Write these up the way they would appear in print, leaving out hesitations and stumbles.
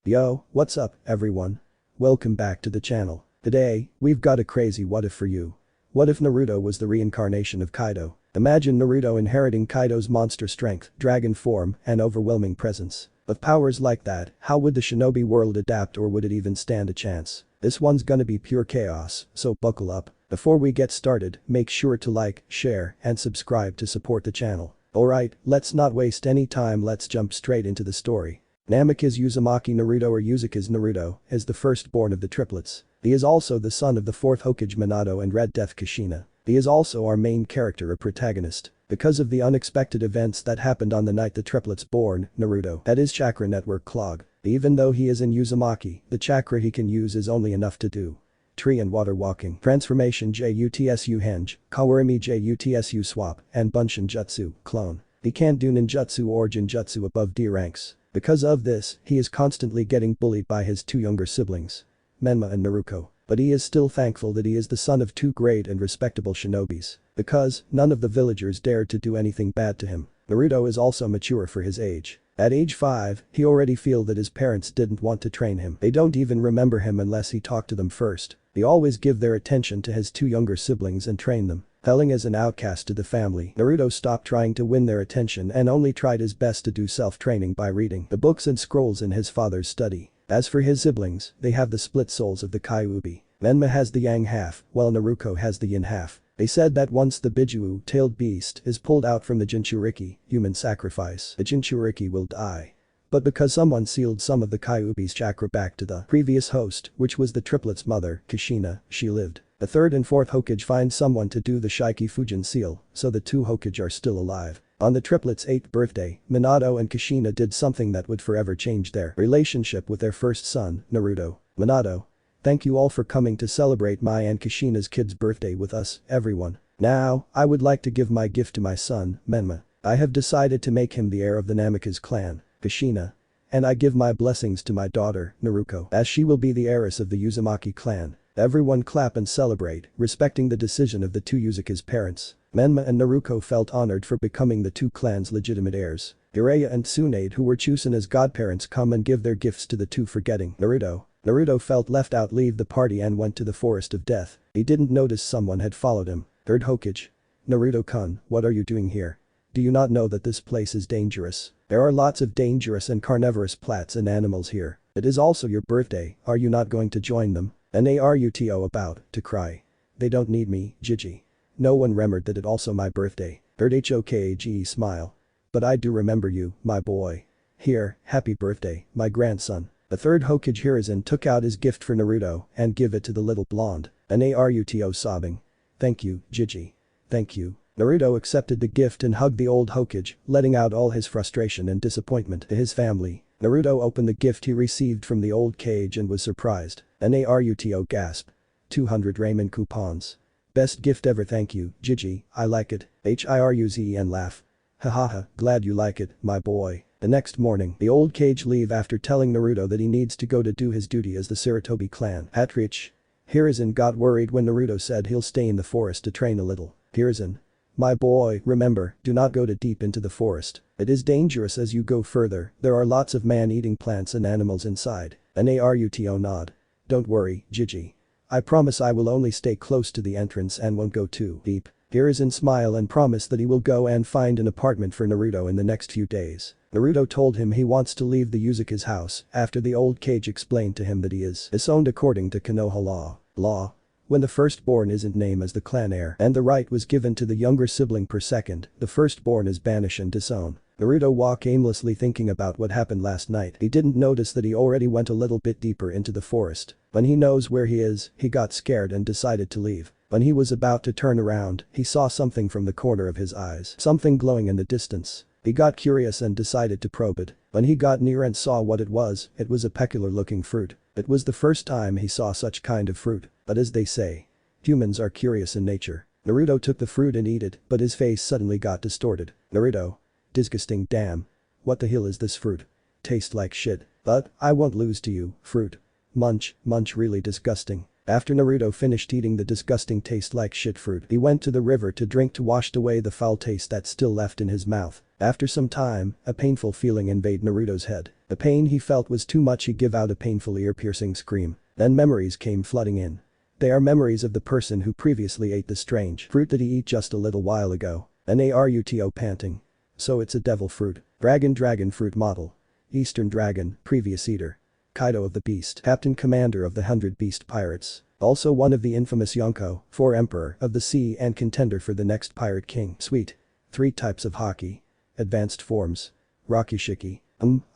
Yo, what's up, everyone? Welcome back to the channel. Today, we've got a crazy what if for you. What if Naruto was the reincarnation of Kaido? Imagine Naruto inheriting Kaido's monster strength, dragon form, and overwhelming presence. With powers like that, how would the shinobi world adapt, or would it even stand a chance? This one's gonna be pure chaos, so buckle up. Before we get started, make sure to like, share, and subscribe to support the channel. Alright, let's not waste any time, let's jump straight into the story. Namikaze Uzumaki Naruto, or Yuzaka's Naruto, is the firstborn of the triplets. He is also the son of the fourth Hokage Minato and Red Death Kushina. He is also our main character or protagonist. Because of the unexpected events that happened on the night the triplets born, Naruto had his chakra network clog. Even though he is in Uzumaki, the chakra he can use is only enough to do tree and water walking, transformation Jutsu henge, Kawarimi Jutsu swap, and Bunshin Jutsu clone. He can't do ninjutsu or jinjutsu above D ranks. Because of this, he is constantly getting bullied by his two younger siblings, Menma and Naruto. But he is still thankful that he is the son of two great and respectable shinobis. Because none of the villagers dared to do anything bad to him. Naruto is also mature for his age. At age 5, he already feels that his parents didn't want to train him. They don't even remember him unless he talked to them first. They always give their attention to his two younger siblings and train them. Feeling as an outcast to the family, Naruto stopped trying to win their attention and only tried his best to do self-training by reading the books and scrolls in his father's study. As for his siblings, they have the split souls of the Kyuubi. Menma has the yang half, while Naruto has the yin half. They said that once the Biju-tailed beast is pulled out from the Jinchuriki, human sacrifice, the Jinchuriki will die. But because someone sealed some of the Kyuubi's chakra back to the previous host, which was the triplets' mother, Kushina, she lived. The third and fourth Hokage find someone to do the Shiki Fujin seal, so the two Hokage are still alive. On the triplets' 8th birthday, Minato and Kushina did something that would forever change their relationship with their first son, Naruto. Minato, thank you all for coming to celebrate my and Kushina's kid's birthday with us, everyone. Now, I would like to give my gift to my son, Menma. I have decided to make him the heir of the Namikaze clan, Kushina. And I give my blessings to my daughter, Naruko, as she will be the heiress of the Uzumaki clan. Everyone clap and celebrate, respecting the decision of the two Yuzaka's parents. Menma and Naruto felt honored for becoming the two clans' legitimate heirs. Jiraiya and Tsunade, who were chosen as godparents, come and give their gifts to the two, forgetting Naruto. Naruto felt left out, leave the party and went to the Forest of Death. He didn't notice someone had followed him. Third Hokage. Naruto-kun, what are you doing here? Do you not know that this place is dangerous? There are lots of dangerous and carnivorous plants and animals here. It is also your birthday, are you not going to join them? Naruto about to cry. They don't need me, Gigi. No one remembered that it also my birthday. Third Hokage smile. But I do remember you, my boy. Here, happy birthday, my grandson. The third Hokage Hiruzen took out his gift for Naruto and give it to the little blonde. Naruto sobbing. Thank you, Gigi. Thank you. Naruto accepted the gift and hugged the old Hokage, letting out all his frustration and disappointment to his family. Naruto opened the gift he received from the old cage and was surprised. Naruto gasped. 200 ramen coupons. Best gift ever, thank you, Gigi, I like it. Hiruzen laugh. Hahaha, glad you like it, my boy. The next morning, the old cage leave after telling Naruto that he needs to go to do his duty as the Sarutobi clan patriarch. Hiruzen got worried when Naruto said he'll stay in the forest to train a little. Hiruzen. My boy, remember, do not go too deep into the forest. It is dangerous as you go further, there are lots of man-eating plants and animals inside. Naruto nod. Don't worry, Gigi. I promise I will only stay close to the entrance and won't go too deep. Hiruzen smile and promise that he will go and find an apartment for Naruto in the next few days. Naruto told him he wants to leave the Yuzaka's house after the old cage explained to him that he is disowned according to Konoha law. When the firstborn isn't named as the clan heir and the right was given to the younger sibling per second, the firstborn is banished and disowned. Naruto walked aimlessly thinking about what happened last night. He didn't notice that he already went a little bit deeper into the forest. When he knows where he is, he got scared and decided to leave. When he was about to turn around, he saw something from the corner of his eyes, something glowing in the distance. He got curious and decided to probe it. When he got near and saw what it was a peculiar-looking fruit. It was the first time he saw such kind of fruit, but as they say, humans are curious in nature. Naruto took the fruit and ate it, but his face suddenly got distorted. Naruto. Disgusting, damn. What the hell is this fruit? Tastes like shit. But, I won't lose to you, fruit. Munch, really disgusting. After Naruto finished eating the disgusting taste like shit fruit, he went to the river to drink to wash away the foul taste that still left in his mouth. After some time, a painful feeling invaded Naruto's head. The pain he felt was too much. He gave out a painful ear-piercing scream. Then memories came flooding in. They are memories of the person who previously ate the strange fruit that he ate just a little while ago. Naruto panting. So it's a devil fruit. Dragon fruit model. Eastern dragon, previous eater. Kaido of the Beast, Captain Commander of the 100 Beast Pirates. Also one of the infamous Yonko, 4 Emperor of the Sea and contender for the next Pirate King. Sweet. 3 types of haki. Advanced forms. Rakishiki.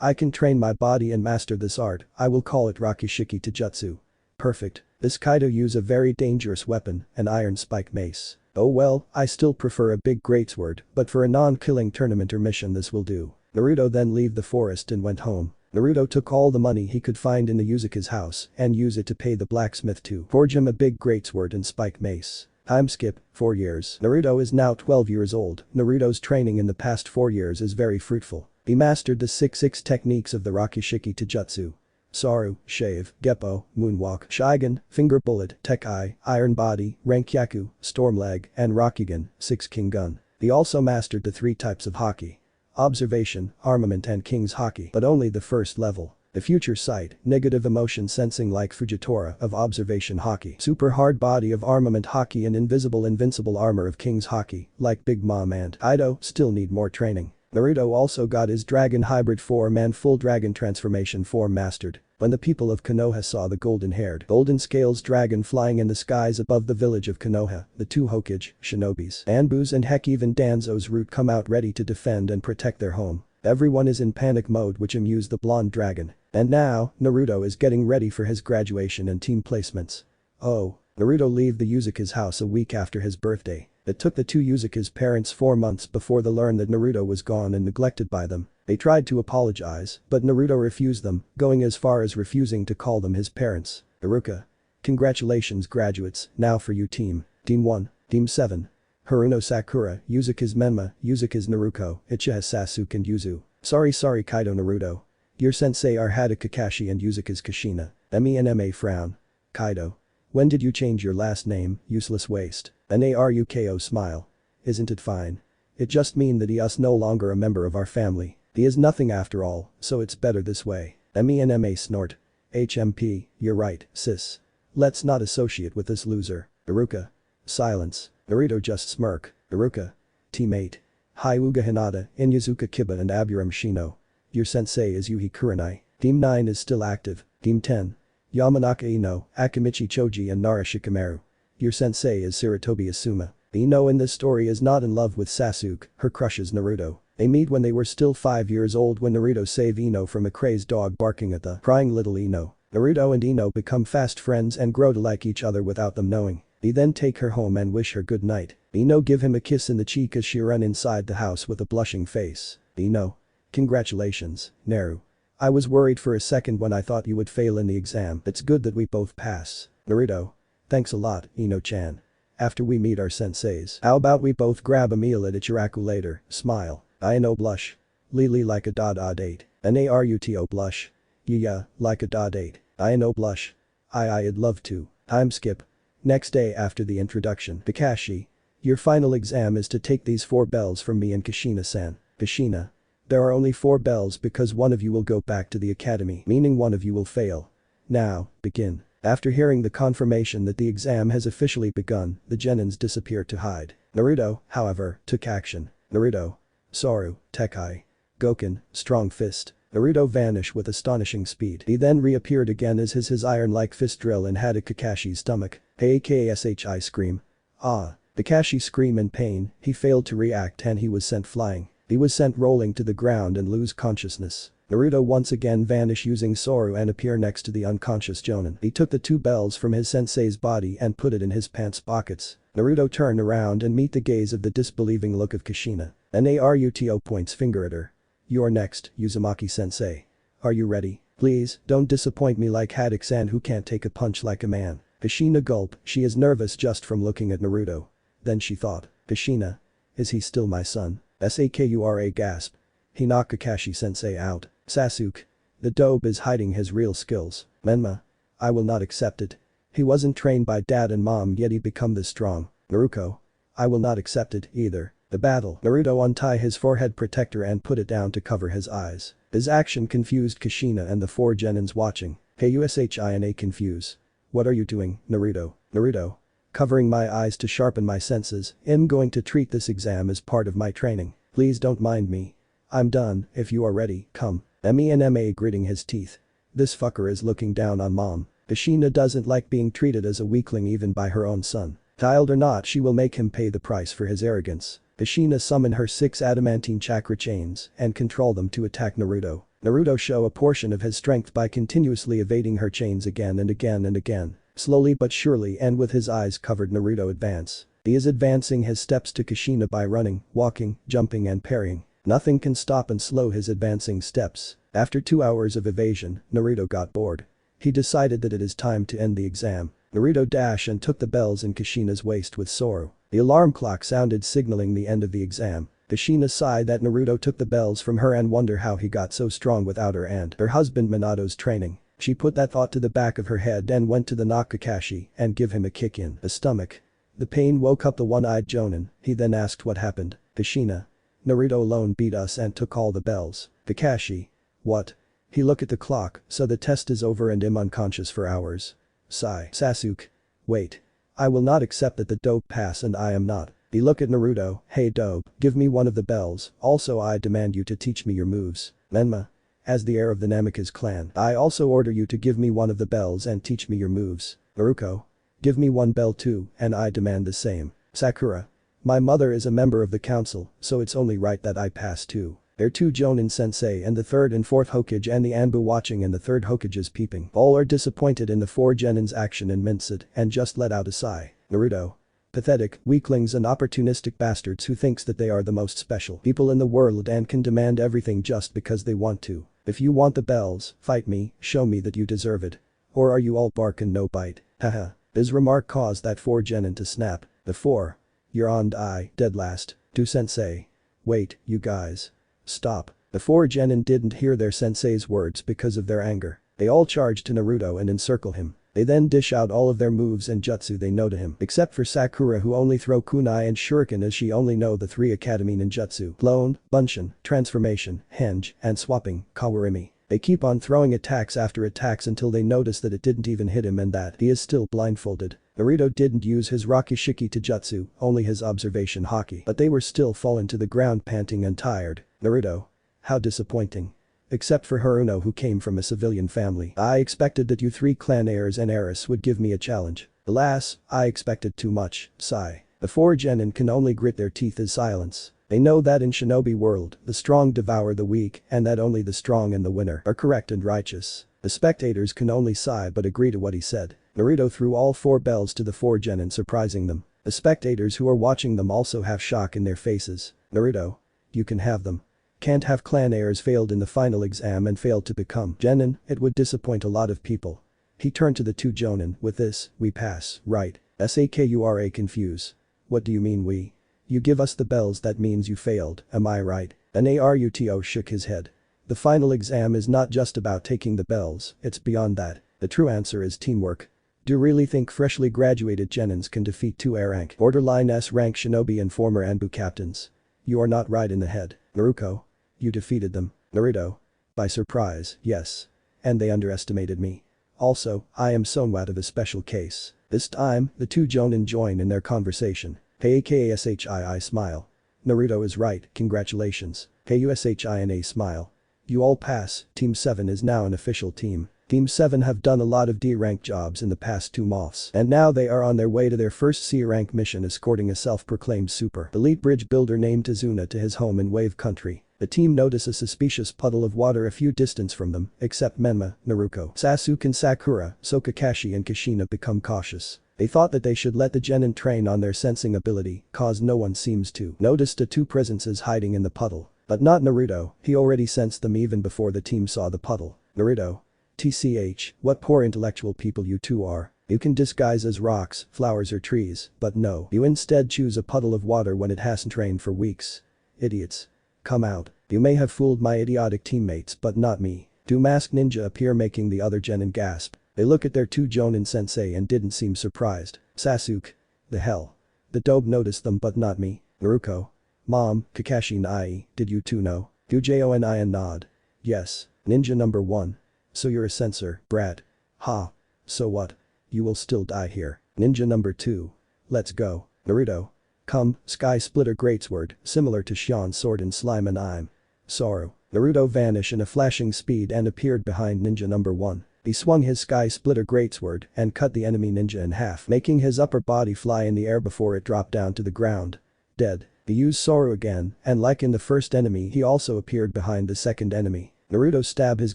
I can train my body and master this art. I will call it Rakishiki Taijutsu. Perfect. This Kaido use a very dangerous weapon, an iron spike mace. Oh well, I still prefer a big greatsword, but for a non-killing tournament or mission this will do. Naruto then leave the forest and went home. Naruto took all the money he could find in the Yuzuka's house and used it to pay the blacksmith to forge him a big greatsword and spike mace. Time skip, 4 years. Naruto is now 12 years old. Naruto's training in the past 4 years is very fruitful. He mastered the 6 techniques of the Rakishiki Taijutsu. Saru, Shave, Geppo, Moonwalk, Shigen, Finger Bullet, Tekai, Iron Body, Rankyaku, Stormleg, and Rakugan, 6 King Gun. He also mastered the 3 types of haki. Observation, Armament and King's Haki, but only the first level. The Future Sight, Negative Emotion Sensing like Fujitora of Observation Haki. Super Hard Body of Armament Haki and Invincible Armor of King's Haki, like Big Mom and Kaido, still need more training. Naruto also got his Dragon Hybrid form and Full Dragon Transformation form mastered. When the people of Konoha saw the golden-haired, golden scales dragon flying in the skies above the village of Konoha, the 2 Hokage, shinobis, Anbus and heck even Danzo's root come out ready to defend and protect their home. Everyone is in panic mode which amused the blonde dragon. And now, Naruto is getting ready for his graduation and team placements. Oh. Naruto leave the Yuzuka's house a week after his birthday. It took the 2 Yuzuka's parents 4 months before they learned that Naruto was gone and neglected by them. They tried to apologize, but Naruto refused them, going as far as refusing to call them his parents. Iruka. Congratulations graduates, now for you team. Team 1, Team 7. Haruno Sakura, Yuzuka's Menma, Yuzuka's Naruto, Uchiha Sasuke and Yuzu. Sorry Kaido Naruto. Your sensei are Hada Kakashi and Yuzuka's Kushina. Me frown. Kaido. When did you change your last name, useless waste? Naruko smile. Isn't it fine? It just mean that he is no longer a member of our family. He is nothing after all, so it's better this way. Me snort. HMP, you're right, sis. Let's not associate with this loser. Iruka. Silence. Naruto just smirk. Iruka. Teammate. Hyuga Hinata, Inyazuka Kiba and Aburam Shino. Your sensei is Yuhi Kurenai. Team 9 is still active. Team 10. Yamanaka Ino, Akimichi Choji and Nara Shikamaru. Your sensei is Sarutobi Asuma. Ino in this story is not in love with Sasuke, her crush is Naruto. They meet when they were still 5 years old when Naruto saved Ino from a crazed dog barking at the crying little Ino. Naruto and Ino become fast friends and grow to like each other without them knowing. He then take her home and wish her good night. Ino give him a kiss in the cheek as she run inside the house with a blushing face. Ino. Congratulations, Naru. I was worried for a second when I thought you would fail in the exam. It's good that we both pass. Naruto. Thanks a lot, Ino-chan. After we meet our senseis, how about we both grab a meal at Ichiraku later, smile. Ino blush. Lily like a date. Naruto blush. Yeah, like a date. Ino blush. I'd love to. Time skip. Next day after the introduction. Kakashi. Your final exam is to take these 4 bells from me and Kushina-san. Kushina. There are only 4 bells because one of you will go back to the academy, meaning one of you will fail. Now, begin. After hearing the confirmation that the exam has officially begun, the genins disappear to hide. Naruto, however, took action. Naruto. Saru, Tekai. Goken, Strong Fist. Naruto vanished with astonishing speed. He then reappeared again as his iron-like fist drill and had a Kakashi's stomach. Hey Kashi scream. Ah. Kakashi scream in pain, he failed to react and he was sent flying. He was sent rolling to the ground and lose consciousness. Naruto once again vanish using Saru and appear next to the unconscious Jonin. He took the 2 bells from his sensei's body and put it in his pants pockets. Naruto turned around and meet the gaze of the disbelieving look of Kushina. Naruto points finger at her. You're next, Uzumaki-sensei. Are you ready? Please, don't disappoint me like Haddock-san who can't take a punch like a man. Kushina gulp, she is nervous just from looking at Naruto. Then she thought, Kushina. Is he still my son? Sakura gasp. He knocked Kakashi-sensei out. Sasuke. The dope is hiding his real skills. Menma. I will not accept it. He wasn't trained by dad and mom yet he become this strong. Naruto. I will not accept it either. The battle. Naruto untie his forehead protector and put it down to cover his eyes. His action confused Kushina and the 4 genins watching. Kushina confuse. What are you doing, Naruto? Naruto. Covering my eyes to sharpen my senses. I'm going to treat this exam as part of my training. Please don't mind me. I'm done, if you are ready, come. Menma gritting his teeth. This fucker is looking down on mom. Kushina doesn't like being treated as a weakling even by her own son. Child or not, she will make him pay the price for his arrogance. Kushina summoned her 6 adamantine chakra chains and control them to attack Naruto. Naruto show a portion of his strength by continuously evading her chains again and again and again. Slowly but surely and with his eyes covered, Naruto advance. He is advancing his steps to Kushina by running, walking, jumping and parrying. Nothing can stop and slow his advancing steps. After 2 hours of evasion, Naruto got bored. He decided that it is time to end the exam. Naruto dashed and took the bells in Kushina's waist with sorrow. The alarm clock sounded signaling the end of the exam. Kushina sighed that Naruto took the bells from her and wondered how he got so strong without her and her husband Minato's training. She put that thought to the back of her head and went to the Nakakashi and give him a kick in the stomach. The pain woke up the one-eyed Jonin. He then asked what happened. Kushina. Naruto alone beat us and took all the bells. Kakashi. What? He looked at the clock, so the test is over and I'm unconscious for hours. Sigh. Sasuke. Wait. I will not accept that the dope pass and I am not. He looked at Naruto. Hey dope, give me one of the bells, also I demand you to teach me your moves. Menma. As the heir of the Namikaze clan, I also order you to give me one of the bells and teach me your moves. Naruto. Give me one bell too, and I demand the same. Sakura. My mother is a member of the council, so it's only right that I pass too. There are 2 Jonin sensei and the 3rd and 4th Hokage and the Anbu watching and the 3rd Hokage is peeping. All are disappointed in the 4 genins' action and minced and just let out a sigh. Naruto. Pathetic, weaklings and opportunistic bastards who thinks that they are the most special people in the world and can demand everything just because they want to. If you want the bells, fight me, show me that you deserve it. Or are you all bark and no bite? Haha. His remark caused that 4 genin to snap. The 4. You're on I, dead last. 2 sensei. Wait, you guys. Stop. The 4 genin didn't hear their sensei's words because of their anger. They all charge to Naruto and encircle him. They then dish out all of their moves and jutsu they know to him, except for Sakura who only throw kunai and shuriken as she only know the 3 academy ninjutsu: Blown, Bunshin, Transformation, Henge, and Swapping, Kawarimi. They keep on throwing attacks after attacks until they notice that it didn't even hit him and that he is still blindfolded. Naruto didn't use his Rakishiki to jutsu, only his observation haki, but they were still fallen to the ground panting and tired. Naruto. How disappointing. Except for Haruno who came from a civilian family. I expected that you 3 clan heirs and heiress would give me a challenge. Alas, I expected too much. Sigh. The 4 genin can only grit their teeth in silence. They know that in shinobi world, the strong devour the weak and that only the strong and the winner are correct and righteous. The spectators can only sigh but agree to what he said. Naruto threw all 4 bells to the 4 genin, surprising them. The spectators who are watching them also have shock in their faces. Naruto. You can have them. Can't have clan heirs failed in the final exam and failed to become genin, it would disappoint a lot of people. He turned to the 2 jonin. With this, we pass, right? Sakura confuse. What do you mean we? You give us the bells, that means you failed, am I right? Naruto shook his head. The final exam is not just about taking the bells, it's beyond that. The true answer is teamwork. Do you really think freshly graduated genins can defeat 2 A-rank, borderline S-rank shinobi and former Anbu captains? You are not right in the head. Naruto. You defeated them. Naruto. By surprise, yes. And they underestimated me. Also, I am somewhat of a special case. This time, the 2 jonin join in their conversation. Kushii smile. Naruto is right, congratulations. Kushina smile. You all pass, Team 7 is now an official team. Team 7 have done a lot of D-rank jobs in the past 2 months and now they are on their way to their first C-rank mission, escorting a self-proclaimed super elite bridge builder named Tazuna to his home in Wave Country. The team notice a suspicious puddle of water a few distance from them, except Menma, Naruto, Sasuke and Sakura, so Kakashi and Kushina become cautious. They thought that they should let the genin train on their sensing ability, cause no one seems to notice the 2 presences hiding in the puddle. But not Naruto, he already sensed them even before the team saw the puddle. Naruto. TCH, what poor intellectual people you 2 are. You can disguise as rocks, flowers or trees, but no, you instead choose a puddle of water when it hasn't rained for weeks. Idiots. Come out. You may have fooled my idiotic teammates but not me. 2 masked ninja appear making the other genin gasp. They look at their 2 jonin sensei and didn't seem surprised. Sasuke. The hell. The dope noticed them but not me. Naruto. Mom, Kakashi Nai, did you two know? Ujon and nod. Yes. Ninja number 1. So you're a censor, brat. Ha. So what? You will still die here. Ninja number 2. Let's go. Naruto. Come, Sky Splitter Greatsword, similar to Shion's sword in Slime and I'm. Sorrow. Naruto vanished in a flashing speed and appeared behind ninja number 1. He swung his Sky Splitter Greatsword and cut the enemy ninja in half, making his upper body fly in the air before it dropped down to the ground. Dead. He used Sorrow again, and like in the first enemy he also appeared behind the second enemy. Naruto stabbed his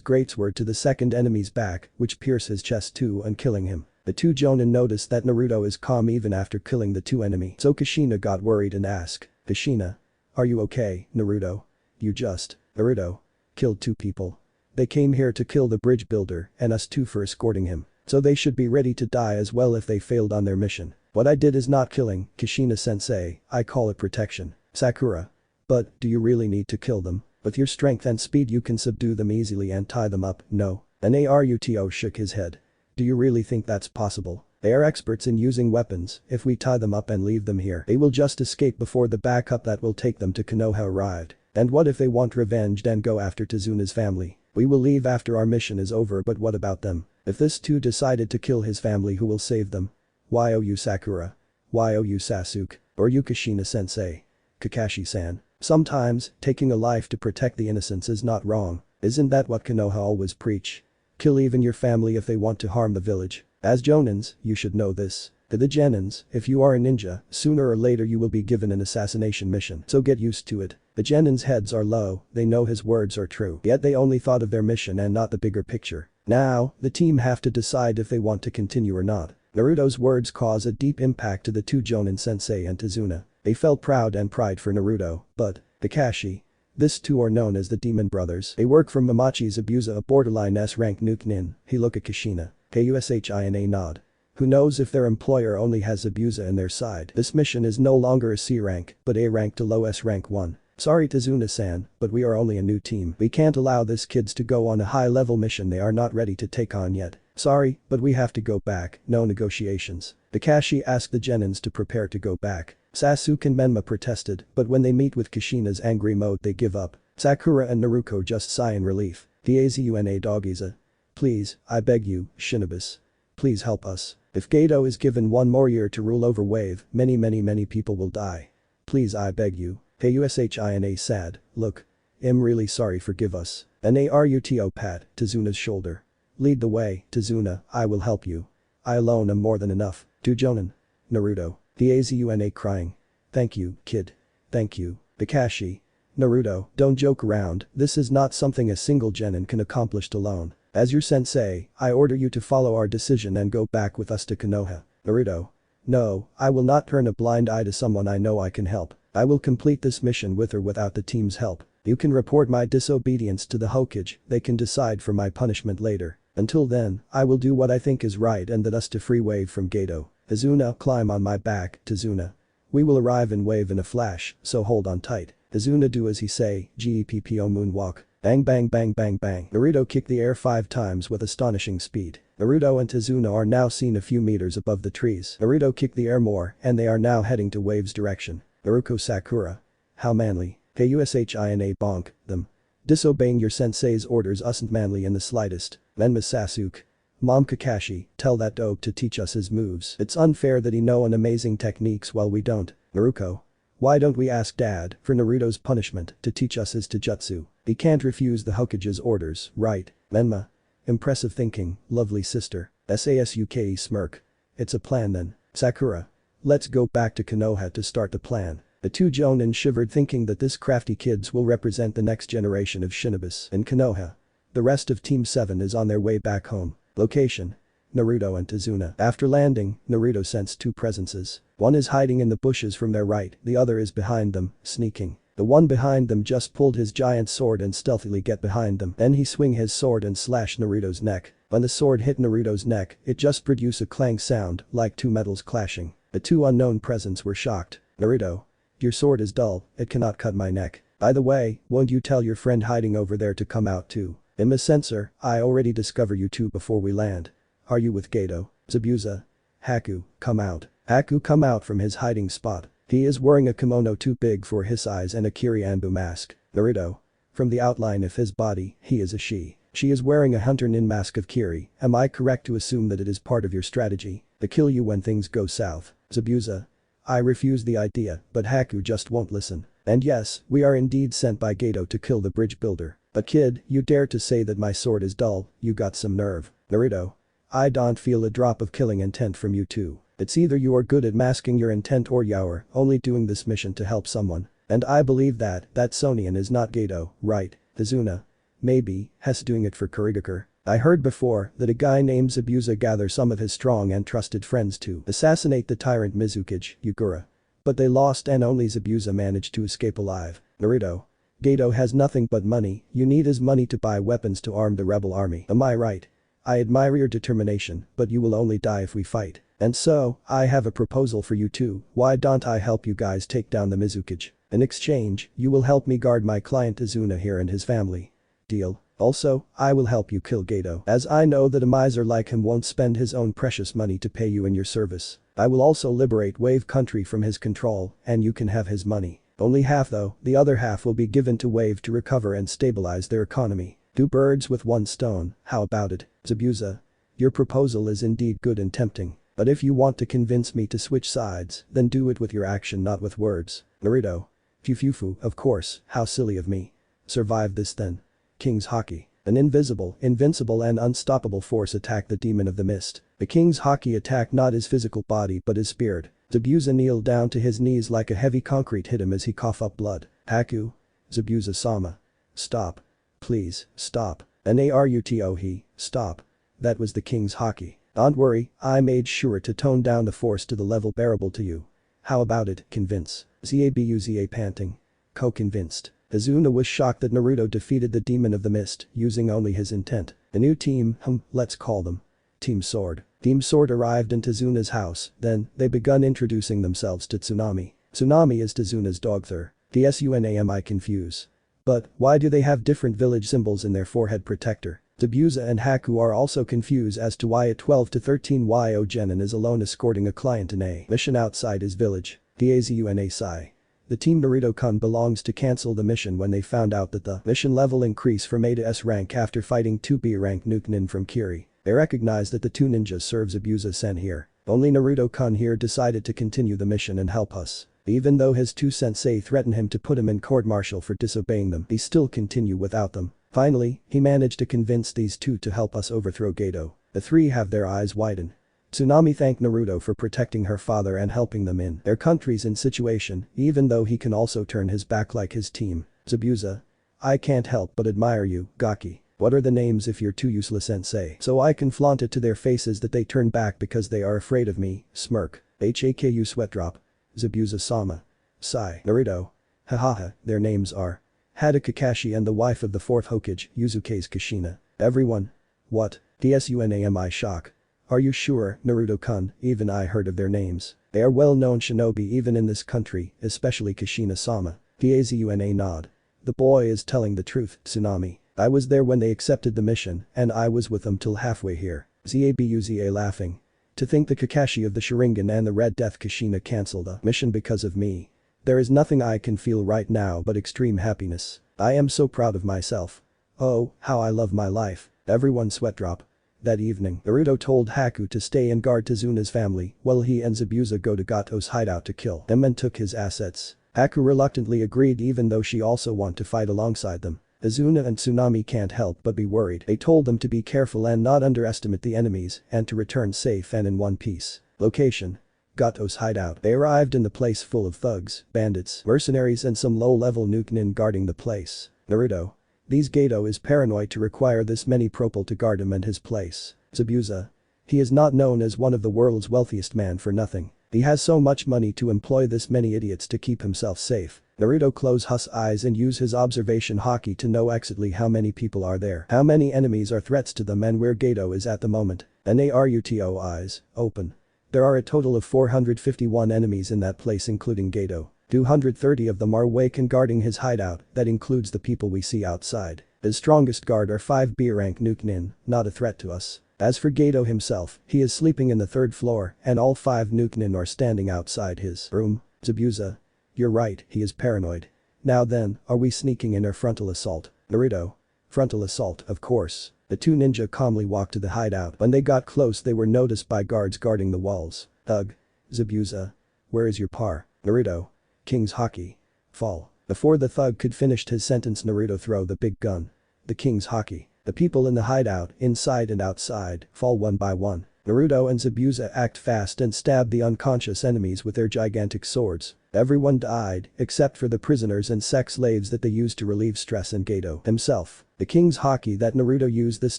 greatsword to the second enemy's back, which pierced his chest too and killing him. The two Jonin noticed that Naruto is calm even after killing the two enemy, so Kushina got worried and asked, Kushina. Are you okay, Naruto? You just, Naruto. Killed 2 people. They came here to kill the bridge builder and us too for escorting him. So they should be ready to die as well if they failed on their mission. What I did is not killing, Kushina-sensei, I call it protection. Sakura. But, do you really need to kill them? With your strength and speed you can subdue them easily and tie them up, no. Naruto shook his head. Do you really think that's possible? They are experts in using weapons, if we tie them up and leave them here they will just escape before the backup that will take them to Konoha arrived. And what if they want revenge and go after Tezuna's family? We will leave after our mission is over but what about them? If this too decided to kill his family who will save them? Why you Sakura? Why you Sasuke? Or you Kushina-sensei? Kakashi-san. Sometimes, taking a life to protect the innocents is not wrong. Isn't that what Konoha always preach? Kill even your family if they want to harm the village. As Jonins, you should know this. To the Genins, if you are a ninja, sooner or later you will be given an assassination mission, so get used to it. The Genins' heads are low, they know his words are true, yet they only thought of their mission and not the bigger picture. Now, the team have to decide if they want to continue or not. Naruto's words cause a deep impact to the two Jonin-sensei and Tezuna. They felt proud and pride for Naruto, but, Kakashi. This two are known as the Demon Brothers. They work for Mamachi Zabuza, a borderline S-rank nuke nin. He look at Kushina. Kushina nod. Who knows if their employer only has Zabuza in their side. This mission is no longer a C rank, but A rank to low S rank 1. Sorry Tezuna-san, but we are only a new team. We can't allow this kids to go on a high-level mission they are not ready to take on yet. Sorry, but we have to go back, no negotiations. Kakashi asked the Genins to prepare to go back. Sasuke and Menma protested, but when they meet with Kushina's angry mode they give up. Sakura and Naruto just sigh in relief. Tazuna Dogiza. Please, I beg you, Shinobis. Please help us. If Gato is given 1 more year to rule over Wave, many people will die. Please I beg you. Kushina sad, look. I'm really sorry forgive us. Naruto pat Tezuna's shoulder. Lead the way, Tezuna, I will help you. I alone am more than enough. To Jonin. Naruto. Tazuna crying. Thank you, kid. Thank you. Kakashi. Naruto, don't joke around, this is not something a single genin can accomplish alone. As your sensei, I order you to follow our decision and go back with us to Konoha. Naruto. No, I will not turn a blind eye to someone I know I can help. I will complete this mission with or without the team's help. You can report my disobedience to the Hokage, they can decide for my punishment later. Until then, I will do what I think is right and lead us to free Wave from Gato. Tezuna, climb on my back, Tezuna. We will arrive in Wave in a flash, so hold on tight. Tezuna do as he say, GEPPO moonwalk. Bang bang bang bang bang. Naruto kicked the air 5 times with astonishing speed. Naruto and Tezuna are now seen a few meters above the trees. Naruto kicked the air more and they are now heading to Wave's direction. Naruto Sakura. How manly. Kushina bonk them. Disobeying your sensei's orders isn't manly in the slightest. Menma Sasuke. Mom Kakashi, tell that dope to teach us his moves. It's unfair that he know an amazing techniques while we don't. Naruto. Why don't we ask dad for Naruto's punishment to teach us his taijutsu? He can't refuse the Hokage's orders, right? Menma. Impressive thinking, lovely sister. Sasuke smirk. It's a plan then. Sakura. Let's go back to Konoha to start the plan. The two Jonin shivered thinking that this crafty kids will represent the next generation of shinobis in Konoha. The rest of Team 7 is on their way back home. Location. Naruto and Tezuna. After landing, Naruto sensed 2 presences. One is hiding in the bushes from their right, the other is behind them, sneaking. The one behind them just pulled his giant sword and stealthily get behind them. Then he swing his sword and slash Naruto's neck. When the sword hit Naruto's neck, it just produced a clang sound, like 2 metals clashing. The 2 unknown presents were shocked. Naruto. Your sword is dull, it cannot cut my neck. By the way, won't you tell your friend hiding over there to come out too? In the sensor, I already discover you two before we land. Are you with Gato? Zabuza. Haku, come out. Haku come out from his hiding spot. He is wearing a kimono too big for his eyes and a Kirianbu mask. Naruto. From the outline of his body, he is a she. She is wearing a hunter nin mask of Kiri. Am I correct to assume that it is part of your strategy? To kill you when things go south. Zabuza. I refuse the idea, but Haku just won't listen. And yes, we are indeed sent by Gato to kill the bridge builder. But kid, you dare to say that my sword is dull, you got some nerve. Naruto. I don't feel a drop of killing intent from you two. It's either you are good at masking your intent or you're only doing this mission to help someone. And I believe that Sonian is not Gato, right, Izuna? Maybe, Hess doing it for Kurigakure. I heard before that a guy named Zabuza gathered some of his strong and trusted friends to assassinate the tyrant Mizukage, Yagura. But they lost and only Zabuza managed to escape alive. Naruto. Gato has nothing but money, you need his money to buy weapons to arm the rebel army, am I right? I admire your determination, but you will only die if we fight. And so, I have a proposal for you too, why don't I help you guys take down the Mizukage? In exchange, you will help me guard my client Izuna here and his family. Deal. Also, I will help you kill Gato, as I know that a miser like him won't spend his own precious money to pay you in your service. I will also liberate Wave Country from his control, and you can have his money. Only half though, the other half will be given to Wave to recover and stabilize their economy. Two birds with one stone, how about it, Zabuza? Your proposal is indeed good and tempting. But if you want to convince me to switch sides, then do it with your action not with words. Naruto. Fufufu, of course, how silly of me. Survive this then. King's Haki. An invisible, invincible and unstoppable force attacked the demon of the mist. The King's Haki attacked not his physical body but his spirit. Zabuza kneeled down to his knees like a heavy concrete hit him as he coughed up blood. Haku. Zabuza-sama. Stop. Please, stop. Naruto stop. That was the King's Haki. Don't worry, I made sure to tone down the force to the level bearable to you. How about it, convince? Zabuza panting. Co-convinced. Izuna was shocked that Naruto defeated the demon of the mist, using only his intent. The new team, let's call them Team Sword. Team Sword arrived in Izuna's house, then, they begun introducing themselves to Tsunami. Tsunami is Izuna's dogther. Tsunami confuse. But, why do they have different village symbols in their forehead protector? Zabuza and Haku are also confused as to why at 12 to 13 Yo Genin is alone escorting a client in a mission outside his village. Dazuna Sai. The team Naruto-kun belongs to cancel the mission when they found out that the mission level increase from A to S rank after fighting 2 B rank Nukenin from Kiri. They recognize that the 2 ninjas serve Zabuza-sen here. Only Naruto-kun here decided to continue the mission and help us. Even though his 2 sensei threatened him to put him in court-martial for disobeying them, he still continue without them. Finally, he managed to convince these 2 to help us overthrow Gato. The 3 have their eyes widen. Tsunami thanked Naruto for protecting her father and helping them in their countries in situation, even though he can also turn his back like his team. Zabuza. I can't help but admire you, Gaki. What are the names if you're too useless sensei? So I can flaunt it to their faces that they turn back because they are afraid of me, smirk. Haku sweat drop. Zabuza-sama. Sigh. Naruto. Hahaha, their names are Hada Kakashi and the wife of the 4th Hokage, Yuzuke's Kushina. Everyone. What? Tsunami shock. Are you sure, Naruto-kun, even I heard of their names. They are well-known shinobi even in this country, especially Kushina-sama. Tazuna nod. The boy is telling the truth, Tsunami. I was there when they accepted the mission, and I was with them till halfway here. Zabuza laughing. To think the Kakashi of the Sharingan and the Red Death Kushina cancelled the mission because of me. There is nothing I can feel right now but extreme happiness. I am so proud of myself. Oh, how I love my life. Everyone sweat drop. That evening, Naruto told Haku to stay and guard Izuna's family while he and Zabuza go to Gato's hideout to kill him and took his assets. Haku reluctantly agreed even though she also want to fight alongside them. Izuna and Tsunami can't help but be worried. They told them to be careful and not underestimate the enemies and to return safe and in one piece. Location. Gato's hideout. They arrived in the place full of thugs, bandits, mercenaries and some low-level nukenin guarding the place. Naruto. These Gato is paranoid to require this many propel to guard him and his place. Zabuza. He is not known as one of the world's wealthiest man for nothing. He has so much money to employ this many idiots to keep himself safe. Naruto close his eyes and use his observation haki to know exactly how many people are there, how many enemies are threats to them and where Gato is at the moment. Naruto eyes open. There are a total of 451 enemies in that place including Gato. 230 of them are awake and guarding his hideout, that includes the people we see outside. His strongest guard are 5 B rank nukenin, not a threat to us. As for Gato himself, he is sleeping in the 3rd floor and all 5 nukenin are standing outside his room. Zabuza. You're right, he is paranoid. Now then, are we sneaking in or frontal assault? Naruto. Frontal assault, of course. The two ninja calmly walked to the hideout. When they got close they were noticed by guards guarding the walls. Ugh. Zabuza. Where is your par? Naruto. King's Haki. Fall. Before the thug could finish his sentence Naruto throw the big gun. The King's Haki. The people in the hideout, inside and outside, fall one by one. Naruto and Zabuza act fast and stab the unconscious enemies with their gigantic swords. Everyone died, except for the prisoners and sex slaves that they used to relieve stress and Gato himself. The King's Haki that Naruto used this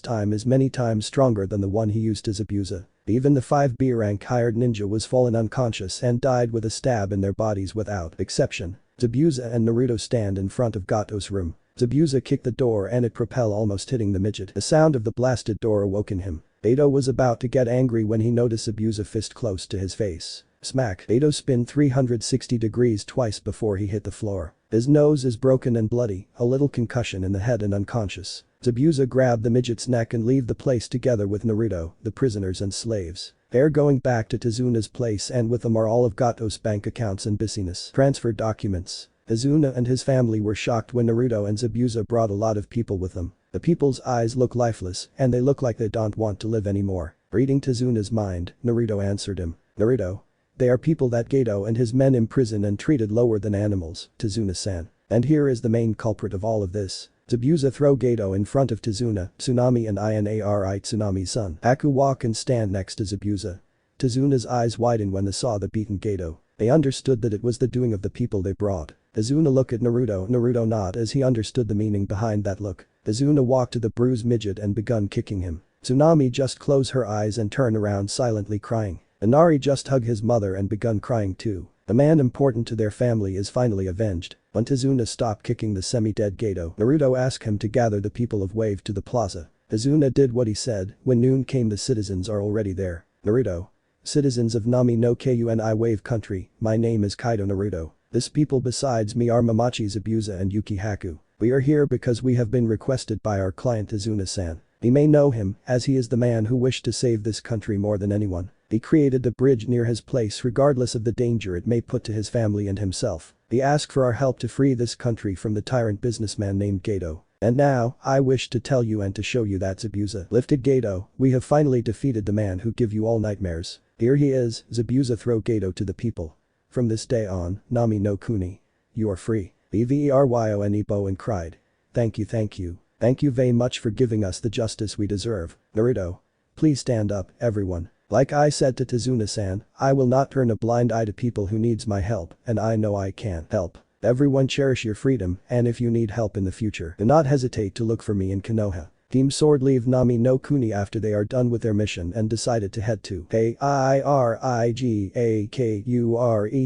time is many times stronger than the one he used to Zabuza. Even the 5B rank hired ninja was fallen unconscious and died with a stab in their bodies without exception. Zabuza and Naruto stand in front of Gato's room. Zabuza kicked the door and it propelled almost hitting the midget. The sound of the blasted door awoken him. Gato was about to get angry when he noticed Zabuza fist close to his face. Smack. Gato spun 360 degrees twice before he hit the floor. His nose is broken and bloody, a little concussion in the head and unconscious. Zabuza grabbed the midget's neck and leave the place together with Naruto, the prisoners and slaves. They're going back to Tazuna's place and with them are all of Gato's bank accounts and business transfer documents. Tazuna and his family were shocked when Naruto and Zabuza brought a lot of people with them. The people's eyes look lifeless and they look like they don't want to live anymore. Reading Tazuna's mind, Naruto answered him. Naruto. They are people that Gato and his men imprisoned and treated lower than animals, Tazuna-san. And here is the main culprit of all of this. Zabuza throw Gato in front of Tazuna, Tsunami and Inari Tsunami's son. Haku walk and stand next to Zabuza. Tazuna's eyes widen when they saw the beaten Gato. They understood that it was the doing of the people they brought. Tazuna looked at Naruto nod as he understood the meaning behind that look. Tazuna walked to the bruised midget and begun kicking him. Tsunami just closed her eyes and turned around silently crying. Inari just hugged his mother and begun crying too. The man important to their family is finally avenged. When Tazuna stopped kicking the semi-dead Gato, Naruto asked him to gather the people of Wave to the plaza. Tazuna did what he said. When noon came the citizens are already there. Naruto. Citizens of Nami no Kuni Wave country, my name is Kaido Naruto. This people besides me are Mamachi Zabuza and Yuki Haku. We are here because we have been requested by our client Tazuna-san. We may know him, as he is the man who wished to save this country more than anyone. He created the bridge near his place regardless of the danger it may put to his family and himself. He asked for our help to free this country from the tyrant businessman named Gato. And now, I wish to tell you and to show you that Zabuza lifted Gato. We have finally defeated the man who give you all nightmares. Here he is. Zabuza throw Gato to the people. From this day on, Nami no Kuni. You are free. Everyone and cried. Thank you. Thank you very much for giving us the justice we deserve. Naruto. Please stand up, everyone. Like I said to Tazuna-san, I will not turn a blind eye to people who needs my help and I know I can help. Everyone cherish your freedom and if you need help in the future, do not hesitate to look for me in Konoha. Team Sword leave Nami no Kuni after they are done with their mission and decided to head to Irigakure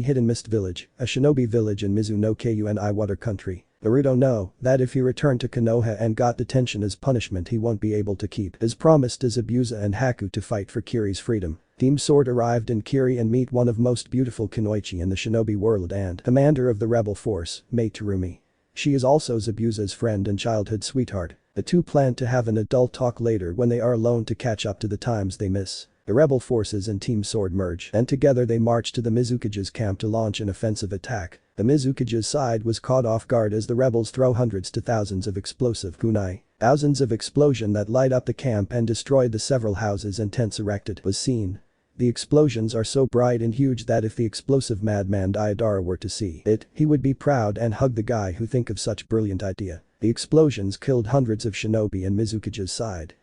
Hidden Mist Village, a shinobi village in Mizu no Kuni Water Country. Naruto know that if he returned to Konoha and got detention as punishment he won't be able to keep his promise to Zabuza and Haku to fight for Kiri's freedom. Team Sword arrived in Kiri and meet one of most beautiful kunoichi in the shinobi world and commander of the rebel force, Mei Terumi. She is also Zabuza's friend and childhood sweetheart. The two plan to have an adult talk later when they are alone to catch up to the times they miss. The rebel forces and Team Sword merge and together they march to the Mizukage's camp to launch an offensive attack. The Mizukage's side was caught off guard as the rebels throw hundreds to thousands of explosive kunai. Thousands of explosion that light up the camp and destroyed the several houses and tents erected was seen. The explosions are so bright and huge that if the explosive madman Diodara were to see it, he would be proud and hug the guy who think of such brilliant idea. The explosions killed hundreds of shinobi and Mizukage's side.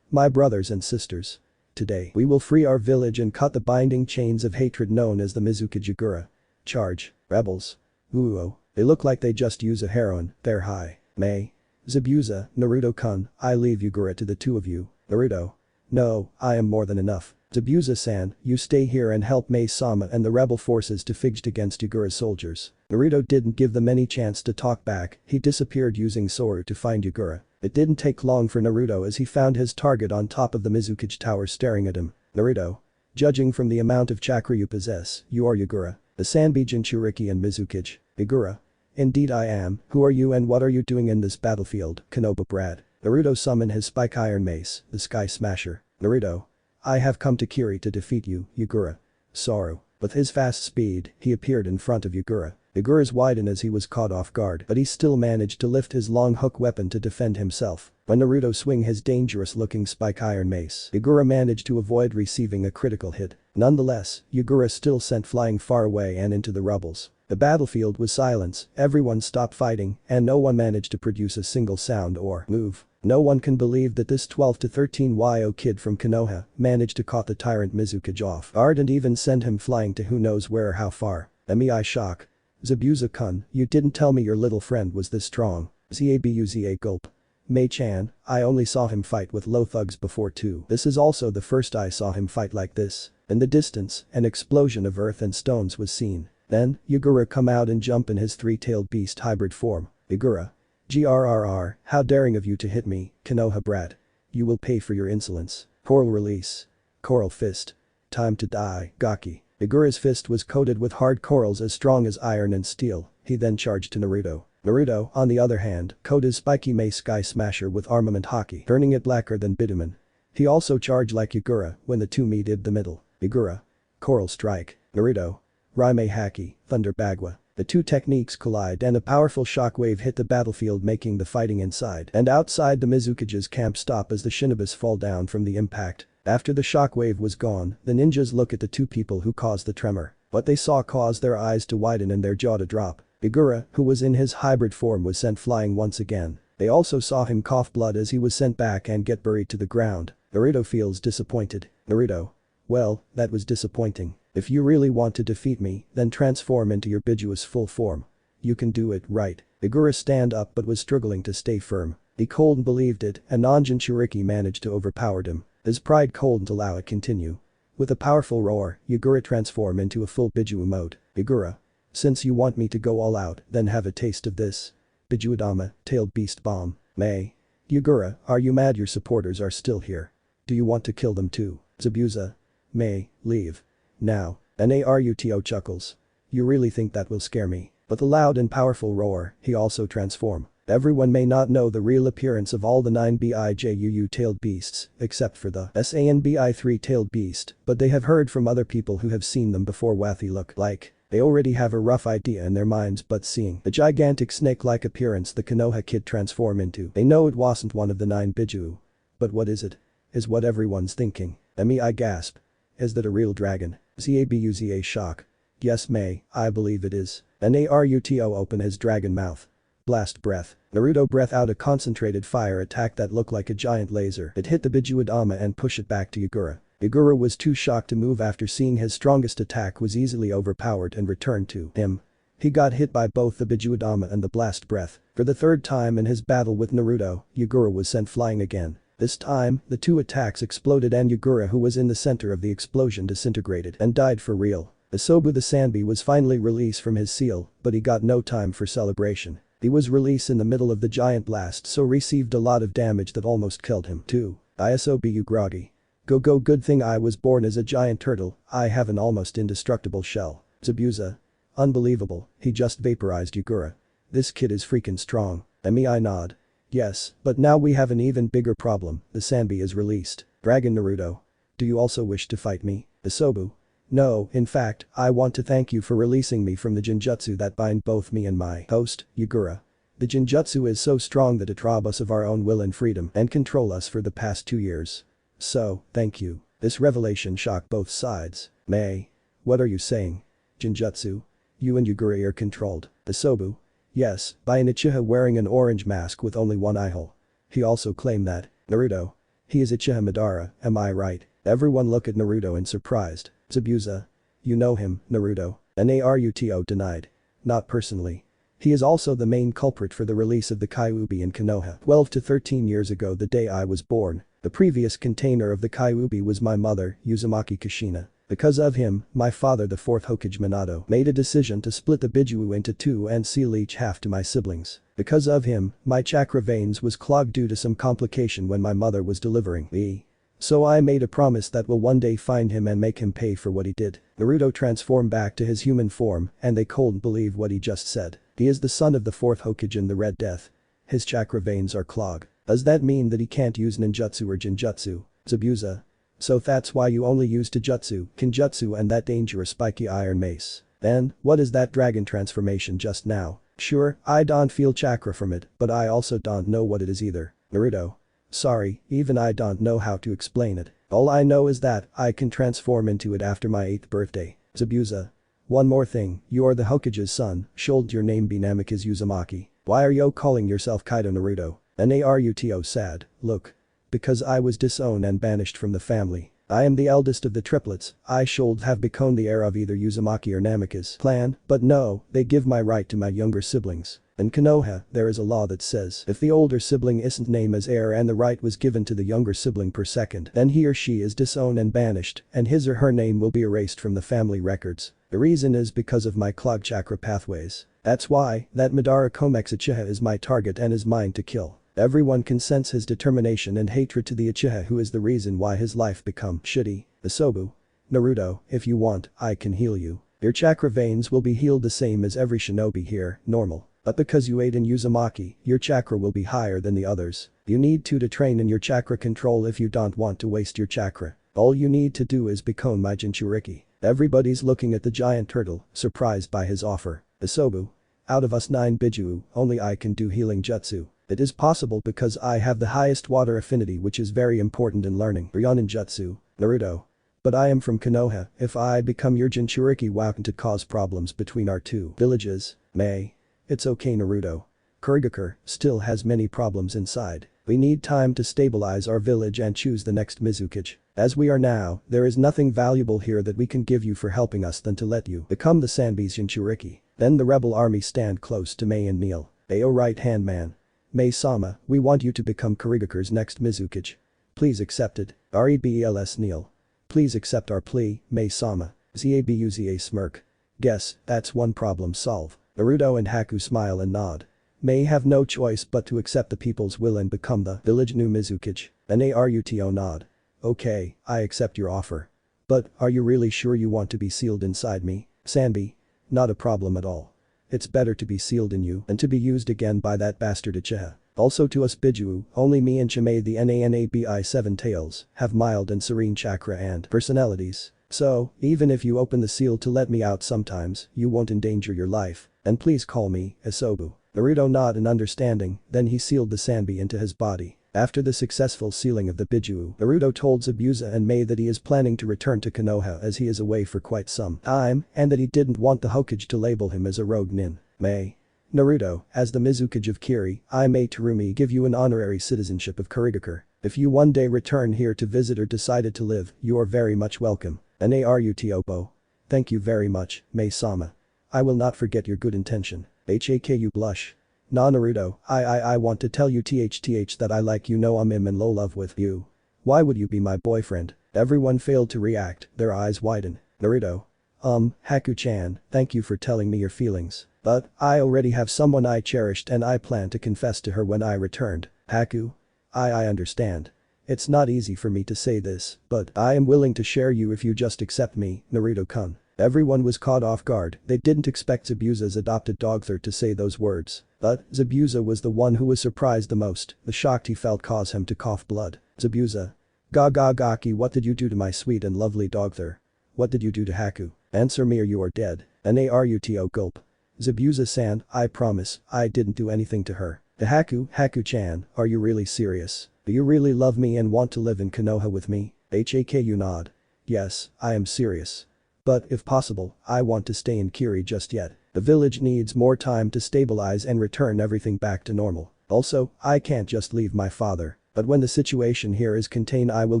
My brothers and sisters. Today we will free our village and cut the binding chains of hatred known as the Mizukage Yagura. Charge, rebels. Ooh, they look like they just use a heroin, they're high. Zabuza, Naruto-kun, I leave Yagura to the two of you. Naruto. No, I am more than enough. Zabuza-san, you stay here and help Mei-sama and the rebel forces to fight against Yagura's soldiers. Naruto didn't give them any chance to talk back, he disappeared using Soru to find Yagura. It didn't take long for Naruto as he found his target on top of the Mizukage tower staring at him. Naruto. Judging from the amount of chakra you possess, you are Yagura. The Sanbi Jinchuriki and Mizukage. Yagura. Indeed I am. Who are you and what are you doing in this battlefield, Konoha Brad? Naruto summoned his spike iron mace, the Sky Smasher. Naruto. I have come to Kiri to defeat you, Yagura. Sorrow. With his fast speed, he appeared in front of Yagura. Yagura's widened as he was caught off guard, but he still managed to lift his long hook weapon to defend himself. When Naruto swung his dangerous-looking spike iron mace, Yagura managed to avoid receiving a critical hit. Nonetheless, Yagura still sent flying far away and into the rubbles. The battlefield was silence, everyone stopped fighting, and no one managed to produce a single sound or move. No one can believe that this 12 to 13-year-old kid from Konoha managed to caught the tyrant Mizukage off guard and even send him flying to who knows where or how far. I shock. Zabuza-kun, you didn't tell me your little friend was this strong. Zabuza gulp. Mei-chan, I only saw him fight with low thugs before too. This is also the first I saw him fight like this. In the distance, an explosion of earth and stones was seen. Then, Yagura come out and jump in his three-tailed beast hybrid form. Yagura. Grrr, how daring of you to hit me, Konoha brat. You will pay for your insolence. Coral release. Coral fist. Time to die, Gaki. Yagura's fist was coated with hard corals as strong as iron and steel. He then charged to Naruto. Naruto, on the other hand, coated his spiky mace Sky Smasher with armament haki, turning it blacker than bitumen. He also charged like Yagura when the two meet in the middle. Yagura. Coral strike. Naruto. Raime haki, Thunder Bagua. The two techniques collide and a powerful shockwave hit the battlefield, making the fighting inside and outside the Mizukage's camp stop as the shinobis fall down from the impact. After the shockwave was gone, the ninjas look at the two people who caused the tremor. What they saw caused their eyes to widen and their jaw to drop. Yagura, who was in his hybrid form, was sent flying once again. They also saw him cough blood as he was sent back and get buried to the ground. Naruto feels disappointed. Naruto. Well, that was disappointing. If you really want to defeat me, then transform into your Bijuu's full form. You can do it, right? Yagura stand up but was struggling to stay firm. He couldn't believed it, and Jinchuriki managed to overpower him. His pride couldn't allow it continue. With a powerful roar, Yagura transformed into a full Bijuu mode. Yagura. Since you want me to go all out, then have a taste of this. Bijuudama, tailed beast bomb. May. Yagura, are you mad your supporters are still here? Do you want to kill them too? Zabuza. May, leave. Now. Naruto chuckles. You really think that will scare me? With a loud and powerful roar, he also transformed. Everyone may not know the real appearance of all the 9 Bijuu tailed beasts, except for the Sanbi 3-tailed beast, but they have heard from other people who have seen them before what they look like. They already have a rough idea in their minds, but seeing the gigantic snake-like appearance the Konoha kid transformed into, they know it wasn't one of the 9 Bijuu. But what is it? Is what everyone's thinking. I gasp. Is that a real dragon? Zabuza shock. Yes May, I believe it is. Naruto open his dragon mouth. Blast breath. Naruto breath out a concentrated fire attack that looked like a giant laser. It hit the Bijuudama and pushed it back to Yagura. Yagura was too shocked to move after seeing his strongest attack was easily overpowered and returned to him. He got hit by both the Bijuudama and the blast breath. For the third time in his battle with Naruto, Yagura was sent flying again. This time, the two attacks exploded and Yagura, who was in the center of the explosion, disintegrated and died for real. Asobu the Sanbi was finally released from his seal, but he got no time for celebration. He was released in the middle of the giant blast, so received a lot of damage that almost killed him too. Asobu groggy. Go good thing I was born as a giant turtle, I have an almost indestructible shell. Zabuza. Unbelievable, he just vaporized Yagura. This kid is freaking strong. I nod. Yes, but now we have an even bigger problem, the Sanbi is released. Dragon Naruto. Do you also wish to fight me? Asobu. No, in fact, I want to thank you for releasing me from the Jinjutsu that bind both me and my host, Yagura. The Jinjutsu is so strong that it robs us of our own will and freedom and control us for the past 2 years. So, thank you. This revelation shocked both sides. May. What are you saying? Jinjutsu? You and Yagura are controlled. Asobu. Yes, by an Uchiha wearing an orange mask with only one eye hole. He also claimed that. Naruto. He is Uchiha Madara, am I right? Everyone look at Naruto in surprised. Zabuza. You know him, Naruto. Naruto denied. Not personally. He is also the main culprit for the release of the Kyuubi in Konoha 12 to 13 years ago, the day I was born. The previous container of the Kyuubi was my mother, Uzumaki Kushina. Because of him, my father the 4th Hokage Minato made a decision to split the Bijuu into 2 and seal each half to my siblings. Because of him, my chakra veins was clogged due to some complication when my mother was delivering me. So I made a promise that will one day find him and make him pay for what he did. Naruto transformed back to his human form and they couldn't believe what he just said. He is the son of the 4th Hokage in the Red Death. His chakra veins are clogged. Does that mean that he can't use ninjutsu or jinjutsu? Zabuza. So that's why you only use Taijutsu, Kinjutsu and that dangerous spiky iron mace. Then, what is that dragon transformation just now? Sure, I don't feel chakra from it, but I also don't know what it is either. Naruto. Sorry, even I don't know how to explain it. All I know is that I can transform into it after my 8th birthday. Zabuza. One more thing, you're the Hokage's son, should your name be Namikaze Uzumaki? Why are you calling yourself Kaido Naruto? Naruto sad, look. Because I was disowned and banished from the family. I am the eldest of the triplets, I should have become the heir of either Uzumaki or Namikaze clan, but no, they give my right to my younger siblings. In Konoha, there is a law that says if the older sibling isn't named as heir and the right was given to the younger sibling per second, then he or she is disowned and banished, and his or her name will be erased from the family records. The reason is because of my clogged chakra pathways. That's why that Madara Komex Uchiha is my target and is mine to kill. Everyone can sense his determination and hatred to the Uchiha who is the reason why his life become shitty. Isobu. Naruto, if you want, I can heal you. Your chakra veins will be healed the same as every shinobi here, normal. But because you ate in Uzumaki, your chakra will be higher than the others. You need to train in your chakra control if you don't want to waste your chakra. All you need to do is become my Jinchuriki. Everybody's looking at the giant turtle, surprised by his offer. Isobu. Out of us 9 Biju, only I can do healing jutsu. It is possible because I have the highest water affinity which is very important in learning Ryonin Jutsu. Naruto. But I am from Konoha, if I become your Jinchuriki won't it cause problems between our two villages? May. It's okay Naruto. Kurigakure still has many problems inside. We need time to stabilize our village and choose the next Mizukage. As we are now, there is nothing valuable here that we can give you for helping us than to let you become the Sanbi's Jinchuriki. Then the rebel army stand close to May and kneel. Ayo right-hand man. May-sama, we want you to become Kurigakure's next Mizukage. Please accept it. Rebels kneel. Please accept our plea, May-sama. Zabuza smirk. Guess, that's one problem solved. Naruto and Haku smile and nod. May have no choice but to accept the people's will and become the village new Mizukage. Naruto nod. Okay, I accept your offer. But, are you really sure you want to be sealed inside me? Sanbi. Not a problem at all. It's better to be sealed in you than to be used again by that bastard Uchiha. Also to us Biju, only me and Chimay the Nanabi 7 Tails have mild and serene chakra and personalities. So, even if you open the seal to let me out sometimes, you won't endanger your life. And please call me Isobu. Naruto nod in understanding, then he sealed the Sanbi into his body. After the successful sealing of the Biju, Naruto told Zabuza and May that he is planning to return to Konoha as he is away for quite some time and that he didn't want the Hokage to label him as a rogue nin. May. Naruto, as the Mizukage of Kiri, I May Terumi give you an honorary citizenship of Kurigakure. If you one day return here to visit or decided to live, you are very much welcome. Naruto. Thank you very much, May-sama. I will not forget your good intention. Haku blush. Nah Naruto, I want to tell you that I like you know I'm in love with you. Why would you be my boyfriend? Everyone failed to react, their eyes widen. Naruto. Haku-chan, thank you for telling me your feelings. But, I already have someone I cherished and I plan to confess to her when I returned. Haku? I understand. It's not easy for me to say this, but I am willing to share you if you just accept me, Naruto-kun. Everyone was caught off guard, they didn't expect Zabuza's adopted dogther to say those words. But, Zabuza was the one who was surprised the most, the shock he felt caused him to cough blood. Zabuza. Gaki, what did you do to my sweet and lovely dogther? What did you do to Haku? Answer me or you are dead. Naruto gulp. Zabuza-san, I promise, I didn't do anything to her. The Haku-chan, are you really serious? Do you really love me and want to live in Konoha with me? Haku nod. Yes, I am serious. But, if possible, I want to stay in Kiri just yet. The village needs more time to stabilize and return everything back to normal. Also, I can't just leave my father. But when the situation here is contained I will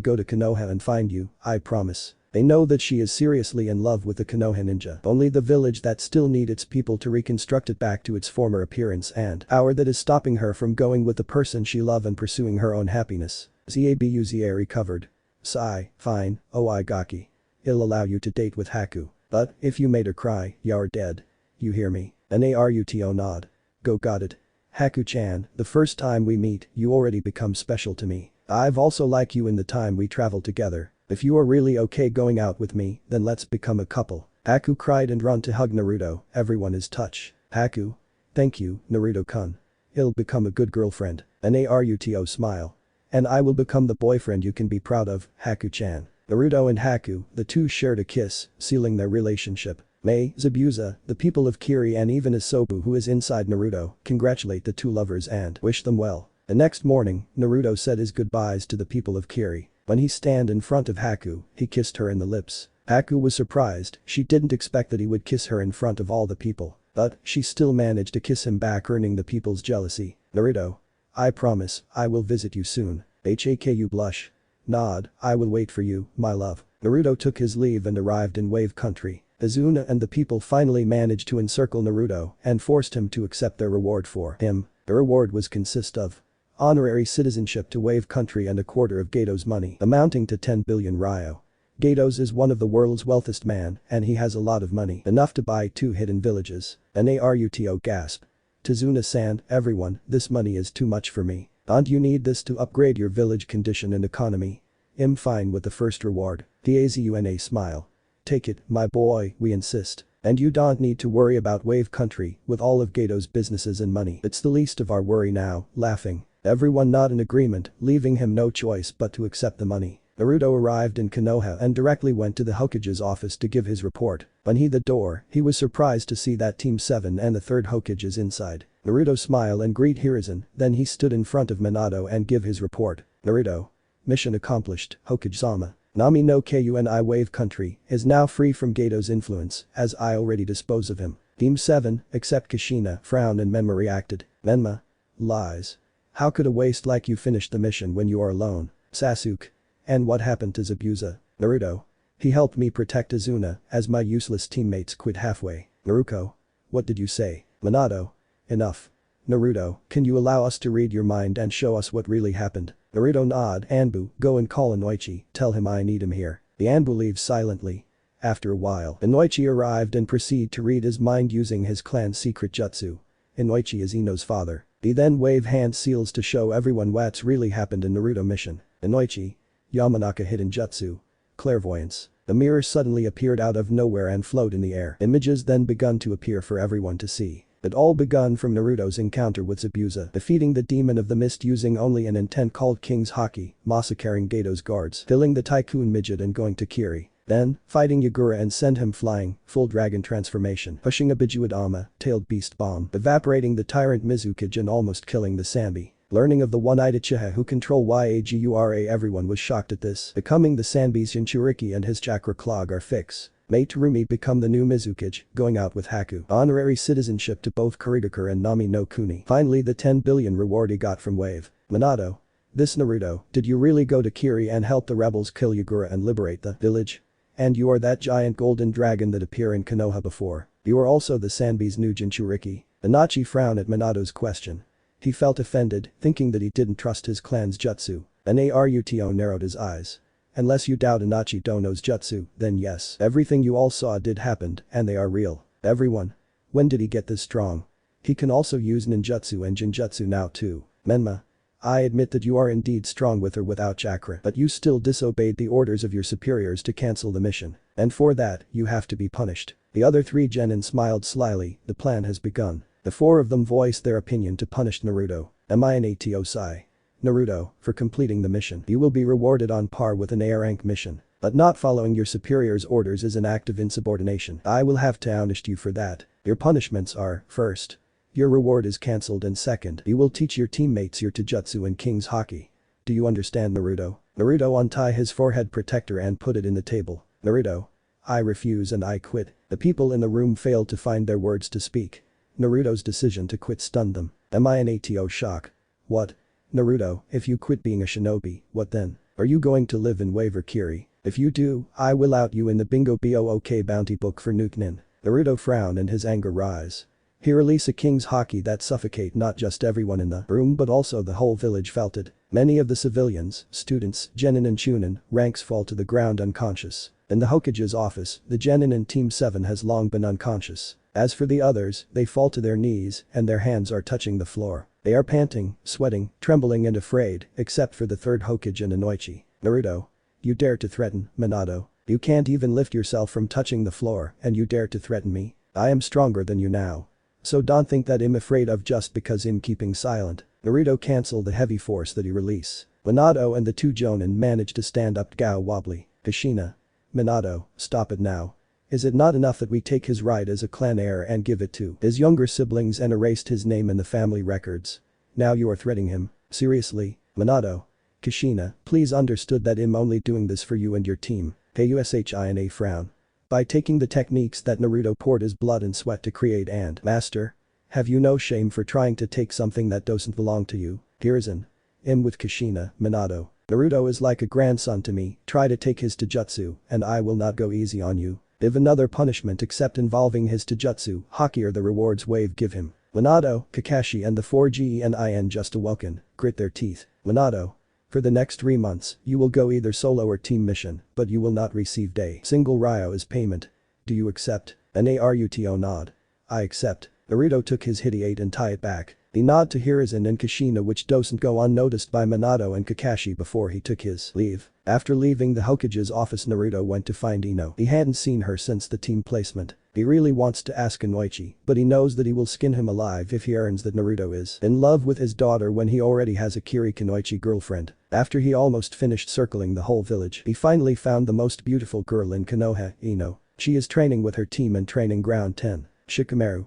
go to Konoha and find you, I promise. They know that she is seriously in love with the Konoha ninja. Only the village that still need its people to reconstruct it back to its former appearance and power that is stopping her from going with the person she loves and pursuing her own happiness. Zabuza recovered. Sigh, fine, Gaki. He'll allow you to date with Haku. But, if you made her cry, you're dead. You hear me? Naruto nod. Go got it. Haku-chan, the first time we meet, you already become special to me. I've also liked you in the time we traveled together. If you are really okay going out with me, then let's become a couple. Haku cried and ran to hug Naruto, everyone is touched. Haku. Thank you, Naruto-kun. He'll become a good girlfriend. Naruto smile. And I will become the boyfriend you can be proud of, Haku-chan. Naruto and Haku, the two shared a kiss, sealing their relationship. Mei, Zabuza, the people of Kiri and even Isobu who is inside Naruto, congratulate the two lovers and wish them well. The next morning, Naruto said his goodbyes to the people of Kiri. When he stand in front of Haku, he kissed her in the lips. Haku was surprised, she didn't expect that he would kiss her in front of all the people. But she still managed to kiss him back, earning the people's jealousy. Naruto. I promise, I will visit you soon. Haku blush. Nod, I will wait for you, my love. Naruto took his leave and arrived in Wave Country. Izuna and the people finally managed to encircle Naruto and forced him to accept their reward for him. The reward was consist of honorary citizenship to Wave Country and a quarter of Gato's money, amounting to 10 billion ryo. Gato's is one of the world's wealthiest man and he has a lot of money, enough to buy 2 hidden villages. Naruto gasp. Tizuna-san, everyone, this money is too much for me. Don't you need this to upgrade your village condition and economy? I'm fine with the first reward. Tazuna smile. Take it, my boy, we insist. And you don't need to worry about Wave Country with all of Gato's businesses and money. It's the least of our worry now, laughing. Everyone nod in agreement, leaving him no choice but to accept the money. Naruto arrived in Konoha and directly went to the Hokage's office to give his report. When he the door, he was surprised to see that Team 7 and the third Hokage is inside. Naruto smiled and greet Hiruzen, then he stood in front of Minato and give his report. Naruto. Mission accomplished, Hokage-sama. Nami no Kuni Wave Country is now free from Gato's influence, as I already dispose of him. Team 7, except Kushina, frowned and Menma reacted. Menma. Lies. How could a waste like you finish the mission when you are alone? Sasuke. And what happened to Zabuza? Naruto. He helped me protect Izuna, as my useless teammates quit halfway. Naruto. What did you say? Minato. Enough. Naruto, can you allow us to read your mind and show us what really happened? Naruto nod. Anbu, go and call Inoichi, tell him I need him here. The Anbu leaves silently. After a while, Inoichi arrived and proceeded to read his mind using his clan's secret jutsu. Inoichi is Ino's father. He then wave hand seals to show everyone what's really happened in Naruto mission. Inoichi. Yamanaka hidden jutsu. Clairvoyance. The mirror suddenly appeared out of nowhere and float in the air. Images then begun to appear for everyone to see. It all begun from Naruto's encounter with Zabuza, defeating the demon of the mist using only an intent called King's Haki, massacring Gato's guards, killing the tycoon midget and going to Kiri. Then, fighting Yagura and send him flying, full dragon transformation, pushing a Bijuadama, tailed beast bomb, evaporating the tyrant Mizukage and almost killing the Sanbi. Learning of the one-eyed Uchiha who control Yagura, everyone was shocked at this, becoming the Sanbi's Jinchuriki and his chakra clog are fixed. Mei Terumi become the new Mizukage, going out with Haku. Honorary citizenship to both Kurigakure and Nami no Kuni. Finally the 10 billion reward he got from Wave. Minato. This Naruto, did you really go to Kiri and help the rebels kill Yagura and liberate the village? And you are that giant golden dragon that appeared in Konoha before. You are also the Sanbi's new Jinchuriki. Inoichi frowned at Minato's question. He felt offended, thinking that he didn't trust his clan's jutsu. Naruto narrowed his eyes. Unless you doubt Inoichi Dono's jutsu, then yes, everything you all saw did happen, and they are real. Everyone. When did he get this strong? He can also use ninjutsu and jinjutsu now too. Menma. I admit that you are indeed strong with or without chakra, but you still disobeyed the orders of your superiors to cancel the mission. And for that, you have to be punished. The other 3 genin smiled slyly, the plan has begun. The 4 of them voiced their opinion to punish Naruto. Minato sigh. Naruto, for completing the mission, you will be rewarded on par with an A rank mission. But not following your superior's orders is an act of insubordination. I will have to punish you for that. Your punishments are, first, your reward is cancelled and second, you will teach your teammates your taijutsu and King's Haki. Do you understand Naruto? Naruto untie his forehead protector and put it in the table. Naruto. I refuse and I quit. The people in the room failed to find their words to speak. Naruto's decision to quit stunned them. Minato shock. What? Naruto, if you quit being a shinobi, what then? Are you going to live in Wave or Kiri? If you do, I will out you in the Bingo Book bounty book for Nukenin. Naruto frowned and his anger rise. He released a King's Haki that suffocate not just everyone in the room but also the whole village felt it. Many of the civilians, students, genin and chunin, ranks fall to the ground unconscious. In the Hokage's office, the genin in Team 7 has long been unconscious. As for the others, they fall to their knees and their hands are touching the floor. They are panting, sweating, trembling and afraid, except for the third Hokage and Inoichi. Naruto. You dare to threaten, Minato. You can't even lift yourself from touching the floor and you dare to threaten me? I am stronger than you now. So don't think that I'm afraid of just because I'm keeping silent. Naruto cancelled the heavy force that he released. Minato and the two Jonin managed to stand up Gao wobbly. Kushina. Minato, stop it now. Is it not enough that we take his right as a clan heir and give it to his younger siblings and erased his name in the family records? Now you are threatening him. Seriously, Minato. Kushina, please understood that I'm only doing this for you and your team. Kushina frown. By taking the techniques that Naruto poured his blood and sweat to create and master? Have you no shame for trying to take something that doesn't belong to you? Hiruzen. With Kushina, Minato. Naruto is like a grandson to me, try to take his taijutsu, and I will not go easy on you. If another punishment except involving his taijutsu, hockier the rewards wave give him. Minato, Kakashi and the 4G and IN just awoken, grit their teeth. Minato. For the next 3 months, you will go either solo or team mission, but you will not receive a single Ryo as payment. Do you accept? Naruto nod. I accept. Naruto took his Hidiate and tie it back. He nod to Hiruzen and Kushina which doesn't go unnoticed by Minato and Kakashi before he took his leave. After leaving the Hokage's office Naruto went to find Ino. He hadn't seen her since the team placement. He really wants to ask Inoichi, but he knows that he will skin him alive if he earns that Naruto is in love with his daughter when he already has a Kiri Inoichi girlfriend. After he almost finished circling the whole village, he finally found the most beautiful girl in Konoha, Ino. She is training with her team in training ground 10. Shikamaru.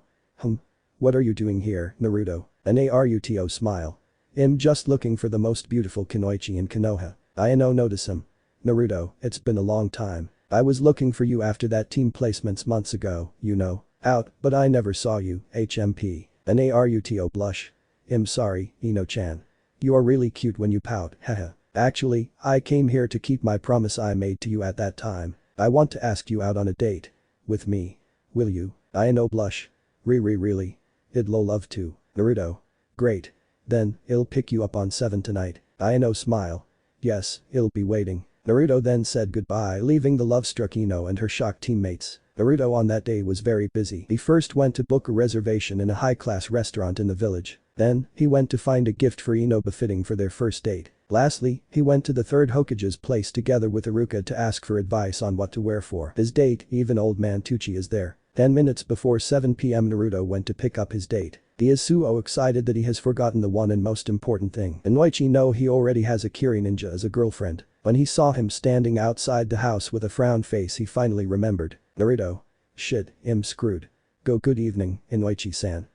What are you doing here, Naruto? Naruto smile. I'm just looking for the most beautiful Kunoichi in Konoha. Ino notice him. Naruto, it's been a long time. I was looking for you after that team placements months ago, you know. Out, but I never saw you, HMP. Naruto blush. I'm sorry, Ino-chan. You are really cute when you pout, haha. Actually, I came here to keep my promise I made to you at that time. I want to ask you out on a date. With me. Will you? Ino blush. Really? I'd love to. Naruto. Great. Then, I'll pick you up on 7 tonight. Ino smile. Yes, I'll be waiting. Naruto then said goodbye leaving the love-struck Ino and her shocked teammates. Naruto on that day was very busy. He first went to book a reservation in a high-class restaurant in the village. Then, he went to find a gift for Ino befitting for their first date. Lastly, he went to the third Hokage's place together with Iruka to ask for advice on what to wear for his date, even old man Tucci is there. 10 minutes before 7 p.m. Naruto went to pick up his date. He is so excited that he has forgotten the one and most important thing. Inoichi know he already has a Kiri ninja as a girlfriend. When he saw him standing outside the house with a frown face he finally remembered. Naruto. Shit, I'm screwed. Good evening, Inoichi-san.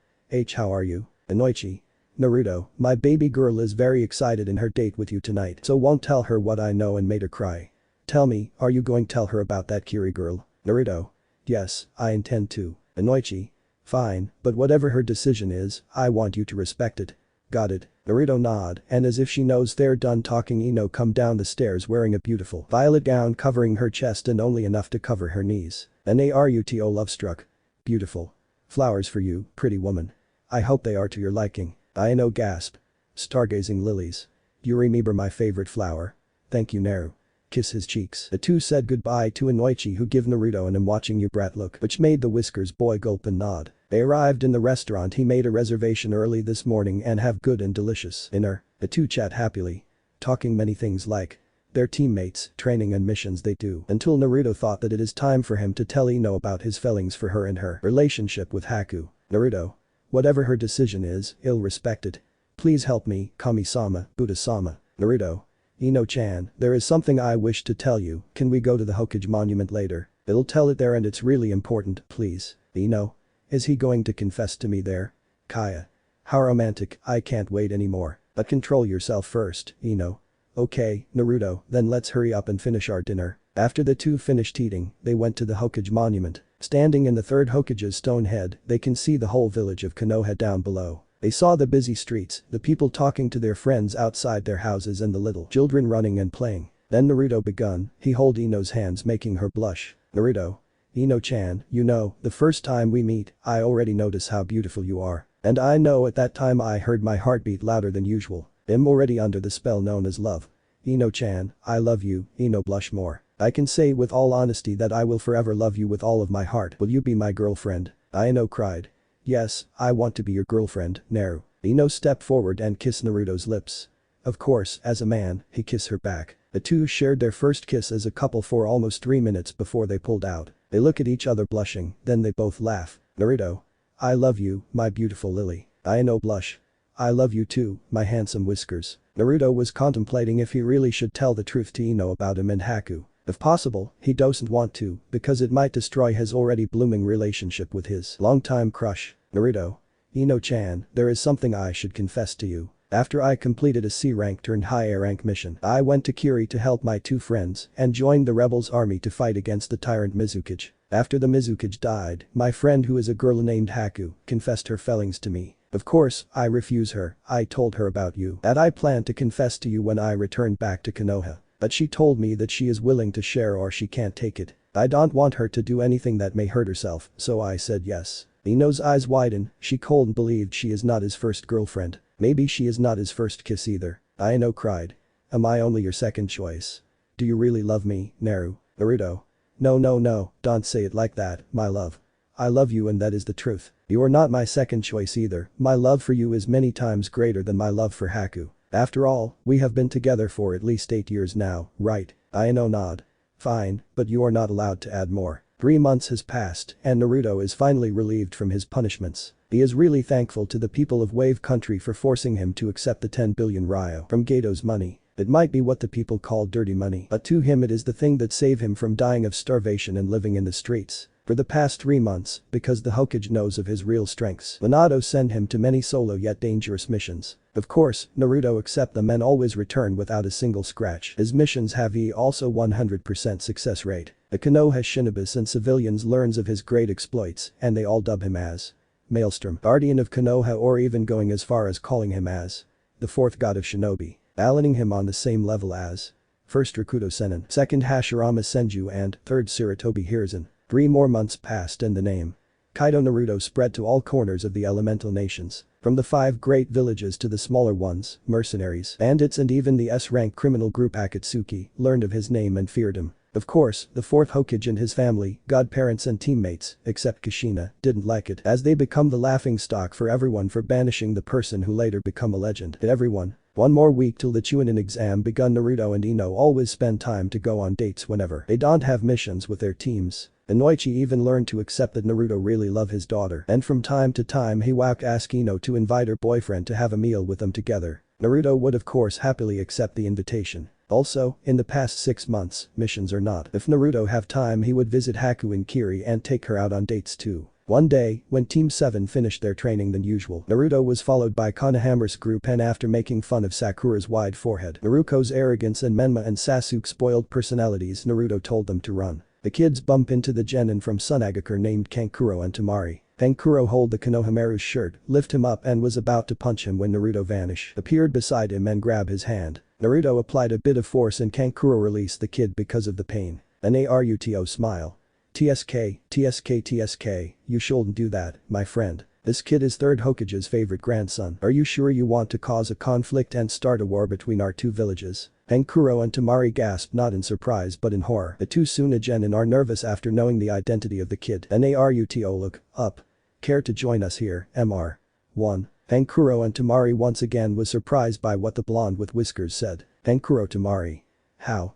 How are you? Inoichi. Naruto, my baby girl is very excited in her date with you tonight so won't tell her what I know and made her cry. Tell me, are you going to tell her about that Kiri girl? Naruto. Yes, I intend to. Inoichi. Fine, but whatever her decision is, I want you to respect it. Got it. Naruto nod, and as if she knows they're done talking Ino come down the stairs wearing a beautiful violet gown covering her chest and only enough to cover her knees. Naruto love-struck. Beautiful. Flowers for you, pretty woman. I hope they are to your liking. Ino gasp. Stargazing lilies. You remember my favorite flower. Thank you Naru. Kiss his cheeks. The two said goodbye to Inoichi who give Naruto an I'm watching you brat look which made the whiskers boy gulp and nod. They arrived in the restaurant he made a reservation early this morning and have good and delicious dinner. The two chat happily. Talking many things like their teammates, training and missions they do until Naruto thought that it is time for him to tell Ino about his feelings for her and her relationship with Haku. Naruto. Whatever her decision is, I'll respect it. Please help me, Kami-sama, Buddha-sama. Naruto. Ino-chan, there is something I wish to tell you, can we go to the Hokage monument later? I'll tell it there and it's really important, please. Ino. Is he going to confess to me there? Kaya. How romantic, I can't wait anymore. But control yourself first, Ino. Okay, Naruto, then let's hurry up and finish our dinner. After the two finished eating, they went to the Hokage monument. Standing in the third Hokage's stone head, they can see the whole village of Konoha down below. They saw the busy streets, the people talking to their friends outside their houses and the little children running and playing. Then Naruto begun, he hold Ino's hands making her blush. Naruto. Ino-chan, you know, the first time we meet, I already notice how beautiful you are. And I know at that time I heard my heartbeat louder than usual. I'm already under the spell known as love. Ino-chan, I love you, Ino blush more. I can say with all honesty that I will forever love you with all of my heart. Will you be my girlfriend? Ino cried. Yes, I want to be your girlfriend, Naru. Ino stepped forward and kissed Naruto's lips. Of course, as a man, he kissed her back. The two shared their first kiss as a couple for almost 3 minutes before they pulled out. They look at each other blushing, then they both laugh. Naruto. I love you, my beautiful lily. Ino blush. I love you too, my handsome whiskers. Naruto was contemplating if he really should tell the truth to Ino about him and Haku. If possible, he doesn't want to, because it might destroy his already blooming relationship with his longtime crush. Naruto. Ino-chan, there is something I should confess to you. After I completed a C-rank turned high A-rank mission, I went to Kiri to help my two friends and joined the rebels' army to fight against the tyrant Mizukage. After the Mizukage died, my friend who is a girl named Haku confessed her feelings to me. Of course, I refuse her. I told her about you, that I plan to confess to you when I returned back to Konoha. But she told me that she is willing to share or she can't take it. I don't want her to do anything that may hurt herself, so I said yes. Ino's eyes widen, she cold believed she is not his first girlfriend. Maybe she is not his first kiss either. Ino cried. Am I only your second choice? Do you really love me, Naruto? No, don't say it like that, my love. I love you and that is the truth. You are not my second choice either, my love for you is many times greater than my love for Haku. After all, we have been together for at least 8 years now, right? Ino nod. Fine, but you are not allowed to add more. 3 months has passed and Naruto is finally relieved from his punishments. He is really thankful to the people of Wave Country for forcing him to accept the 10 billion ryo from Gato's money. It might be what the people call dirty money, but to him it is the thing that saved him from dying of starvation and living in the streets. For the past 3 months, because the Hokage knows of his real strengths, Minato send him to many solo yet dangerous missions. Of course, Naruto accept them and always return without a single scratch. His missions have also 100% success rate. The Konoha shinobis and civilians learns of his great exploits and they all dub him as Maelstrom, Guardian of Konoha, or even going as far as calling him as the fourth god of shinobi, aligning him on the same level as first Rakuto Sennin, second Hashirama Senju and third Sarutobi Hiruzen. 3 more months passed and the name Kaido Naruto spread to all corners of the elemental nations. From the 5 great villages to the smaller ones, mercenaries, bandits and even the S-rank criminal group Akatsuki learned of his name and feared him. Of course, the 4th Hokage and his family, godparents and teammates, except Kushina, didn't like it as they become the laughingstock for everyone for banishing the person who later become a legend. Everyone. 1 more week till the Chunin Exam begun. Naruto and Ino always spend time to go on dates whenever they don't have missions with their teams. Inoichi even learned to accept that Naruto really love his daughter and from time to time he would ask Ino to invite her boyfriend to have a meal with them together. Naruto would of course happily accept the invitation. Also, in the past 6 months, missions or not, if Naruto have time he would visit Haku and Kiri and take her out on dates too. One day, when Team 7 finished their training than usual, Naruto was followed by Konohama's group and after making fun of Sakura's wide forehead, Naruto's arrogance and Menma and Sasuke's spoiled personalities, Naruto told them to run. The kids bump into the genin from Sunagakur named Kankuro and Temari. Kankuro hold the Konohamaru's shirt, lift him up and was about to punch him when Naruto appeared beside him and grabbed his hand. Naruto applied a bit of force and Kankuro released the kid because of the pain. An Aruto smile. TSK, you shouldn't do that, my friend. This kid is 3rd Hokage's favorite grandson. Are you sure you want to cause a conflict and start a war between our 2 villages? Kankuro and Temari gasped not in surprise but in horror. The 2 Sunagenin are nervous after knowing the identity of the kid. An Aruto look up. Care to join us here, Mr. 1. Kankuro and Temari once again was surprised by what the blonde with whiskers said. Kankuro Temari. How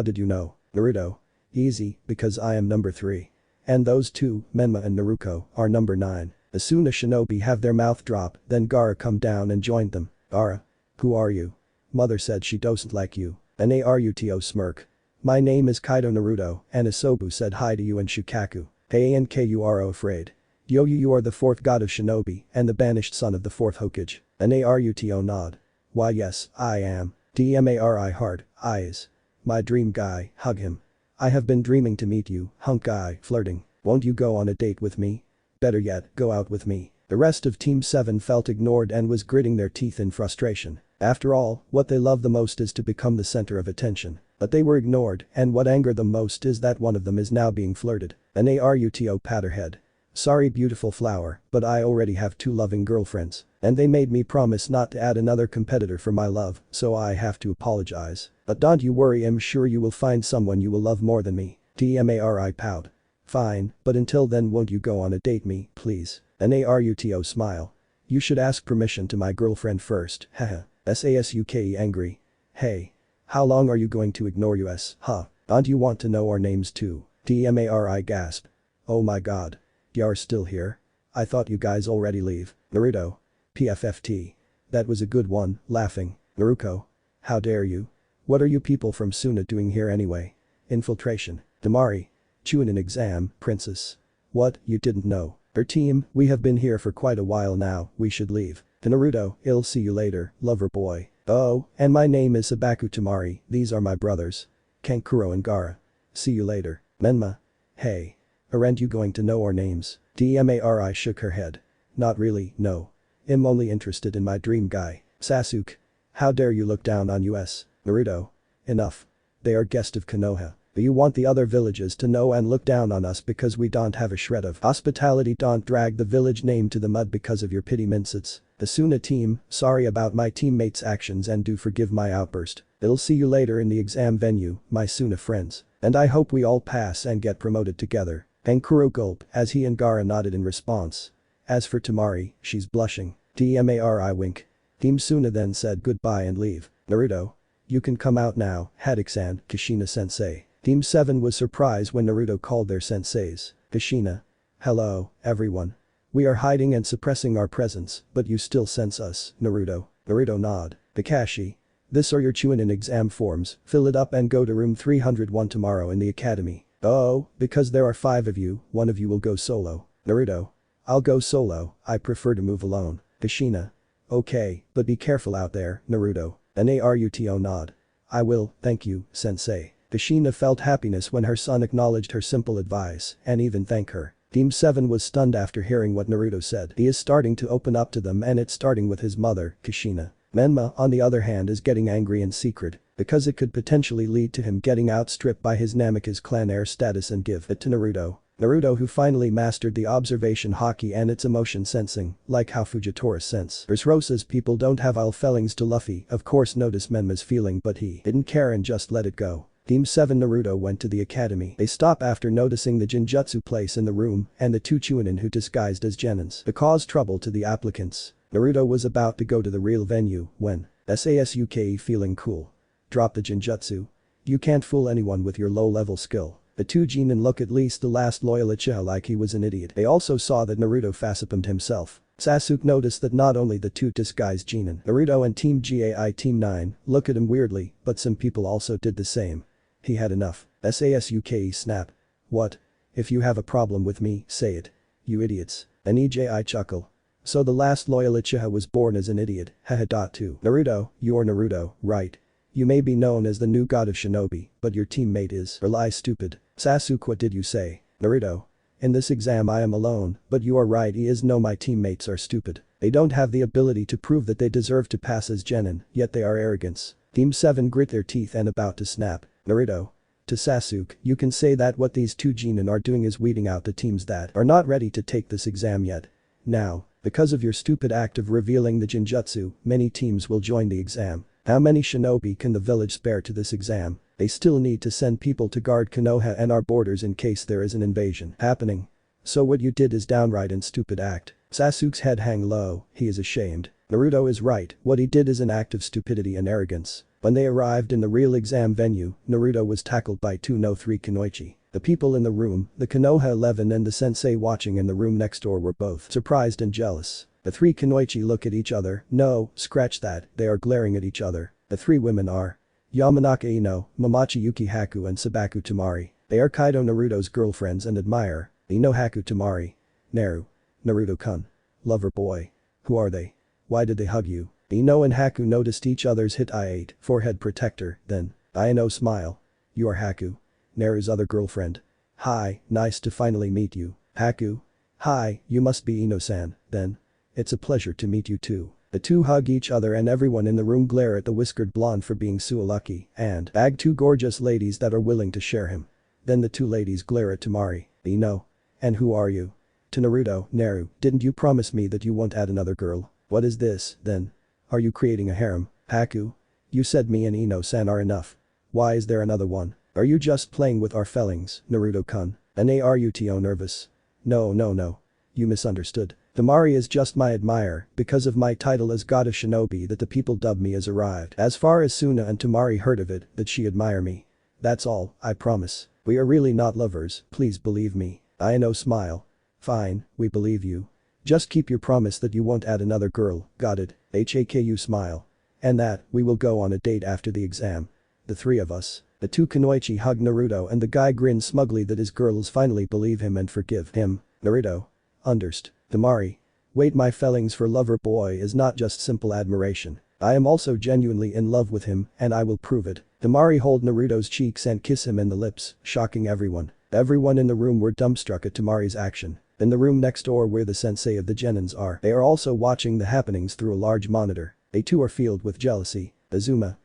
did you know? Naruto. Easy, because I am number 3. And those 2, Menma and Naruto, are number 9. As soon as shinobi have their mouth drop, then Gaara come down and joined them. Gaara. Who are you? Mother said she doesn't like you. An Aruto smirk. My name is Kaido Naruto, and Asobu said hi to you and Shukaku. Hey and you are afraid. You are the 4th god of shinobi and the banished son of the 4th Hokage. An Aruto nod. Why yes, I am. Dmari hard, eyes. My dream guy, hug him. I have been dreaming to meet you, hunk guy, flirting. Won't you go on a date with me? Better yet, go out with me. The rest of Team 7 felt ignored and was gritting their teeth in frustration. After all, what they love the most is to become the center of attention. But they were ignored and what angered them most is that one of them is now being flirted. An Aruto pat her head. Sorry beautiful flower, but I already have 2 loving girlfriends. And they made me promise not to add another competitor for my love, so I have to apologize. But don't you worry, I'm sure you will find someone you will love more than me. Tmari pout. Fine, but until then won't you go on a date me, please? An Aruto smile. You should ask permission to my girlfriend first, haha. Sasuke angry. Hey. How long are you going to ignore us, huh? Don't you want to know our names too? Tmari gasp. Oh my god. You're still here? I thought you guys already leave. Naruto. PFFT. That was a good one, laughing. Naruto. How dare you? What are you people from Suna doing here anyway? Infiltration. Temari. Chunin Exam, princess. What, you didn't know? Her team, we have been here for quite a while now, we should leave. To Naruto, I'll see you later, lover boy. Oh, and my name is Sabaku Temari, these are my brothers. Kankuro and Gaara. See you later. Menma. Hey. Aren't you going to know our names? Dmari shook her head. Not really, no. I'm only interested in my dream guy. Sasuke. How dare you look down on us? Naruto. Enough. They are guests of Konoha. But you want the other villages to know and look down on us because we don't have a shred of hospitality. Don't drag the village name to the mud because of your pity minces. The Suna team, sorry about my teammates' actions and do forgive my outburst. I'll see you later in the exam venue, my Suna friends. And I hope we all pass and get promoted together. Kankuro gulped as he and Gaara nodded in response. As for Temari, she's blushing. Tmari wink. Team Suna then said goodbye and leave. Naruto. You can come out now, Haddock-san, Kushina-sensei. Team 7 was surprised when Naruto called their senseis. Kushina. Hello, everyone. We are hiding and suppressing our presence, but you still sense us, Naruto. Naruto nod. Kakashi. This are your Chunin exam forms, fill it up and go to room 301 tomorrow in the academy. Oh, because there are 5 of you, one of you will go solo. Naruto. I'll go solo, I prefer to move alone. Kushina. Okay, but be careful out there, Naruto. Naruto nod. I will, thank you, sensei. Kushina felt happiness when her son acknowledged her simple advice and even thanked her. Team 7 was stunned after hearing what Naruto said. He is starting to open up to them and it's starting with his mother, Kushina. Menma, on the other hand, is getting angry in secret because it could potentially lead to him getting outstripped by his Namikaze clan heir status and give it to Naruto. Naruto, who finally mastered the observation haki and its emotion sensing, like how Fujitora sense. Dressrosa's people don't have ill feelings to Luffy, of course noticed Menma's feeling but he didn't care and just let it go. Team 7 Naruto went to the academy. They stop after noticing the Jinjutsu place in the room and the 2 Chunin who disguised as genins to cause trouble to the applicants. Naruto was about to go to the real venue when Sasuke feeling cool. Drop the Jinjutsu. You can't fool anyone with your low-level skill. The 2 Genin look at least the last loyal Uchiha like he was an idiot. They also saw that Naruto facepalmed himself. Sasuke noticed that not only the 2 disguised Genin, Naruto and Team Gai Team 9 look at him weirdly, but some people also did the same. He had enough. Sasuke snap. What? If you have a problem with me, say it. You idiots. An EJI chuckle. So the last loyal Uchiha was born as an idiot, haha. Too. Naruto, you're Naruto, right? You may be known as the new god of shinobi, but your teammate is stupid. Sasuke, what did you say? Naruto. In this exam I am alone, but you are right, my teammates are stupid. They don't have the ability to prove that they deserve to pass as genin, yet they are arrogance. Team 7 grit their teeth and about to snap. Naruto. To Sasuke, you can say that what these 2 genin are doing is weeding out the teams that are not ready to take this exam yet. Now, because of your stupid act of revealing the Jinjutsu, many teams will join the exam. How many shinobi can the village spare to this exam? They still need to send people to guard Konoha and our borders in case there is an invasion happening. So what you did is downright and stupid act. Sasuke's head hang low, he is ashamed. Naruto is right, what he did is an act of stupidity and arrogance. When they arrived in the real exam venue, Naruto was tackled by 2 no 3 kunoichi. The people in the room, the Konoha 11 and the sensei watching in the room next door were both surprised and jealous. The 3 kunoichi look at each other, no, scratch that, they are glaring at each other. The 3 women are Yamanaka Ino, Momochi Yuki Haku and Sabaku Temari. They are Kaido Naruto's girlfriends and admire Ino Haku Temari. Naruto-kun. Lover boy. Who are they? Why did they hug you? Ino and Haku noticed each other's hit I-8 forehead protector, then Ino smile. You are Haku. Naru's other girlfriend. Hi, nice to finally meet you. Haku. Hi, you must be Ino-san, then. It's a pleasure to meet you too. The 2 hug each other and everyone in the room glare at the whiskered blonde for being so lucky and bag 2 gorgeous ladies that are willing to share him. Then the 2 ladies glare at Temari. Ino. And who are you? To Naruto, Naru, didn't you promise me that you won't add another girl? What is this, then? Are you creating a harem? Haku? You said me and Ino-san are enough. Why is there another one? Are you just playing with our feelings, Naruto-kun? Naruto nervous. No. You misunderstood. Temari is just my admirer because of my title as god of shinobi that the people dub me as arrived. As far as Suna and Temari heard of it, that she admire me. That's all, I promise. We are really not lovers, please believe me. Ino smile. Fine, we believe you. Just keep your promise that you won't add another girl, got it? Haku smile. And that, we will go on a date after the exam. The three of us. The two kunoichi hug Naruto and the guy grins smugly that his girls finally believe him and forgive him. Naruto. Underst. Temari. Wait, my feelings for lover boy is not just simple admiration. I am also genuinely in love with him and I will prove it. Temari hold Naruto's cheeks and kiss him in the lips, shocking everyone. Everyone in the room were dumbstruck at Temari's action. In the room next door where the sensei of the genins are, they are also watching the happenings through a large monitor. They too are filled with jealousy. Azuma.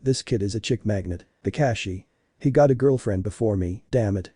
This kid is a chick magnet. Kakashi. He got a girlfriend before me, damn it.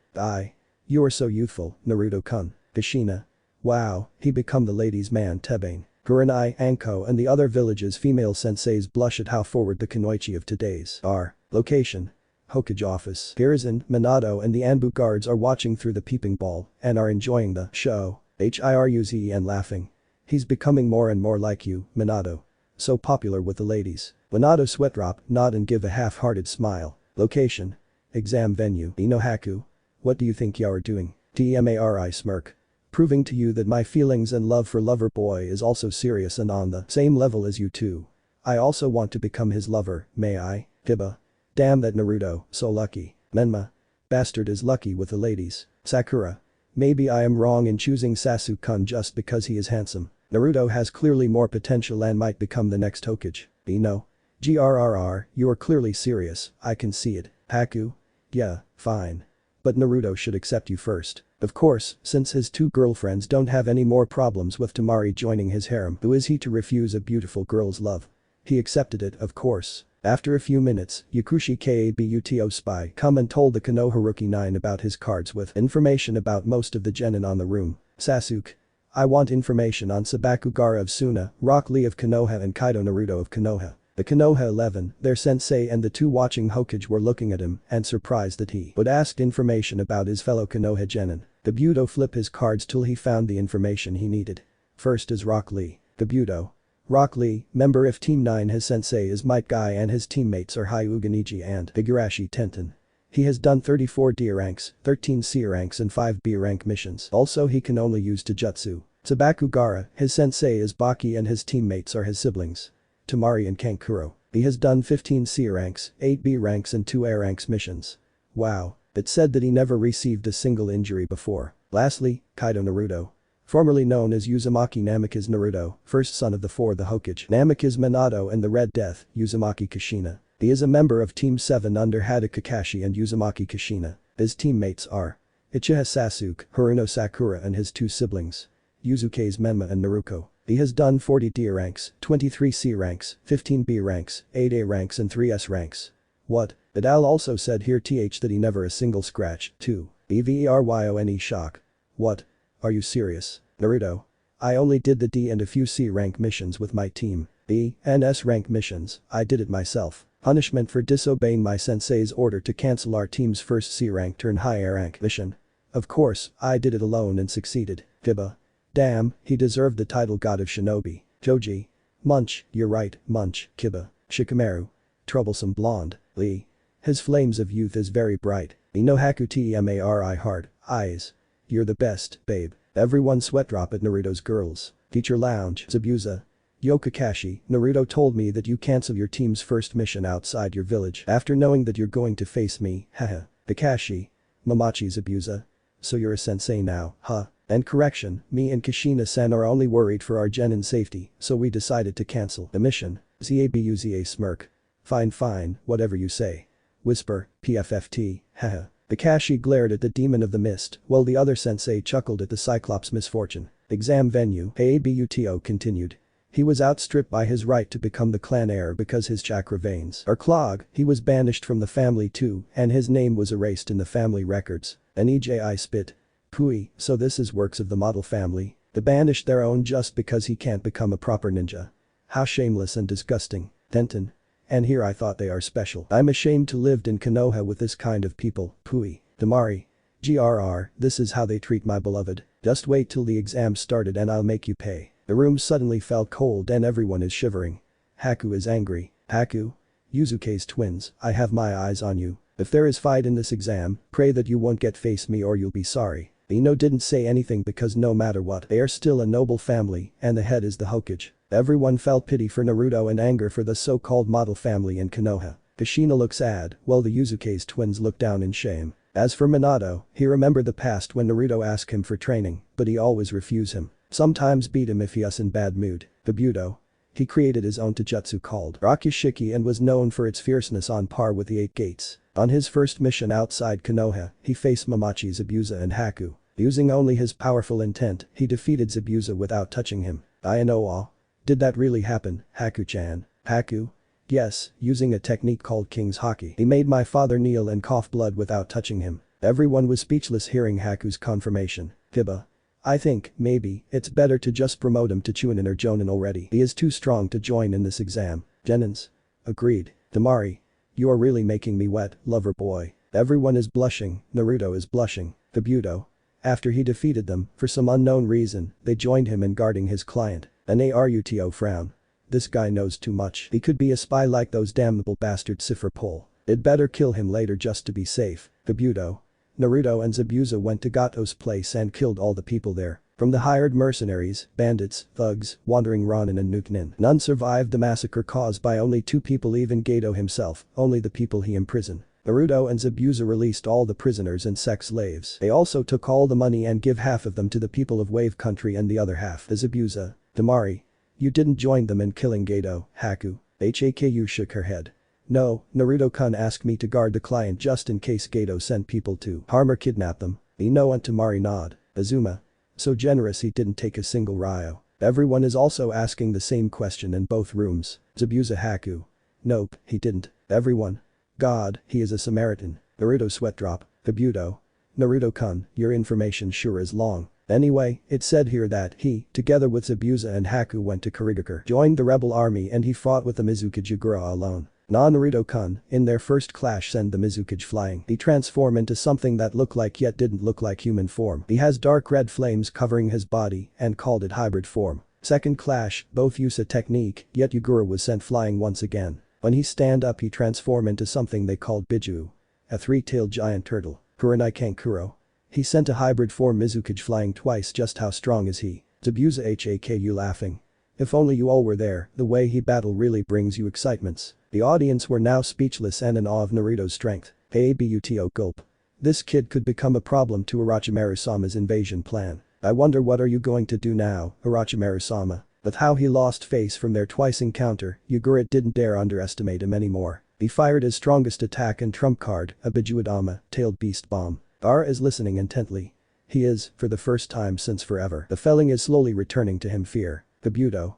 You are so youthful, Naruto-kun. Kushina. Wow, he become the ladies' man Tebane. Kurenai, Anko and the other villages' female senseis blush at how forward the kunoichi of today's are. Location. Hokage office. Hiruzen, Minato and the Anbu guards are watching through the peeping ball and are enjoying the show. Hiruzen and laughing. He's becoming more and more like you, Minato. So popular with the ladies. Minato sweatdrop, nod and give a half-hearted smile. Location. Exam venue. Ino Haku. What do you think you are doing? Temari smirk. Proving to you that my feelings and love for lover boy is also serious and on the same level as you too. I also want to become his lover, may I? Hiba. Damn that Naruto, so lucky. Menma. Bastard is lucky with the ladies. Sakura. Maybe I am wrong in choosing Sasuke-kun just because he is handsome. Naruto has clearly more potential and might become the next Hokage. Ino. Grrr, you are clearly serious, I can see it. Haku. Yeah, fine. But Naruto should accept you first. Of course, since his two girlfriends don't have any more problems with Temari joining his harem, who is he to refuse a beautiful girl's love? He accepted it, of course. After a few minutes, Yakushi Kabuto spy come and told the Konoha Rookie 9 about his cards with information about most of the genin on the room. Sasuke. I want information on Sabaku Gaara of Suna, Rock Lee of Konoha and Kaido Naruto of Konoha. The Konoha 11, their sensei and the two watching Hokage were looking at him and surprised that he would ask information about his fellow Konoha genin. Kabuto flipped his cards till he found the information he needed. First is Rock Lee. Kabuto. Rock Lee, member of Team 9, his sensei is Might Guy and his teammates are Hyuga and Higurashi Tenten. He has done 34 D ranks, 13 C ranks and 5 B rank missions. Also he can only use Taijutsu. Sabaku Gaara, his sensei is Baki and his teammates are his siblings. Temari and Kankuro. He has done 15 C ranks, 8 B ranks and 2 A ranks missions. Wow. It said that he never received a single injury before. Lastly, Kaido Naruto. Formerly known as Uzumaki Namikaze Naruto, first son of the Hokage. Namikaze Minato and the Red Death, Uzumaki Kushina. He is a member of Team 7 under Hada Kakashi and Uzumaki Kushina. His teammates are Uchiha Sasuke, Haruno Sakura and his two siblings. Yuzuke's Menma and Naruko. He has done 40 D ranks, 23 C ranks, 15 B ranks, 8 A ranks and 3 S ranks. What? Vidal also said here that he never a single scratch, too. Everyone shock. What? Are you serious? Naruto. I only did the D and a few C rank missions with my team. B and S rank missions, I did it myself. Punishment for disobeying my sensei's order to cancel our team's first C rank turn high A rank mission. Of course, I did it alone and succeeded. Kiba. Damn, he deserved the title God of Shinobi. Joji. Munch, you're right, Munch, Kiba. Shikamaru. Troublesome blonde. Lee. His flames of youth is very bright. Ino Haku Temari hard eyes. You're the best, babe. Everyone sweat drop at Naruto's girls. Teacher lounge. Zabuza. Yo Kakashi, Naruto told me that you cancel your team's first mission outside your village after knowing that you're going to face me, haha. Kakashi. Mamachi Zabuza. So you're a sensei now, huh? And correction, me and Kushina-san are only worried for our genin safety, so we decided to cancel the mission. Zabuza smirk. Fine, whatever you say. Whisper, PFFT, haha. Kakashi glared at the demon of the mist, while the other sensei chuckled at the Cyclops' misfortune. Exam venue, Kabuto continued. He was outstripped by his right to become the clan heir because his chakra veins are clogged. He was banished from the family too, and his name was erased in the family records. An EJI spit. Pooey, so this is works of the model family. They banished their own just because he can't become a proper ninja. How shameless and disgusting. Tenten. And here I thought they are special. I'm ashamed to lived in Konoha with this kind of people. Pooey. Temari. Grrr, this is how they treat my beloved. Just wait till the exam started and I'll make you pay. The room suddenly felt cold and everyone is shivering. Haku is angry. Haku? Yuzuke's twins, I have my eyes on you. If there is fight in this exam, pray that you won't get face me or you'll be sorry. Ino didn't say anything because no matter what, they are still a noble family and the head is the Hokage. Everyone felt pity for Naruto and anger for the so-called model family in Konoha. Kushina looked sad, while the Yuzuke's twins looked down in shame. As for Minato, he remembered the past when Naruto asked him for training, but he always refused him. Sometimes beat him if he was in bad mood. Kabuto. He created his own taijutsu called Rakushiki and was known for its fierceness on par with the 8 gates. On his first mission outside Konoha, he faced Mamachi, Zabuza and Haku. Using only his powerful intent, he defeated Zabuza without touching him. I know all. Did that really happen, Haku-chan? Haku? Yes, using a technique called King's Haki. He made my father kneel and cough blood without touching him. Everyone was speechless hearing Haku's confirmation. Kiba. I think, maybe, it's better to just promote him to Chunin or Jonin already. He is too strong to join in this exam. Genins. Agreed. Temari. You are really making me wet, lover boy. Everyone is blushing, Naruto is blushing. Kabuto. After he defeated them, for some unknown reason, they joined him in guarding his client. An Aruto frown. This guy knows too much. He could be a spy like those damnable bastards Sifra. It'd better kill him later just to be safe. Kabuto. Naruto and Zabuza went to Gato's place and killed all the people there. From the hired mercenaries, bandits, thugs, wandering Ronin and Nukenin. None survived the massacre caused by only 2 people, even Gato himself, only the people he imprisoned. Naruto and Zabuza released all the prisoners and sex slaves. They also took all the money and give half of them to the people of Wave Country and the other half to Zabuza. Temari. You didn't join them in killing Gato, Haku. Haku shook her head. No, Naruto-kun asked me to guard the client just in case Gato sent people to harm or kidnap them. Ino and Temari nod. Azuma. So generous he didn't take a single Ryo. Everyone is also asking the same question in both rooms. Zabuza Haku. Nope, he didn't. Everyone. God, he is a Samaritan. Naruto sweat drop. Kabuto. Naruto-kun, your information sure is long. Anyway, it said here that he, together with Zabuza and Haku went to Kurigakure, joined the rebel army and he fought with the Mizukage Yagura alone. Naruto-kun, in their first clash send the Mizukage flying. He transformed into something that looked like yet didn't look like human form. He has dark red flames covering his body and called it hybrid form. Second clash, both use a technique, yet Yagura was sent flying once again. When he stand up he transformed into something they called Biju. A 3-tailed giant turtle. Kurenai Kankuro. He sent a hybrid form Mizukage flying twice. Just how strong is he? Zabuza Haku laughing. If only you all were there, the way he battle really brings you excitements. The audience were now speechless and in awe of Naruto's strength. Abuto gulp. This kid could become a problem to Orochimaru-sama's invasion plan. I wonder what are you going to do now, Orochimaru-sama? With how he lost face from their twice encounter, Yagura didn't dare underestimate him anymore. He fired his strongest attack and trump card, a Bijuadama, tailed beast bomb. Gaara is listening intently. He is, for the first time since forever. The feeling is slowly returning to him fear. Kabuto.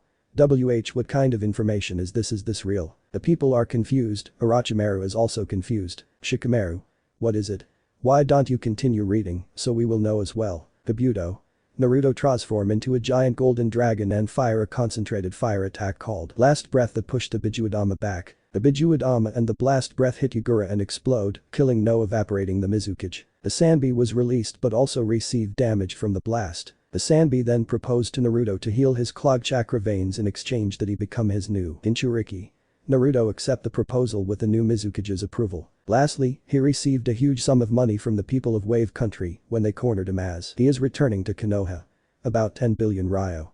What kind of information is this real? The people are confused, Orochimaru is also confused. Shikamaru. What is it? Why don't you continue reading, so we will know as well. Kabuto. Naruto transform into a giant golden dragon and fire a concentrated fire attack called Blast Breath that pushed the Bijuadama back. The Bijuadama and the blast breath hit Yagura and explode, killing no evaporating the Mizukage. The Sanbi was released but also received damage from the blast. The Sanbi then proposed to Naruto to heal his clogged chakra veins in exchange that he become his new Jinchuriki. Naruto accept the proposal with the new Mizukage's approval. Lastly, he received a huge sum of money from the people of Wave Country when they cornered him as he is returning to Konoha. About 10 billion Ryo.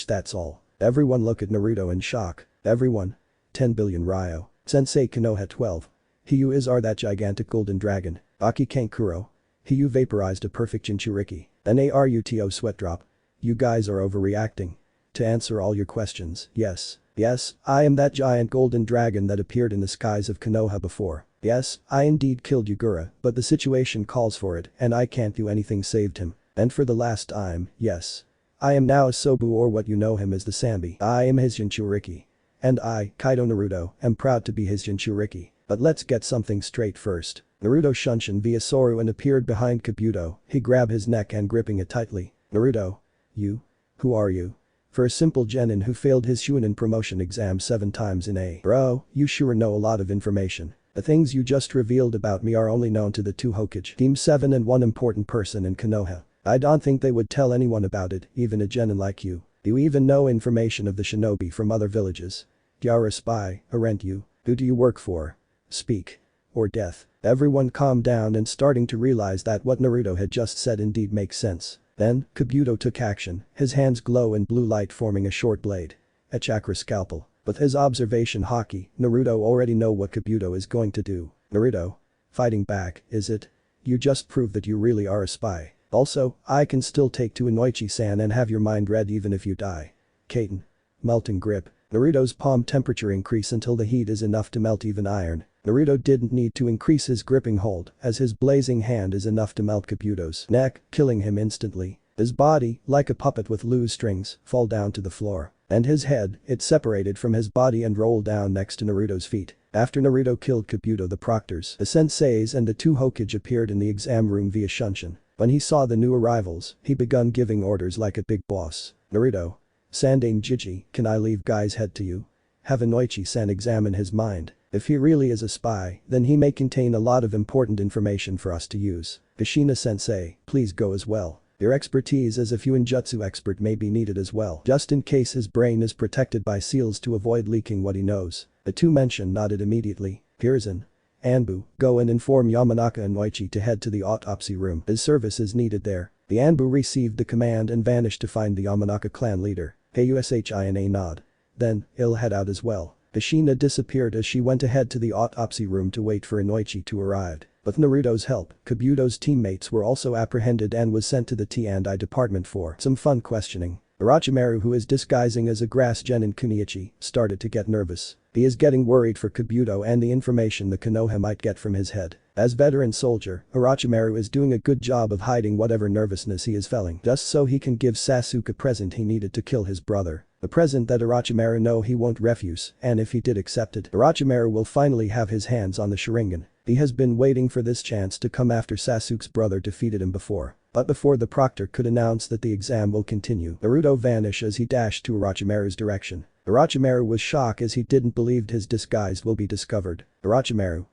That's all. Everyone look at Naruto in shock. Everyone. 10 billion Ryo. Sensei Konoha 12. Hiyu is that gigantic golden dragon. Aki Kankuro. Hiyu vaporized a perfect Jinchuriki. Naruto sweat drop. You guys are overreacting. To answer all your questions, yes. Yes, I am that giant golden dragon that appeared in the skies of Konoha before. Yes, I indeed killed Yagura, but the situation calls for it and I can't do anything saved him. And for the last time, yes. I am now a Sobu or what you know him as the Sanbi. I am his Jinchuriki. And I, Kaido Naruto, am proud to be his Jinchuriki. But let's get something straight first. Naruto shunshin via Soru and appeared behind Kabuto. He grabbed his neck and gripping it tightly. Naruto. You? Who are you? For a simple genin who failed his Chunin promotion exam 7 times in a row, you sure know a lot of information. The things you just revealed about me are only known to the 2 Hokage, Team 7 and one important person in Konoha. I don't think they would tell anyone about it, even a genin like you. Do you even know information of the shinobi from other villages? Gaara spy, aren't you? Who do you work for? Speak. or death. Everyone calmed down and starting to realize that what Naruto had just said indeed makes sense. Then, Kabuto took action, his hands glow in blue light forming a short blade. A chakra scalpel. With his observation haki, Naruto already know what Kabuto is going to do. Naruto? Fighting back, is it? You just proved that you really are a spy. Also, I can still take to Inoichi-san and have your mind read even if you die. Kaiten. Melting grip. Naruto's palm temperature increase until the heat is enough to melt even iron. Naruto didn't need to increase his gripping hold as his blazing hand is enough to melt Kabuto's neck, killing him instantly. His body, like a puppet with loose strings, fall down to the floor. And his head, it separated from his body and rolled down next to Naruto's feet. After Naruto killed Kabuto, the proctors, the senseis and the two Hokage appeared in the exam room via Shunshin. When he saw the new arrivals, he begun giving orders like a big boss. Naruto. Sandane Jiji, can I leave guy's head to you? Have Inoichi-san examine his mind. If he really is a spy, then he may contain a lot of important information for us to use. Kushina-sensei, please go as well. Your expertise as a Fuinjutsu expert may be needed as well, just in case his brain is protected by seals to avoid leaking what he knows. The two mentioned nodded immediately. Hiruzen. Anbu, go and inform Yamanaka and Inoichi to head to the autopsy room. His service is needed there. The Anbu received the command and vanished to find the Yamanaka clan leader. Kushina nod. Then, he'll head out as well. Kushina disappeared as she went ahead to the autopsy room to wait for Inoichi to arrive. With Naruto's help, Kabuto's teammates were also apprehended and was sent to the T&I department for some fun questioning. Orochimaru, who is disguising as a grass genin Kuniichi, started to get nervous. He is getting worried for Kabuto and the information the Konoha might get from his head. As veteran soldier, Orochimaru is doing a good job of hiding whatever nervousness he is feeling just so he can give Sasuke a present he needed to kill his brother. A present that Orochimaru know he won't refuse, and if he did accept it, Orochimaru will finally have his hands on the Sharingan. He has been waiting for this chance to come after Sasuke's brother defeated him before. But before the proctor could announce that the exam will continue, Naruto vanished as he dashed to Orochimaru's direction. Orochimaru was shocked as he didn't believe his disguise will be discovered. Orochimaru.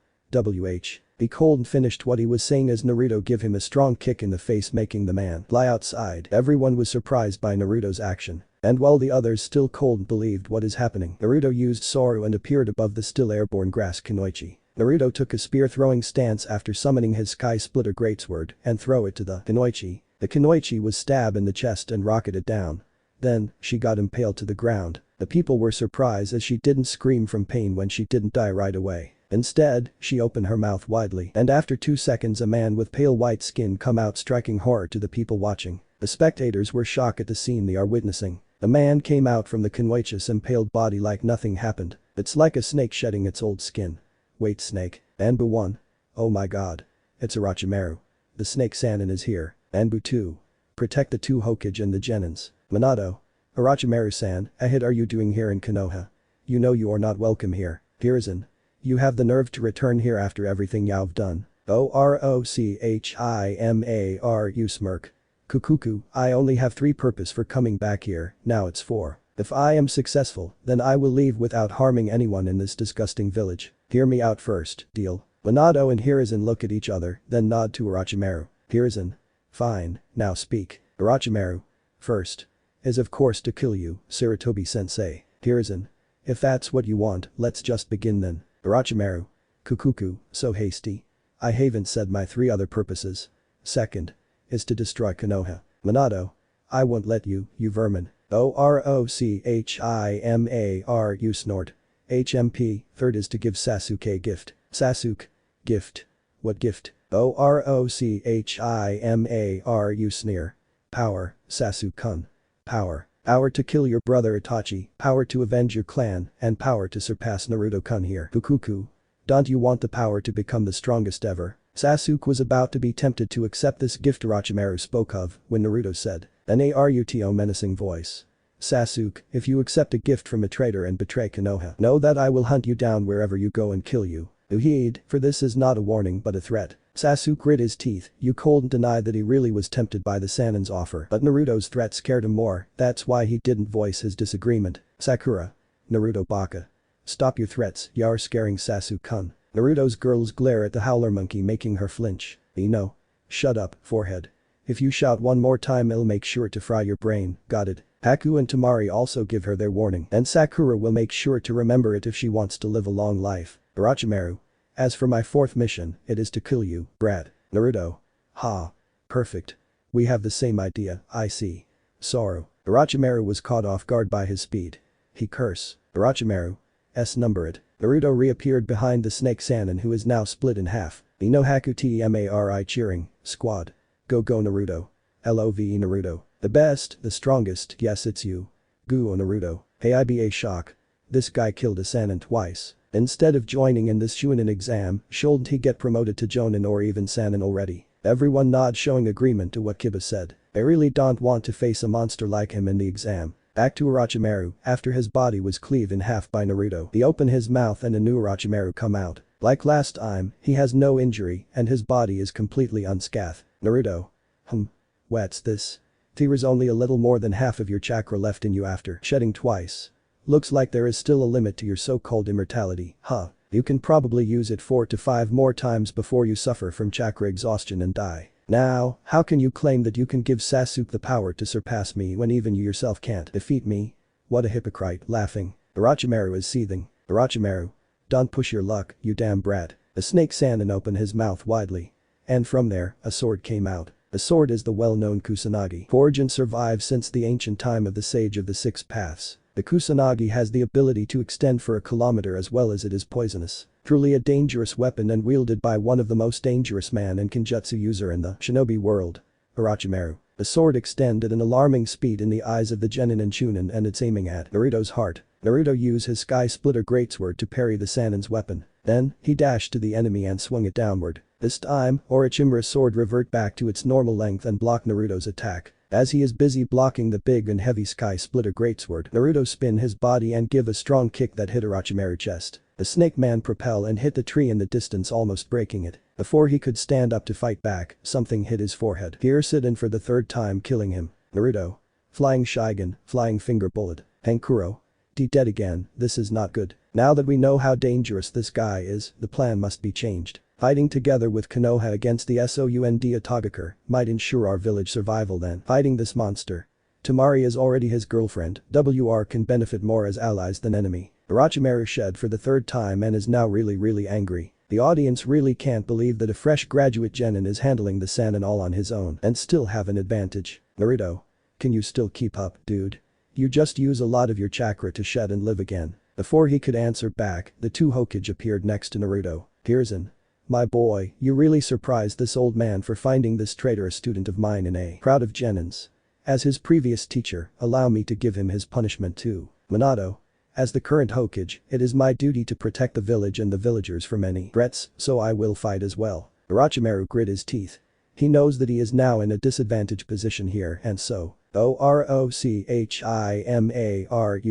Be cold and finished what he was saying as Naruto give him a strong kick in the face making the man fly outside. Everyone was surprised by Naruto's action. And while the others still cold and believed what is happening, Naruto used Soru and appeared above the still airborne grass Kunoichi. Naruto took a spear-throwing stance after summoning his Sky Splitter Greatsword and throw it to the Kunoichi. The Kunoichi was stabbed in the chest and rocketed down. Then, she got impaled to the ground. The people were surprised as she didn't scream from pain when she didn't die right away. Instead, she opened her mouth widely and after 2 seconds a man with pale white skin come out striking horror to the people watching. The spectators were shocked at the scene they are witnessing. The man came out from the Kunoichi's impaled body like nothing happened. It's like a snake shedding its old skin. Wait, snake. Anbu 1. Oh my god. It's Orochimaru. The snake Sannin is here. Anbu 2. Protect the 2 Hokage and the Genins. Minato. Orochimaru-san, what are you doing here in Konoha? You know you are not welcome here. Hiruzen. You have the nerve to return here after everything you've done. Orochimaru smirk. Kukuku, I only have 3 purpose for coming back here, now it's 4. If I am successful, then I will leave without harming anyone in this disgusting village. Hear me out first, deal? Minato and Hiruzen look at each other, then nod to Orochimaru. Hiruzen. Fine, now speak. Orochimaru. First. Is of course to kill you, Sarutobi-sensei. Hiruzen. If that's what you want, let's just begin then. Orochimaru. Kukuku, so hasty. I haven't said my 3 other purposes. Second. Is to destroy Konoha. Minato. I won't let you, you vermin. Orochimaru snort. HMP. Third is to give Sasuke a gift. Sasuke. Gift. What gift? Orochimaru sneer. Power, Sasuke-kun. Power. Power to kill your brother Itachi, power to avenge your clan, and power to surpass Naruto-kun here. Kukuku. Don't you want the power to become the strongest ever? Sasuke was about to be tempted to accept this gift Orochimaru spoke of when Naruto said, an Aruto menacing voice. Sasuke, if you accept a gift from a traitor and betray Konoha, know that I will hunt you down wherever you go and kill you. Heed, for this is not a warning but a threat. Sasuke grit his teeth, you cold and denied that he really was tempted by the Sannin's offer but Naruto's threat scared him more, that's why he didn't voice his disagreement. Sakura. Naruto baka. Stop your threats, you're scaring Sasuke-kun. Naruto's girls glare at the howler monkey making her flinch. Ino. Shut up, forehead. If you shout one more time I'll make sure to fry your brain, got it? Haku and Temari also give her their warning and Sakura will make sure to remember it if she wants to live a long life. Orochimaru. As for my fourth mission, it is to kill you, brat. Naruto. Ha. Perfect. We have the same idea, I see. Sorrow. Orochimaru was caught off guard by his speed. He curse. Orochimaru. Number it. Naruto reappeared behind the snake Sannin who is now split in half. Ino Haku Temari cheering. Squad. Go Naruto. Love Naruto. The best, the strongest, yes it's you. Guo Naruto. Hey Iba shock. This guy killed a Sannin twice. Instead of joining in this Chunin exam, shouldn't he get promoted to Jonin or even Sannin already? Everyone nod showing agreement to what Kiba said. I really don't want to face a monster like him in the exam. Back to Orochimaru, after his body was cleaved in half by Naruto. He opened his mouth and a new Orochimaru come out. Like last time, he has no injury and his body is completely unscathed. Naruto. What's this? There's only a little more than half of your chakra left in you after shedding twice. Looks like there is still a limit to your so-called immortality, huh? You can probably use it 4 to 5 more times before you suffer from chakra exhaustion and die. Now, how can you claim that you can give Sasuke the power to surpass me when even you yourself can't defeat me? What a hypocrite, laughing. Orochimaru is seething. Orochimaru. Don't push your luck, you damn brat. The snake Sannin opened his mouth widely. And from there, a sword came out. The sword is the well-known Kusanagi. Origin survives since the ancient time of the Sage of the Six Paths. The Kusanagi has the ability to extend for a kilometer as well as it is poisonous. Truly a dangerous weapon and wielded by one of the most dangerous man and kenjutsu user in the shinobi world. Orochimaru. The sword extended at an alarming speed in the eyes of the Genin and Chunin and it's aiming at Naruto's heart. Naruto used his Sky Splitter Greatsword to parry the Sannin's weapon. Then, he dashed to the enemy and swung it downward. This time, Orochimaru's sword revert back to its normal length and block Naruto's attack. As he is busy blocking the big and heavy Sky Splitter Greatsword, Naruto spin his body and give a strong kick that hit Orochimaru's chest. The snake man propel and hit the tree in the distance almost breaking it. Before he could stand up to fight back, something hit his forehead. Pierce it in for the third time killing him. Naruto. Flying Shigen, flying finger bullet. Hankuro. Dead again, this is not good. Now that we know how dangerous this guy is, the plan must be changed. Fighting together with Konoha against the Sound Otagaker might ensure our village survival then. Fighting this monster. Temari is already his girlfriend, WR can benefit more as allies than enemy. Orochimaru shed for the third time and is now really angry. The audience really can't believe that a fresh graduate genin is handling the Sannin all on his own and still have an advantage. Naruto. Can you still keep up, dude? You just use a lot of your chakra to shed and live again. Before he could answer back, the two Hokage appeared next to Naruto. Hirzan. My boy, you really surprised this old man for finding this traitorous student of mine in a crowd of genins. As his previous teacher, allow me to give him his punishment too. Minato. As the current Hokage, it is my duty to protect the village and the villagers from any threats, so I will fight as well. Orochimaru grit his teeth. He knows that he is now in a disadvantaged position here and so. Orochimaru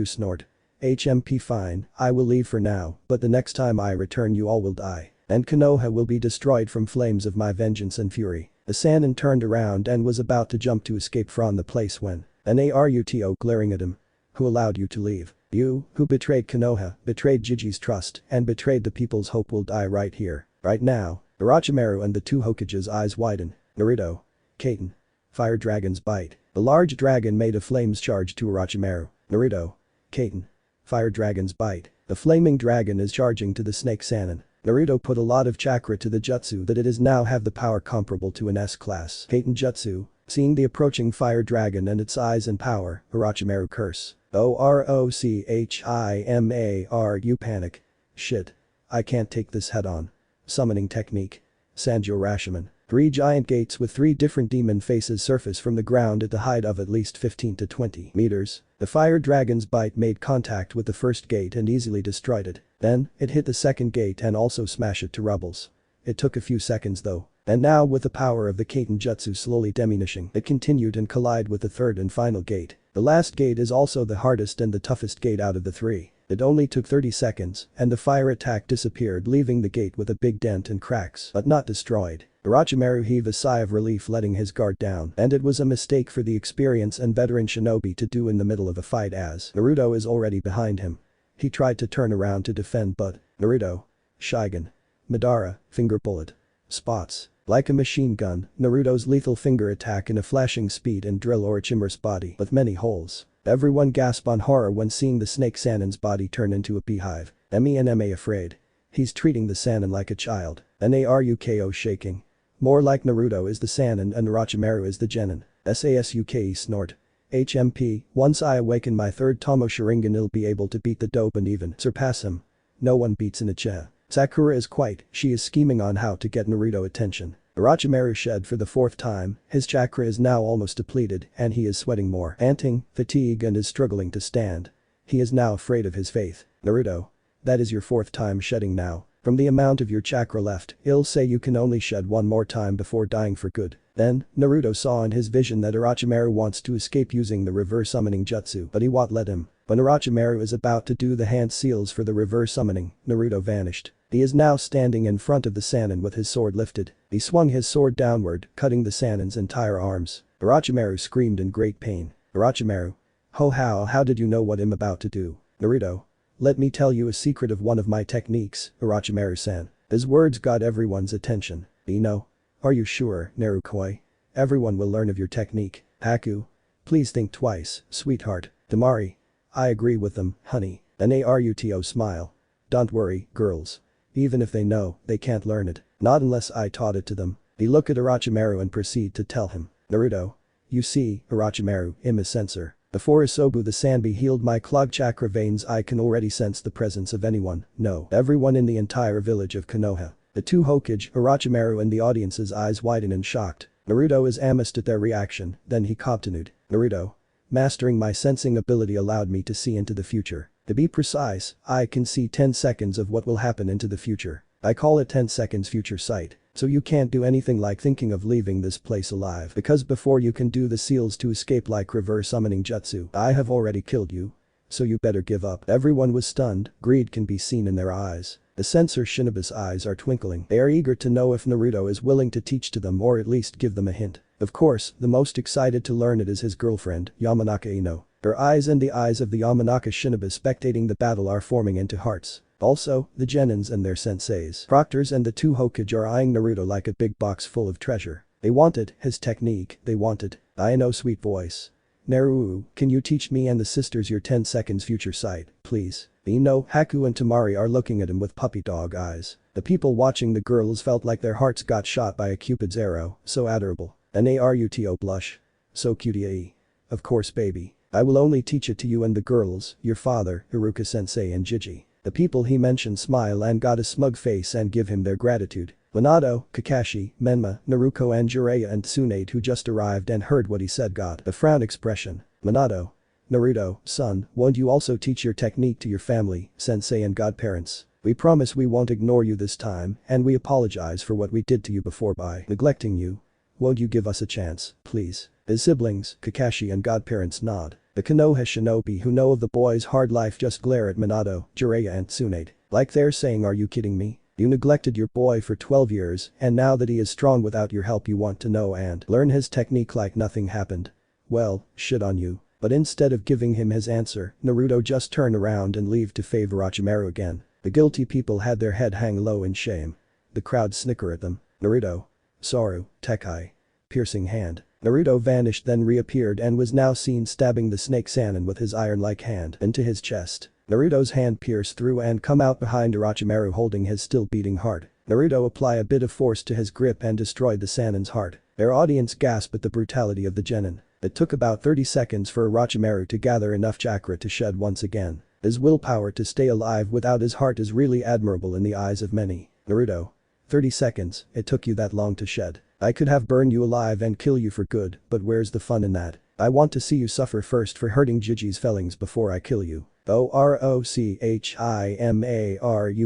snort. HMP fine, I will leave for now, but the next time I return you all will die. And Konoha will be destroyed from flames of my vengeance and fury. The Sannin turned around and was about to jump to escape from the place when an Naruto glaring at him. Who allowed you to leave? You, who betrayed Konoha, betrayed Jiji's trust, and betrayed the people's hope will die right here, right now. Orochimaru and the two Hokage's eyes widen. Naruto. Kaiten. Fire Dragon's Bite. The large dragon made a flames charge to Orochimaru. Naruto. Kaiten. Fire Dragon's Bite. The flaming dragon is charging to the snake Sannin. Naruto put a lot of chakra to the jutsu that it is now have the power comparable to an S-class Kaiten jutsu. Seeing the approaching fire dragon and its eyes and power, Orochimaru curse. Orochimaru panic. Shit. I can't take this head on. Summoning technique. Sanjo Rashomon. 3 giant gates with 3 different demon faces surface from the ground at the height of at least 15 to 20 meters. The fire dragon's bite made contact with the first gate and easily destroyed it. Then, it hit the second gate and also smashed it to rubbles. It took a few seconds though. And now with the power of the Kaiten jutsu slowly diminishing, it continued and collided with the third and final gate. The last gate is also the hardest and the toughest gate out of the 3. It only took 30 seconds, and the fire attack disappeared leaving the gate with a big dent and cracks, but not destroyed. Orochimaru heaved a sigh of relief letting his guard down, and it was a mistake for the experienced and veteran shinobi to do in the middle of a fight as Naruto is already behind him. He tried to turn around to defend but Naruto. Shigen. Madara, finger bullet. Spots. Like a machine gun, Naruto's lethal finger attack in a flashing speed and drill Orochimaru's body with many holes. Everyone gasped on horror when seeing the snake Sannin's body turn into a beehive. Emi and Eme afraid. He's treating the Sannin like a child. Naruko shaking. More like Naruto is the Sannin and Orochimaru is the Genin. Sasuke snort. HMP, once I awaken my third Tomo Sharingan I'll be able to beat the dope and even surpass him. No one beats Inoue. Sakura is she is scheming on how to get Naruto attention. Orochimaru shed for the fourth time, his chakra is now almost depleted and he is sweating more, panting, fatigue and is struggling to stand. He is now afraid of his faith. Naruto. That is your fourth time shedding now. From the amount of your chakra left, I'll say you can only shed one more time before dying for good. Then, Naruto saw in his vision that Orochimaru wants to escape using the reverse summoning jutsu but he won't let him. When Orochimaru is about to do the hand seals for the reverse summoning, Naruto vanished. He is now standing in front of the Sannin with his sword lifted. He swung his sword downward, cutting the Sannin's entire arms. Orochimaru screamed in great pain. Orochimaru. How did you know what I'm about to do? Naruto. Let me tell you a secret of one of my techniques, Orochimaru-san. His words got everyone's attention. Ino. Are you sure, Naruto? Everyone will learn of your technique. Haku. Please think twice, sweetheart. Temari. I agree with them, honey. Naruto smile. Don't worry, girls. Even if they know, they can't learn it. Not unless I taught it to them. They look at Orochimaru and proceed to tell him. Naruto. You see, Orochimaru, I'm a sensor. Before Isobu the Sanbi healed my clogged chakra veins I can already sense the presence of anyone, no, everyone in the entire village of Konoha. The two Hokage, Orochimaru and the audience's eyes widen and shocked. Naruto is amazed at their reaction, then he continued. Naruto. Mastering my sensing ability allowed me to see into the future. To be precise, I can see 10 seconds of what will happen into the future. I call it 10 seconds future sight. So you can't do anything like thinking of leaving this place alive because before you can do the seals to escape like reverse summoning jutsu, I have already killed you. So you better give up. Everyone was stunned, greed can be seen in their eyes. The censor Shinobu's eyes are twinkling. They are eager to know if Naruto is willing to teach to them or at least give them a hint. Of course, the most excited to learn it is his girlfriend, Yamanaka Ino. Her eyes and the eyes of the Yamanaka Shinobu spectating the battle are forming into hearts. Also, the Genins and their senseis, proctors and the two Hokage are eyeing Naruto like a big box full of treasure. They wanted his technique, they wanted. I know sweet voice. Naruto, can you teach me and the sisters your 10 seconds future sight, please? Ino, Haku and Temari are looking at him with puppy dog eyes. The people watching the girls felt like their hearts got shot by a Cupid's arrow, so adorable. Naruto blush. So cutie. Of course baby. I will only teach it to you and the girls, your father, Iruka-sensei and Jiji. The people he mentioned smile and got a smug face and give him their gratitude. Minato, Kakashi, Menma, Naruto and Jiraiya and Tsunade who just arrived and heard what he said got a frown expression. Minato. Naruto, son, won't you also teach your technique to your family, sensei and godparents? We promise we won't ignore you this time and we apologize for what we did to you before by neglecting you. Won't you give us a chance, please? His siblings, Kakashi and godparents nod. The Konoha shinobi who know of the boy's hard life just glare at Minato, Jiraiya and Tsunade. Like they're saying are you kidding me? You neglected your boy for 12 years and now that he is strong without your help you want to know and learn his technique like nothing happened. Well, shit on you. But instead of giving him his answer, Naruto just turned around and leave to favor Orochimaru again. The guilty people had their head hang low in shame. The crowd snicker at them. Naruto. Saru, Tekai. Piercing hand. Naruto vanished then reappeared and was now seen stabbing the snake Sannin with his iron-like hand into his chest. Naruto's hand pierced through and come out behind Orochimaru holding his still beating heart. Naruto apply a bit of force to his grip and destroyed the Sannin's heart. Their audience gasped at the brutality of the genin. It took about 30 seconds for Orochimaru to gather enough chakra to shed once again. His willpower to stay alive without his heart is really admirable in the eyes of many. Naruto. 30 seconds, it took you that long to shed. I could have burned you alive and kill you for good, but where's the fun in that? I want to see you suffer first for hurting Jiji's feelings before I kill you. Orochimaru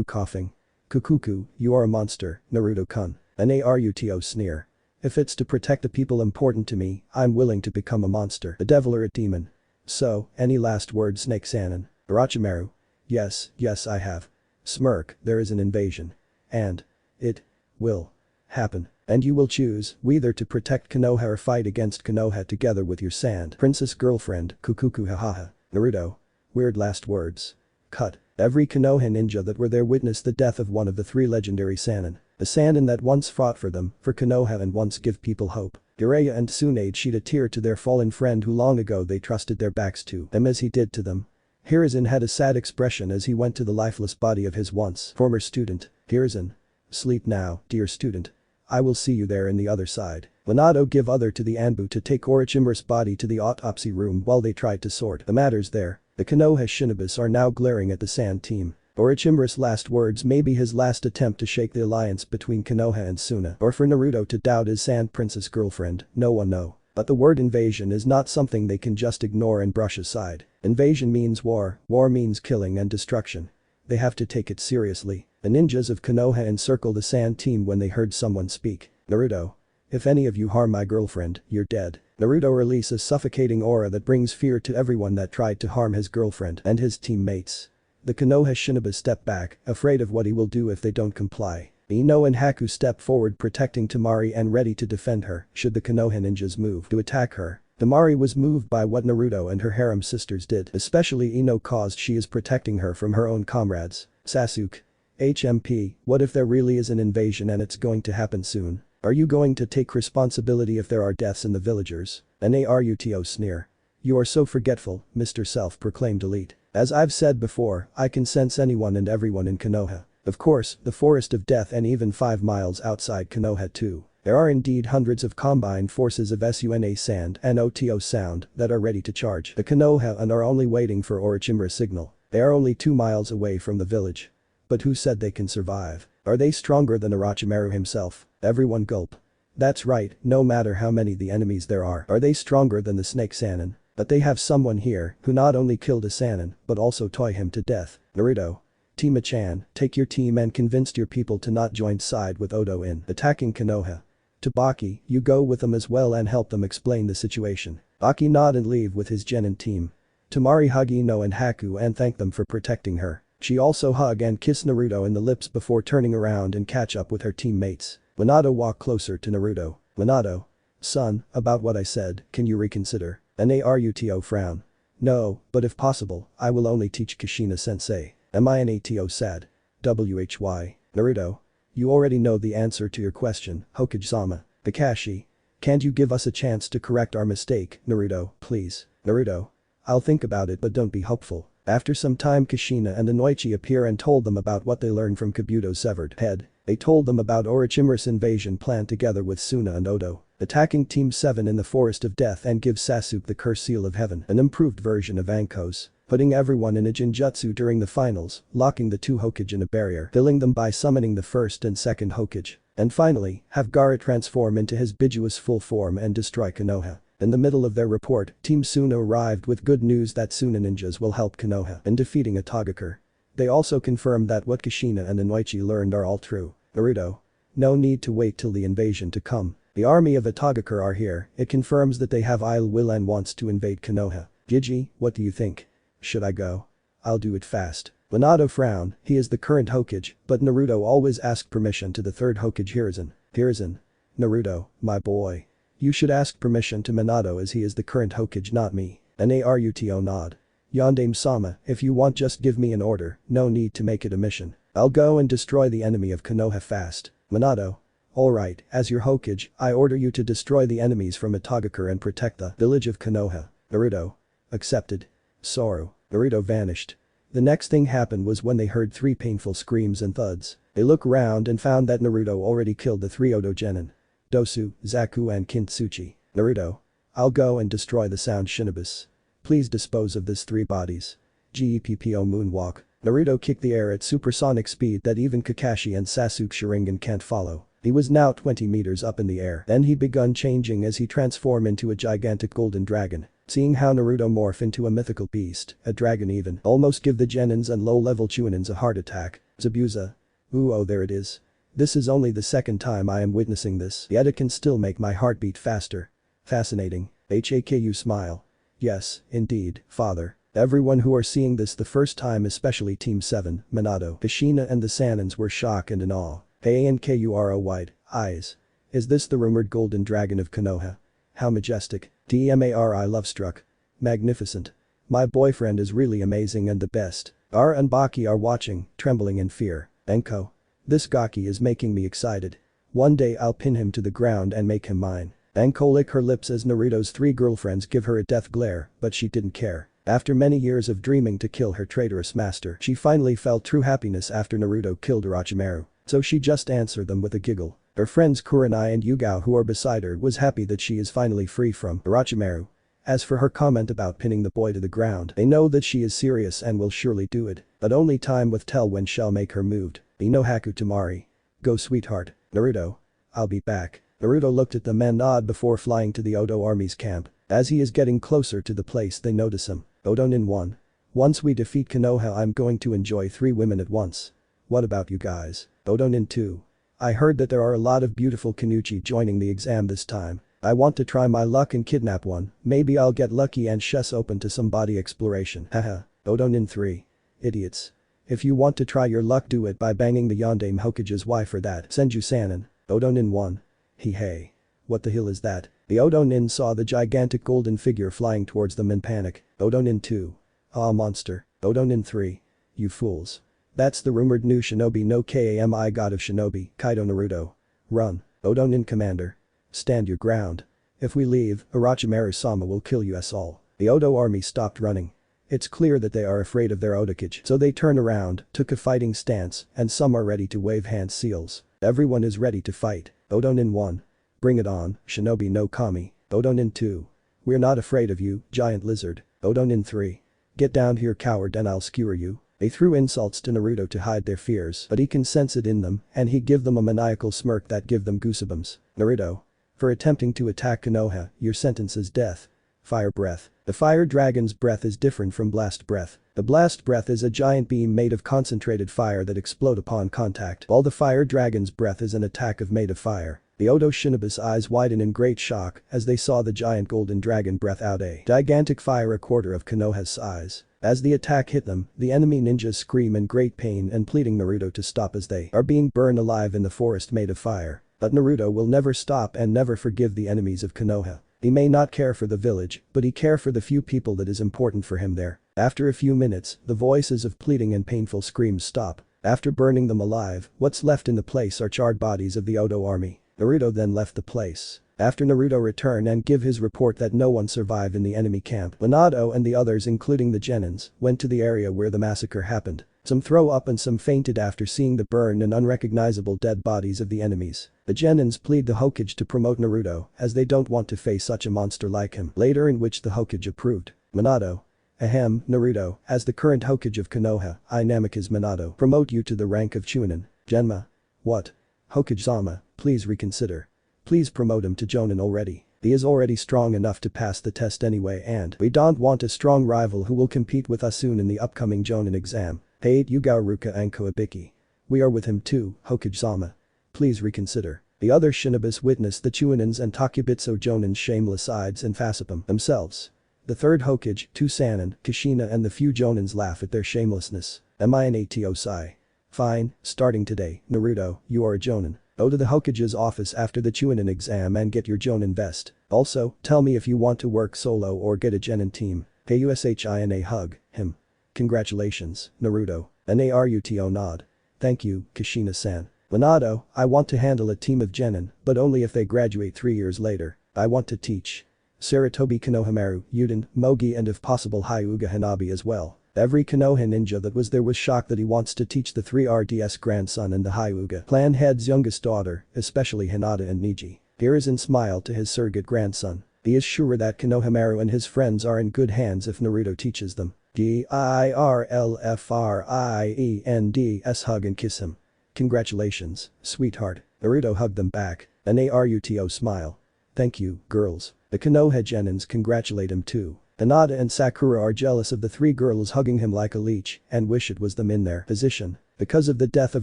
coughing. Kukuku, you are a monster, Naruto-kun. Naruto sneer. If it's to protect the people important to me, I'm willing to become a monster, a devil or a demon. So, any last words Snake Sannin? Orochimaru. Yes, I have. Smirk, there is an invasion. And it will happen. And you will choose whether to protect Konoha or fight against Konoha together with your sand princess girlfriend, Kukuku hahaha. Naruto. Weird last words. Cut. Every Konoha ninja that were there witnessed the death of one of the 3 legendary Sannin. The Sannin that once fought for them, for Konoha and once give people hope. Jiraiya and Tsunade shed a tear to their fallen friend who long ago they trusted their backs to them as he did to them. Hiruzen had a sad expression as he went to the lifeless body of his once former student. Hiruzen. Sleep now, dear student. I will see you there in the other side. Minato give other to the Anbu to take Orochimaru's body to the autopsy room while they tried to sort the matters there. The Konoha Shinobis are now glaring at the Sand team. Orochimaru's last words may be his last attempt to shake the alliance between Konoha and Suna, or for Naruto to doubt his Sand Princess girlfriend, no one know. But the word invasion is not something they can just ignore and brush aside. Invasion means war means killing and destruction. They have to take it seriously. The ninjas of Konoha encircled the Sand team when they heard someone speak. Naruto. If any of you harm my girlfriend, you're dead. Naruto releases a suffocating aura that brings fear to everyone that tried to harm his girlfriend and his teammates. The Konoha Shinobi step back, afraid of what he will do if they don't comply. Ino and Haku step forward protecting Temari and ready to defend her should the Konoha ninjas move to attack her. Temari was moved by what Naruto and her harem sisters did, especially Ino caused she is protecting her from her own comrades. Sasuke. HMP, what if there really is an invasion and it's going to happen soon? Are you going to take responsibility if there are deaths in the villagers? Naruto sneer. You are so forgetful, Mr. Self-proclaimed elite. As I've said before, I can sense anyone and everyone in Konoha. Of course, the Forest of Death and even 5 miles outside Konoha too. There are indeed hundreds of combined forces of Suna Sand and Oto Sound that are ready to charge the Konoha and are only waiting for Orochimaru's signal. They are only 2 miles away from the village. But who said they can survive? Are they stronger than Orochimaru himself? Everyone gulp. That's right, no matter how many the enemies there are they stronger than the Snake Sannin? But they have someone here who not only killed a Sannin but also toy him to death. Naruto. Tima-chan, take your team and convince your people to not join side with Odo in attacking Konoha. To Baki, you go with them as well and help them explain the situation. Baki nod and leave with his genin team. Temari hug Ino and Haku and thank them for protecting her. She also hug and kiss Naruto in the lips before turning around and catch up with her teammates. Minato walk closer to Naruto. Minato. Son, about what I said, can you reconsider? Naruto frown. No, but if possible, I will only teach Kushina-sensei. Minato sad. Why? Naruto. You already know the answer to your question, Hokage-sama. Kakashi. Can't you give us a chance to correct our mistake, Naruto, please? Naruto. I'll think about it but don't be hopeful. After some time Kushina and Inoichi appear and told them about what they learned from Kabuto's severed head. They told them about Orochimaru's invasion plan together with Suna and Odo, attacking Team 7 in the Forest of Death and give Sasuke the Curse Seal of Heaven, an improved version of Anko's, putting everyone in a Jinjutsu during the finals, locking the 2 Hokage in a barrier, killing them by summoning the first and second Hokage, and finally, have Gaara transform into his Bijuous full form and destroy Konoha. In the middle of their report, Team Suna arrived with good news that Suna ninjas will help Konoha in defeating a Togeker. They also confirmed that what Kushina and Inoichi learned are all true. Naruto. No need to wait till the invasion to come. The army of Togeker are here, it confirms that they have ill will and wants to invade Konoha. Gigi, what do you think? Should I go? I'll do it fast. Minato frown, he is the current Hokage, but Naruto always asked permission to the 3rd Hokage Hiruzen. Hiruzen. Naruto, my boy. You should ask permission to Minato as he is the current Hokage not me. Naruto nod. Yondaime-sama, if you want just give me an order, no need to make it a mission. I'll go and destroy the enemy of Konoha fast. Minato. Alright, as your Hokage, I order you to destroy the enemies from Togeker and protect the village of Konoha. Naruto. Accepted. Sorrow. Naruto vanished. The next thing happened was when they heard 3 painful screams and thuds. They looked round and found that Naruto already killed the 3 Odo genin. Dosu, Zaku and Kintsuchi. Naruto. I'll go and destroy the Sound Shinobis. Please dispose of this 3 bodies. Geppo moonwalk. Naruto kicked the air at supersonic speed that even Kakashi and Sasuke Sharingan can't follow. He was now 20 meters up in the air. Then he begun changing as he transformed into a gigantic golden dragon. Seeing how Naruto morph into a mythical beast, a dragon even, almost give the genins and low-level Chunins a heart attack. Zabuza. Ooh, oh, there it is. This is only the 2nd time I am witnessing this, yet it can still make my heart beat faster. Fascinating. Haku smile. Yes, indeed, father. Everyone who are seeing this the first time, especially Team 7, Minato, Kushina and the Sannins were shocked and in awe. Ankuro wide eyes. Is this the rumored golden dragon of Konoha? How majestic. Tmari love struck. Magnificent. My boyfriend is really amazing and the best. Gaara and Baki are watching, trembling in fear. Enko. This Gaki is making me excited. One day I'll pin him to the ground and make him mine. Enko lick her lips as Naruto's 3 girlfriends give her a death glare, but she didn't care. After many years of dreaming to kill her traitorous master, she finally felt true happiness after Naruto killed Orochimaru. So she just answered them with a giggle. Her friends Kurenai and Yugao who are beside her was happy that she is finally free from Orochimaru. As for her comment about pinning the boy to the ground, they know that she is serious and will surely do it, but only time will tell when shall make her moved. Ino Haku Temari. Go sweetheart. Naruto. I'll be back. Naruto looked at them and nodded before flying to the Odo army's camp. As he is getting closer to the place they notice him. Odonin 1. Once we defeat Konoha I'm going to enjoy 3 women at once. What about you guys? Odonin 2. I heard that there are a lot of beautiful Kanuchi joining the exam this time. I want to try my luck and kidnap one, maybe I'll get lucky and she's open to some body exploration. Haha. Odonin 3. Idiots. If you want to try your luck do it by banging the Yondaime Hokage's wife or that Senju Sanin. Odonin 1. Hey. What the hell is that? The Odonin saw the gigantic golden figure flying towards them in panic. Odonin 2. Ah monster. Odonin 3. You fools. That's the rumored new shinobi no Kami god of shinobi, Kaido Naruto. Run. Odonin commander. Stand your ground. If we leave, Orochimaru-sama will kill you us all. The Odo army stopped running. It's clear that they are afraid of their Odokage, so they turn around, took a fighting stance, and some are ready to wave hand seals. Everyone is ready to fight. Odonin 1. Bring it on, shinobi no kami. Odonin 2. We're not afraid of you, giant lizard. Odonin 3. Get down here coward and I'll skewer you. They threw insults to Naruto to hide their fears, but he can sense it in them, and he give them a maniacal smirk that give them goosebumps. Naruto. For attempting to attack Konoha, your sentence is death. Fire breath. The fire dragon's breath is different from blast breath. The blast breath is a giant beam made of concentrated fire that explode upon contact, while the fire dragon's breath is an attack made of fire. The Odo shinobi's eyes widen in great shock as they saw the giant golden dragon breath out a gigantic fire a quarter of Konoha's size. As the attack hit them, the enemy ninjas scream in great pain and pleading Naruto to stop as they are being burned alive in the forest made of fire. But Naruto will never stop and never forgive the enemies of Konoha. He may not care for the village, but he care for the few people that is important for him there. After a few minutes, the voices of pleading and painful screams stop. After burning them alive, what's left in the place are charred bodies of the Odo army. Naruto then left the place. After Naruto returned and give his report that no one survived in the enemy camp, Minato and the others including the genins went to the area where the massacre happened. Some throw up and some fainted after seeing the burned and unrecognizable dead bodies of the enemies. The genins plead the Hokage to promote Naruto as they don't want to face such a monster like him, later in which the Hokage approved. Minato. Ahem, Naruto, as the current Hokage of Konoha, I Namikaze Minato, promote you to the rank of Chunin. Genma. What? Hokage-sama, please reconsider. Please promote him to Jonin already. He is already strong enough to pass the test anyway and we don't want a strong rival who will compete with us soon in the upcoming Jonin exam. Hate Yugao Ruka and Koibiki. We are with him too, Hokage-sama. Please reconsider. The other shinobis witnessed the Chunin's and Takubitsu Jonin's shameless sides and facepum themselves. The third Hokage, two Sanin, Kushina and the few Jonins laugh at their shamelessness. Minato Sai. Fine, starting today, Naruto, you are a Jonin. Go to the Hokage's office after the Chunin exam and get your Jonin vest. Also, tell me if you want to work solo or get a Genin team. Kushina hug him. Congratulations, Naruto. Naruto nod. Thank you, Kushina-san. Minato, I want to handle a team of Genin, but only if they graduate 3 years later. I want to teach Saratobi Konohamaru, Yuden, Mogi and if possible Hyuga Hanabi as well. Every Konoha ninja that was there was shocked that he wants to teach the 3RDS grandson and the Hyuga clan head's youngest daughter, especially Hinata and Niji. Hiruzen smiled to his surrogate grandson. He is sure that Konohamaru and his friends are in good hands if Naruto teaches them. GIRLFRIENDS hug and kiss him. Congratulations, sweetheart. Naruto hugged them back. Naruto smile. Thank you, girls. The Konoha genins congratulate him too. Hinata and Sakura are jealous of the 3 girls hugging him like a leech and wish it was them in their position. Because of the death of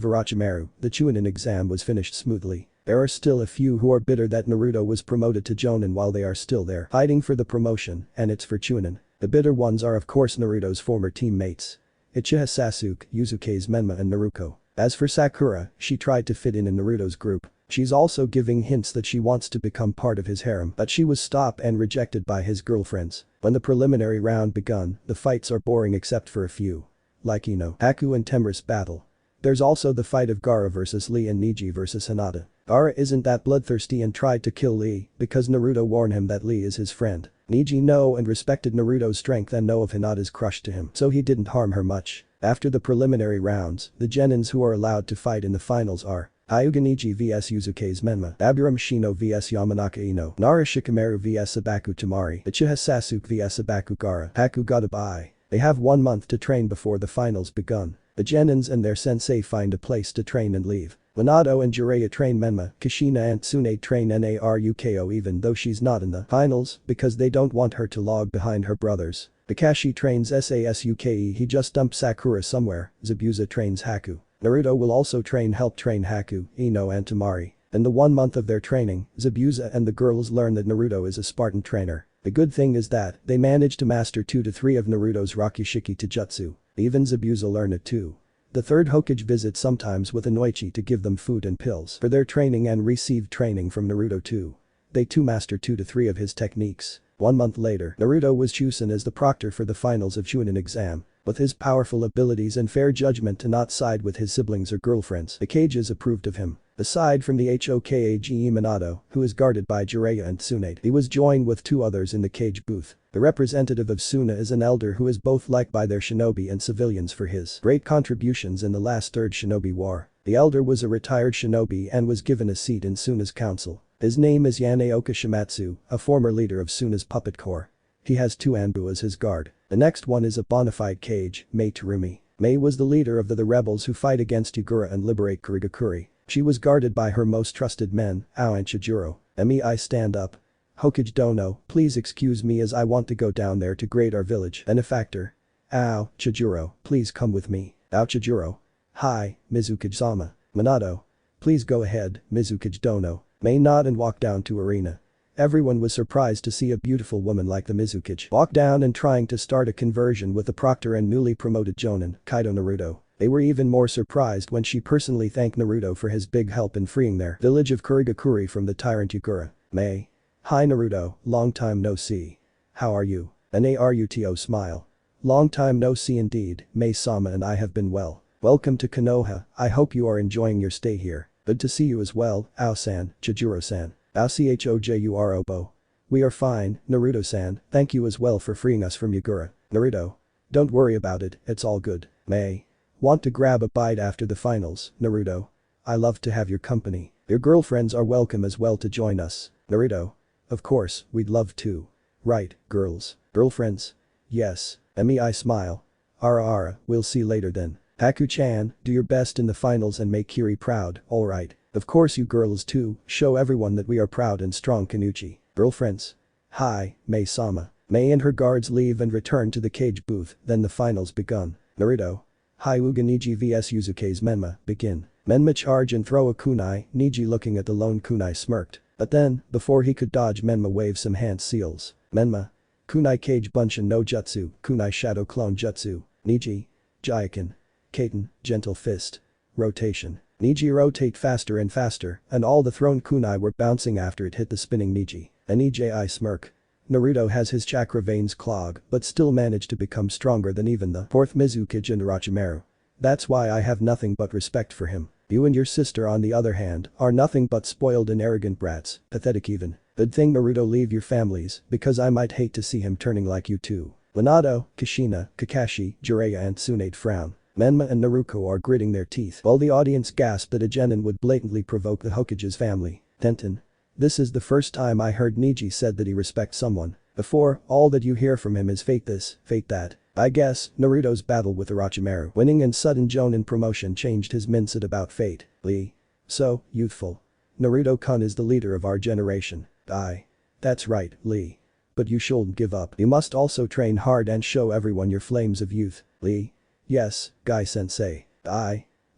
Orochimaru, the Chunin exam was finished smoothly. There are still a few who are bitter that Naruto was promoted to Jonin while they are still there fighting for the promotion and it's for Chunin. The bitter ones are of course Naruto's former teammates. Uchiha Sasuke, Yuzuke's Menma and Naruto. As for Sakura, she tried to fit in Naruto's group. She's also giving hints that she wants to become part of his harem but she was stopped and rejected by his girlfriends. When the preliminary round begun, the fights are boring except for a few. Like Ino, Haku and Temari's battle. There's also the fight of Gaara vs Lee and Neji vs Hinata. Gaara isn't that bloodthirsty and tried to kill Lee because Naruto warned him that Lee is his friend. Neji know and respected Naruto's strength and know of Hinata's crush to him, so he didn't harm her much. After the preliminary rounds, the genins who are allowed to fight in the finals are Hyuga Neji vs Yuzuke's Menma, Aburame Shino vs Yamanaka Ino, Nara Shikamaru vs Sabaku Temari, Uchiha Sasuke vs Sabaku Gaara, Haku Gatabai. They have 1 month to train before the finals begun. The genins and their sensei find a place to train and leave. Minato and Jiraiya train Menma, Kushina and Tsunade train Naruko even though she's not in the finals because they don't want her to lag behind her brothers. Kakashi trains Sasuke, he just dumped Sakura somewhere. Zabuza trains Haku. Naruto will also help train Haku, Ino and Temari. In the 1 month of their training, Zabuza and the girls learn that Naruto is a Spartan trainer. The good thing is that they managed to master 2 to 3 of Naruto's Rakishiki Taijutsu. Even Zabuza learn it too. The third Hokage visits sometimes with Inoichi to give them food and pills for their training and received training from Naruto too. They too master 2 to 3 of his techniques. 1 month later, Naruto was chosen as the proctor for the finals of Chunin Exam. With his powerful abilities and fair judgment to not side with his siblings or girlfriends, the Kages approved of him. Aside from the Hokage Minato, who is guarded by Jiraiya and Tsunade, he was joined with 2 others in the cage booth. The representative of Suna is an elder who is both liked by their shinobi and civilians for his great contributions in the last Third Shinobi War. The elder was a retired shinobi and was given a seat in Suna's council. His name is Yaneoka Shimatsu, a former leader of Suna's puppet corps. He has 2 Anbu as his guard. The next one is a bona fide Kage, Mei Terumi. Mei was the leader of the rebels who fight against Yagura and liberate Kurigakuri. She was guarded by her most trusted men, Ao and Chijuro. I stand up. Hokage Dono, please excuse me as I want to go down there to grade our village. Benefactor. Ao, Chijuro, please come with me. Ao Chijuro. Hi, Mizukage-sama. Minato. Please go ahead, Mizukage Dono. Mei nod and walk down to arena. Everyone was surprised to see a beautiful woman like the Mizukage walk down and trying to start a conversion with the proctor and newly promoted jonin, Kaido Naruto. They were even more surprised when she personally thanked Naruto for his big help in freeing their village of Kurigakuri from the tyrant Yagura. Mei. Hi Naruto, long time no see. How are you? Naruto smile. Long time no see indeed, Mei-sama and I have been well. Welcome to Konoha, I hope you are enjoying your stay here. Good to see you as well, Ao-san, Chijuro-san. Ao-chojuro-bo. We are fine, Naruto-san, thank you as well for freeing us from Yagura. Naruto. Don't worry about it, it's all good. Mei. Want to grab a bite after the finals, Naruto? I love to have your company. Your girlfriends are welcome as well to join us. Naruto. Of course, we'd love to. Right, girls. Girlfriends? Yes. I smile. Ara, we'll see later then. Haku-chan, do your best in the finals and make Kiri proud, alright. Of course you girls too, show everyone that we are proud and strong Kanuchi. Girlfriends? Hi, Mei-sama. Mei and her guards leave and return to the cage booth, then the finals begun. Naruto. Hyuga Neji vs Yuzuke's Menma, begin. Menma charge and throw a kunai, Neji looking at the lone kunai smirked. But then, before he could dodge Menma waves some hand seals. Menma. Kunai Kage Bunshin no Jutsu, Kunai Shadow Clone Jutsu. Neji. Jaiken. Kaiten, Gentle Fist. Rotation. Neji rotate faster and faster, and all the thrown kunai were bouncing after it hit the spinning Neji. Neji smirk. Naruto has his chakra veins clog, but still managed to become stronger than even the 4th Mizukage and Orochimaru. That's why I have nothing but respect for him. You and your sister on the other hand, are nothing but spoiled and arrogant brats, pathetic even. Good thing Naruto leave your families, because I might hate to see him turning like you too. Minato, Kushina, Kakashi, Jiraiya and Tsunade frown. Menma and Naruto are gritting their teeth while the audience gasped that a genin would blatantly provoke the Hokage's family. Tenten. This is the first time I heard Neji said that he respects someone. Before, all that you hear from him is fate this, fate that. I guess, Naruto's battle with Orochimaru winning and sudden jonin promotion changed his mindset about fate. Lee. So, youthful. Naruto-kun is the leader of our generation. That's right, Lee. But you shouldn't give up. You must also train hard and show everyone your flames of youth. Lee. Yes, Guy-sensei.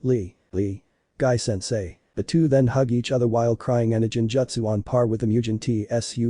Lee. Guy-sensei. The two then hug each other while crying and a Jinjutsu on par with the Mugen Tsukuyomi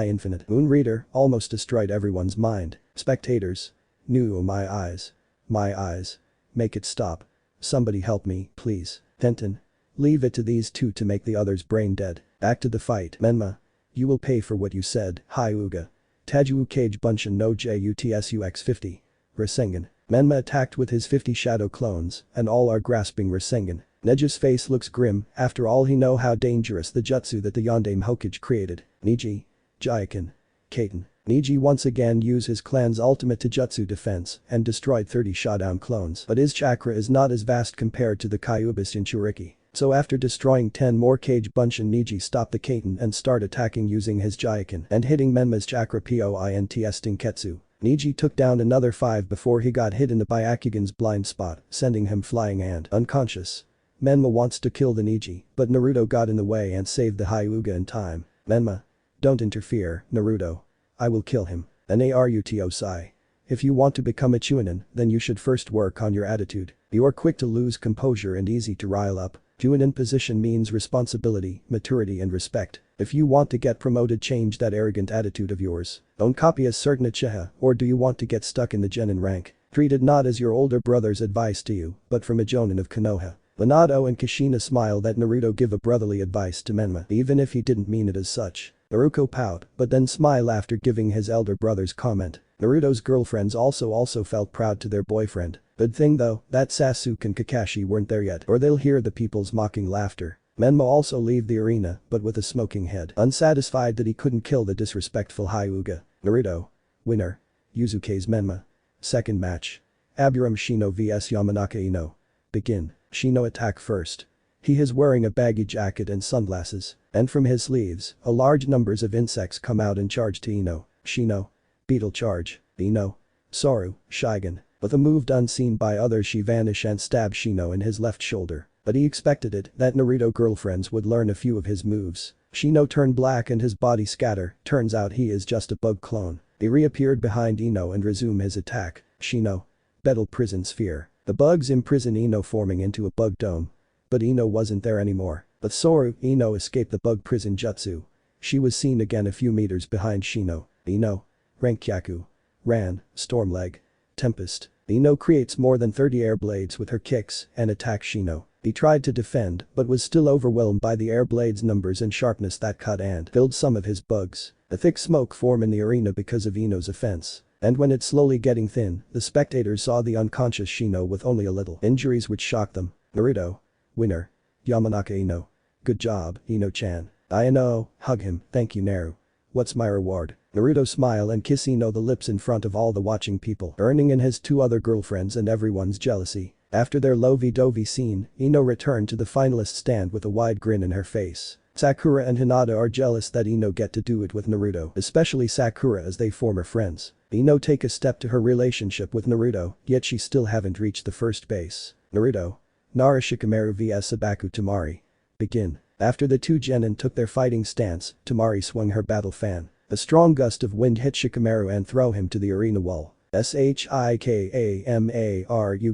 Infinite. Moon Reader almost destroyed everyone's mind. Spectators. No, my eyes. My eyes. Make it stop. Somebody help me, please. Tenten. Leave it to these two to make the others brain dead. Back to the fight. Menma. You will pay for what you said, Hyuga. Tajuwu Kage Bunshin no Jutsux 50. Rasengan. Menma attacked with his 50 shadow clones, and all are grasping Rasengan. Neji's face looks grim, after all he know how dangerous the jutsu that the Yondaime Hokage created. Neji. Jaiken. Kaiten. Neji once again used his clan's ultimate Taijutsu defense and destroyed 30 Shodown clones, but his chakra is not as vast compared to the Three-Tails Jinchuriki. So after destroying 10 more Cage Bunshin, Neji stopped the Kaiten and start attacking using his Jaiken and hitting Menma's chakra points Tenketsu. Neji took down another 5 before he got hit in the Byakugan's blind spot, sending him flying and unconscious. Menma wants to kill the Neji, but Naruto got in the way and saved the Hyuga in time. Menma. Don't interfere, Naruto. I will kill him. Naruto sigh. If you want to become a Chunin, then you should first work on your attitude. You are quick to lose composure and easy to rile up. Chunin position means responsibility, maturity and respect. If you want to get promoted, change that arrogant attitude of yours. Don't copy a certain Uchiha, or do you want to get stuck in the Genin rank? Treat it not as your older brother's advice to you, but from a Jonin of Konoha. Minato and Kushina smile that Naruto give a brotherly advice to Menma, even if he didn't mean it as such. Naruto pout, but then smile after giving his elder brother's comment. Naruto's girlfriends also felt proud to their boyfriend. Good thing though, that Sasuke and Kakashi weren't there yet, or they'll hear the people's mocking laughter. Menma also leave the arena, but with a smoking head, unsatisfied that he couldn't kill the disrespectful Hyuga. Naruto. Winner. Yuzuke's Menma. Second match. Aburame Shino vs Yamanaka Ino. Begin. Shino attack first. He is wearing a baggy jacket and sunglasses, and from his sleeves, a large numbers of insects come out and charge to Ino. Shino. Beetle charge. Ino. Soru, Shigen. With a move unseen by others, she vanish and stab Shino in his left shoulder. But he expected it, that Naruto girlfriends would learn a few of his moves. Shino turn black and his body scatter, turns out he is just a bug clone. He reappeared behind Ino and resume his attack. Shino. Betel prison sphere. The bugs imprison Ino, forming into a bug dome. But Ino wasn't there anymore. But Soru, Ino escaped the bug prison jutsu. She was seen again a few meters behind Shino. Ino. Renkyaku. Ran, Stormleg. Tempest. Ino creates more than 30 air blades with her kicks and attacks Shino. He tried to defend but was still overwhelmed by the air blades' numbers and sharpness that cut and killed some of his bugs. A thick smoke formed in the arena because of Ino's offense. And when it's slowly getting thin, the spectators saw the unconscious Shino with only a little injuries which shocked them. Naruto. Winner. Yamanaka Ino. Good job, Ino-chan. I know, hug him, thank you Naru. What's my reward? Naruto smile and kiss Ino the lips in front of all the watching people, earning in his 2 other girlfriends and everyone's jealousy. After their lovey-dovey scene, Ino returned to the finalist stand with a wide grin in her face. Sakura and Hinata are jealous that Ino get to do it with Naruto, especially Sakura as they former friends. Ino take a step to her relationship with Naruto, yet she still haven't reached the first base. Naruto. Nara Shikamaru vs Sabaku Temari. Begin. After the 2 genin took their fighting stance, Temari swung her battle fan. A strong gust of wind hit Shikamaru and throw him to the arena wall. Shikamaru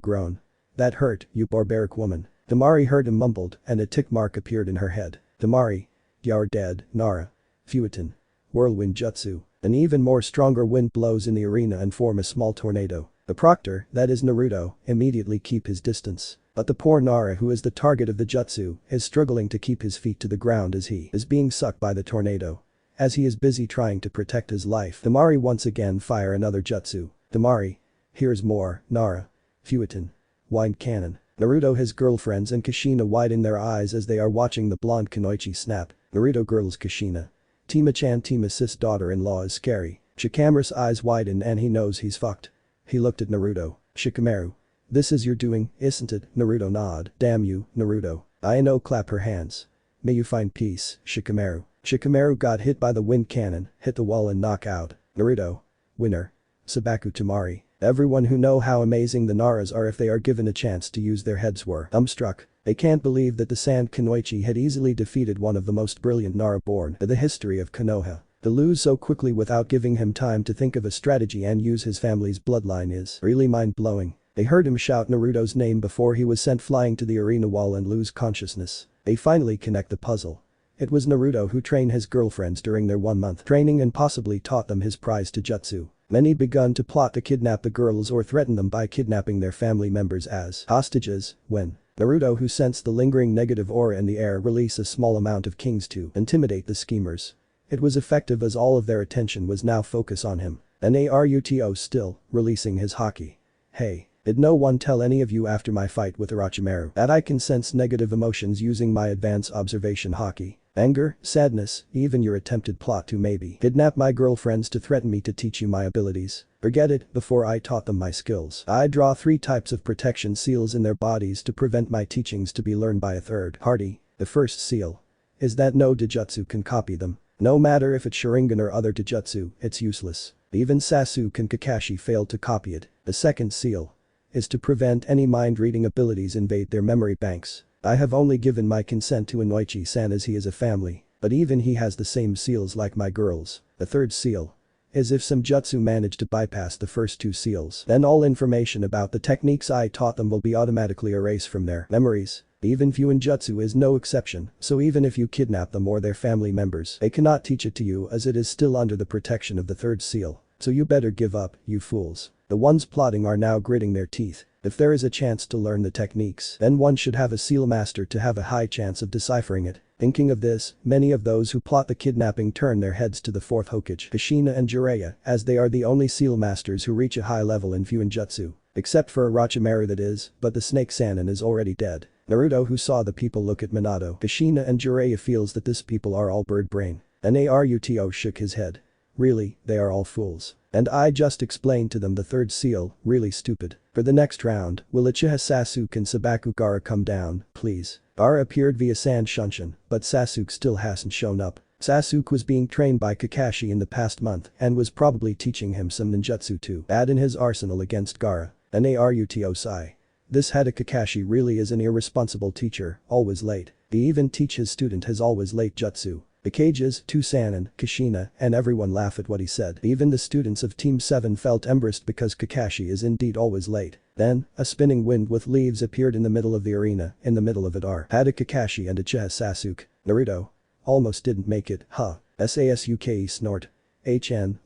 groan. That hurt, you barbaric woman. Temari heard him mumbled and a tick mark appeared in her head. Temari. You're dead, Nara. Fueton. Whirlwind jutsu. An even more stronger wind blows in the arena and form a small tornado. The proctor, that is Naruto, immediately keep his distance. But the poor Nara, who is the target of the jutsu, is struggling to keep his feet to the ground as he is being sucked by the tornado. As he is busy trying to protect his life, Temari once again fire another jutsu. Temari. Here's more, Nara. Fueton. Wind cannon. Naruto, his girlfriends and Kushina widen their eyes as they are watching the blonde Kunoichi snap. Naruto girls Kushina. Tima-chan, Tima's sis daughter-in-law is scary. Shikamaru's eyes widen and he knows he's fucked. He looked at Naruto. Shikamaru. This is your doing, isn't it? Naruto nod. Damn you, Naruto. Ino clap her hands. May you find peace, Shikamaru. Shikamaru got hit by the wind cannon, hit the wall and knock out. Naruto. Winner. Sabaku Temari. Everyone who know how amazing the Naras are if they are given a chance to use their heads were dumbstruck. They can't believe that the Sand Kunoichi had easily defeated one of the most brilliant Nara born in the history of Konoha. To lose so quickly without giving him time to think of a strategy and use his family's bloodline is really mind-blowing. They heard him shout Naruto's name before he was sent flying to the arena wall and lose consciousness. They finally connect the puzzle. It was Naruto who trained his girlfriends during their 1-month training and possibly taught them his prize to jutsu. Many begun to plot to kidnap the girls or threaten them by kidnapping their family members as hostages, when Naruto, who sensed the lingering negative aura in the air, released a small amount of kings to intimidate the schemers. It was effective as all of their attention was now focused on him. Naruto still, releasing his haki. Hey, did no one tell any of you after my fight with Orochimaru that I can sense negative emotions using my advanced observation haki? Anger, sadness, even your attempted plot to maybe kidnap my girlfriends to threaten me to teach you my abilities. Forget it, before I taught them my skills. I draw 3 types of protection seals in their bodies to prevent my teachings to be learned by a third party. The first seal is that no Dijutsu can copy them. No matter if it's Sharingan or other Dijutsu, it's useless. Even Sasuke and Kakashi failed to copy it. The second seal is to prevent any mind-reading abilities invade their memory banks. I have only given my consent to Inoichi-san as he is a family, but even he has the same seals like my girls. The third seal is if some jutsu manage to bypass the first 2 seals, then all information about the techniques I taught them will be automatically erased from their memories. Even Fuinjutsu is no exception, so even if you kidnap them or their family members, they cannot teach it to you as it is still under the protection of the third seal. So you better give up, you fools. The ones plotting are now gritting their teeth. If there is a chance to learn the techniques, then one should have a seal master to have a high chance of deciphering it. Thinking of this, many of those who plot the kidnapping turn their heads to the 4th Hokage, Kushina and Jiraiya, as they are the only seal masters who reach a high level in Fuinjutsu. Except for Orochimaru that is, but the Snake Sannin is already dead. Naruto who saw the people look at Minato, Kushina and Jiraiya feels that this people are all bird brain. Naruto shook his head. Really, they are all fools. And I just explained to them the third seal, really stupid. For the next round, will Uchiha Sasuke and Sabaku Gaara come down, please? Gaara appeared via Sand Shunshin, but Sasuke still hasn't shown up. Sasuke was being trained by Kakashi in the past month and was probably teaching him some ninjutsu to add in his arsenal against Gaara. Naruto sigh. This Hada Kakashi really is an irresponsible teacher, always late. He even teach his student his always late jutsu. The cages, 2 Sannin, Kushina, and everyone laugh at what he said. Even the students of Team 7 felt embarrassed because Kakashi is indeed always late. Then, a spinning wind with leaves appeared in the middle of the arena. In the middle of it are Hada Kakashi and Uchiha Sasuke. Naruto almost didn't make it, huh? Sasuke snort.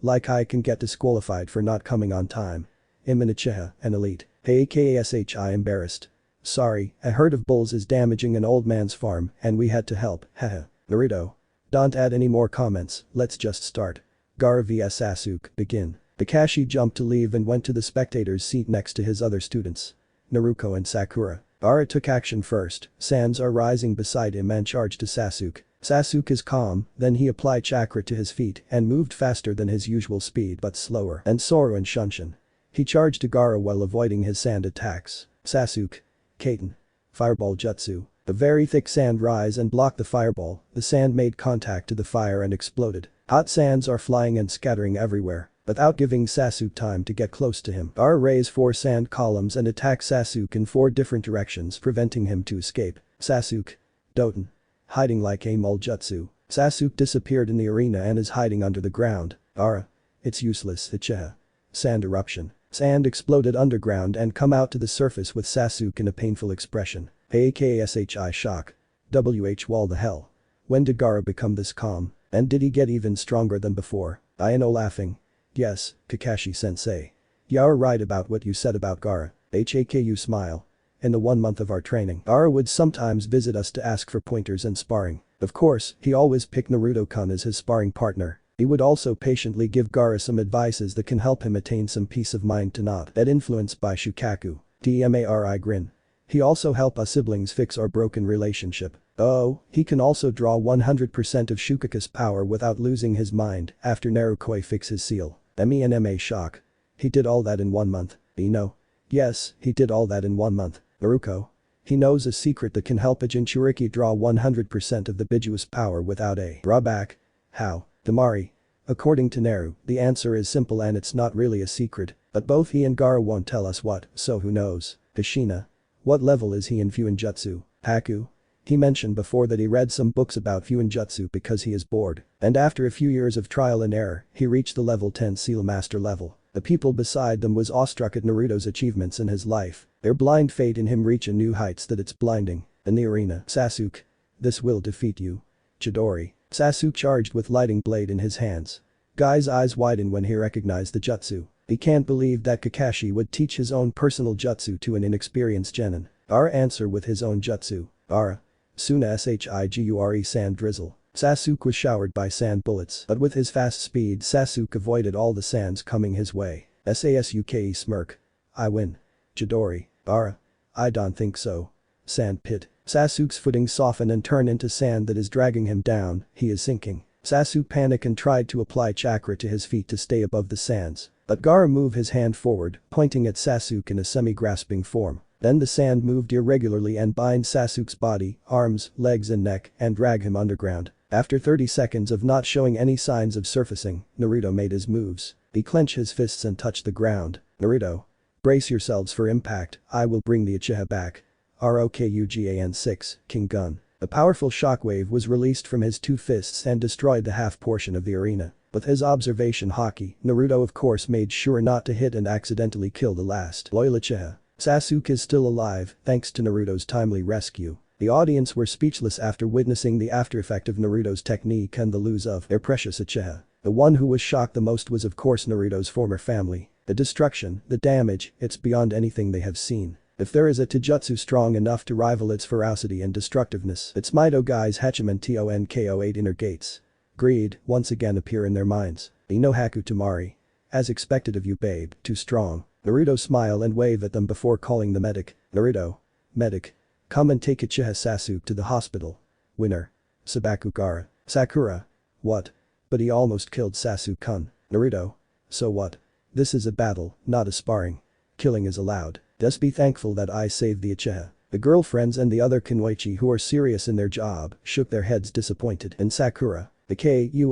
Like I can get disqualified for not coming on time. Uchiha, an elite. Akashi embarrassed. Sorry, a herd of bulls is damaging an old man's farm and we had to help, haha. Naruto. Don't add any more comments, let's just start. Gaara vs Sasuke, begin. Kakashi jumped to leave and went to the spectator's seat next to his other students. Naruto and Sakura. Gaara took action first, sands are rising beside him and charged to Sasuke. Sasuke is calm, then he applied chakra to his feet and moved faster than his usual speed but slower than Soro and Shunshin. He charged to Gaara while avoiding his sand attacks. Sasuke. Kaiten. Fireball Jutsu. The very thick sand rise and blocked the fireball, the sand made contact to the fire and exploded. Hot sands are flying and scattering everywhere. Without giving Sasuke time to get close to him, Gaara raised 4 sand columns and attacked Sasuke in 4 different directions preventing him to escape. Sasuke. Doten. Hiding like a mole jutsu. Sasuke disappeared in the arena and is hiding under the ground. Gaara. It's useless, Uchiha. Sand eruption. Sand exploded underground and come out to the surface with Sasuke in a painful expression. Akashi shock. Wall the hell. When did Gaara become this calm? And did he get even stronger than before? Ino laughing. Yes, Kakashi-sensei. You're right about what you said about Gaara. Haku smile. In the 1 month of our training, Gaara would sometimes visit us to ask for pointers and sparring. Of course, he always picked Naruto-kun as his sparring partner. He would also patiently give Gaara some advices that can help him attain some peace of mind to not that influenced by Shukaku. Tmari grin. He also help us siblings fix our broken relationship. Oh, he can also draw 100% of Shukaku's power without losing his mind after Naruto fix his seal. Ma shock. He did all that in 1 month. Ino. Yes, he did all that in 1 month. Naruto. He knows a secret that can help a Jinchuriki draw 100% of the Bijuu's power without a drawback. How? Temari. According to Naru, the answer is simple and it's not really a secret, but both he and Gaara won't tell us what, so who knows. Kushina. What level is he in Fuinjutsu? Haku. He mentioned before that he read some books about Fuinjutsu because he is bored, and after a few years of trial and error, he reached the level 10 Seal Master level. The people beside them was awestruck at Naruto's achievements in his life. Their blind fate in him reach a new heights that it's blinding. In the arena, Sasuke. This will defeat you. Chidori. Sasuke charged with lighting blade in his hands. Guy's eyes widen when he recognized the jutsu. He can't believe that Kakashi would teach his own personal jutsu to an inexperienced genin. Gaara answer with his own jutsu. Gaara. Suna Shigure sand drizzle. Sasuke was showered by sand bullets, but with his fast speed Sasuke avoided all the sands coming his way. Sasuke smirk. I win. Chidori. Gaara. I don't think so. Sand pit. Sasuke's footing soften and turn into sand that is dragging him down, he is sinking. Sasuke panicked and tried to apply chakra to his feet to stay above the sands. But Gaara moved his hand forward, pointing at Sasuke in a semi-grasping form. Then the sand moved irregularly and bind Sasuke's body, arms, legs and neck and drag him underground. After 30 seconds of not showing any signs of surfacing, Naruto made his moves. He clenched his fists and touched the ground. Naruto. Brace yourselves for impact, I will bring the Uchiha back. Rokugan 6, King Gun. A powerful shockwave was released from his two fists and destroyed the half portion of the arena. With his observation haki, Naruto of course made sure not to hit and accidentally kill the last loyal Uchiha. Sasuke is still alive, thanks to Naruto's timely rescue. The audience were speechless after witnessing the after effect of Naruto's technique and the lose of their precious Uchiha. The one who was shocked the most was of course Naruto's former family. The destruction, the damage, it's beyond anything they have seen. If there is a taijutsu strong enough to rival its ferocity and destructiveness, it's Mido Guy's Hachiman Tonko 8 inner gates. Greed, once again appear in their minds. Ino Haku Temari. As expected of you babe, too strong. Naruto smile and wave at them before calling the medic. Naruto. Medic. Come and take Uchiha Sasuke to the hospital. Winner. Sabaku Gaara. Sakura. What? But he almost killed Sasuke-kun. Naruto. So what? This is a battle, not a sparring. Killing is allowed. Just be thankful that I saved the Uchiha. The girlfriends and the other Kunoichi who are serious in their job shook their heads disappointed. And Sakura. The Kunoichi'.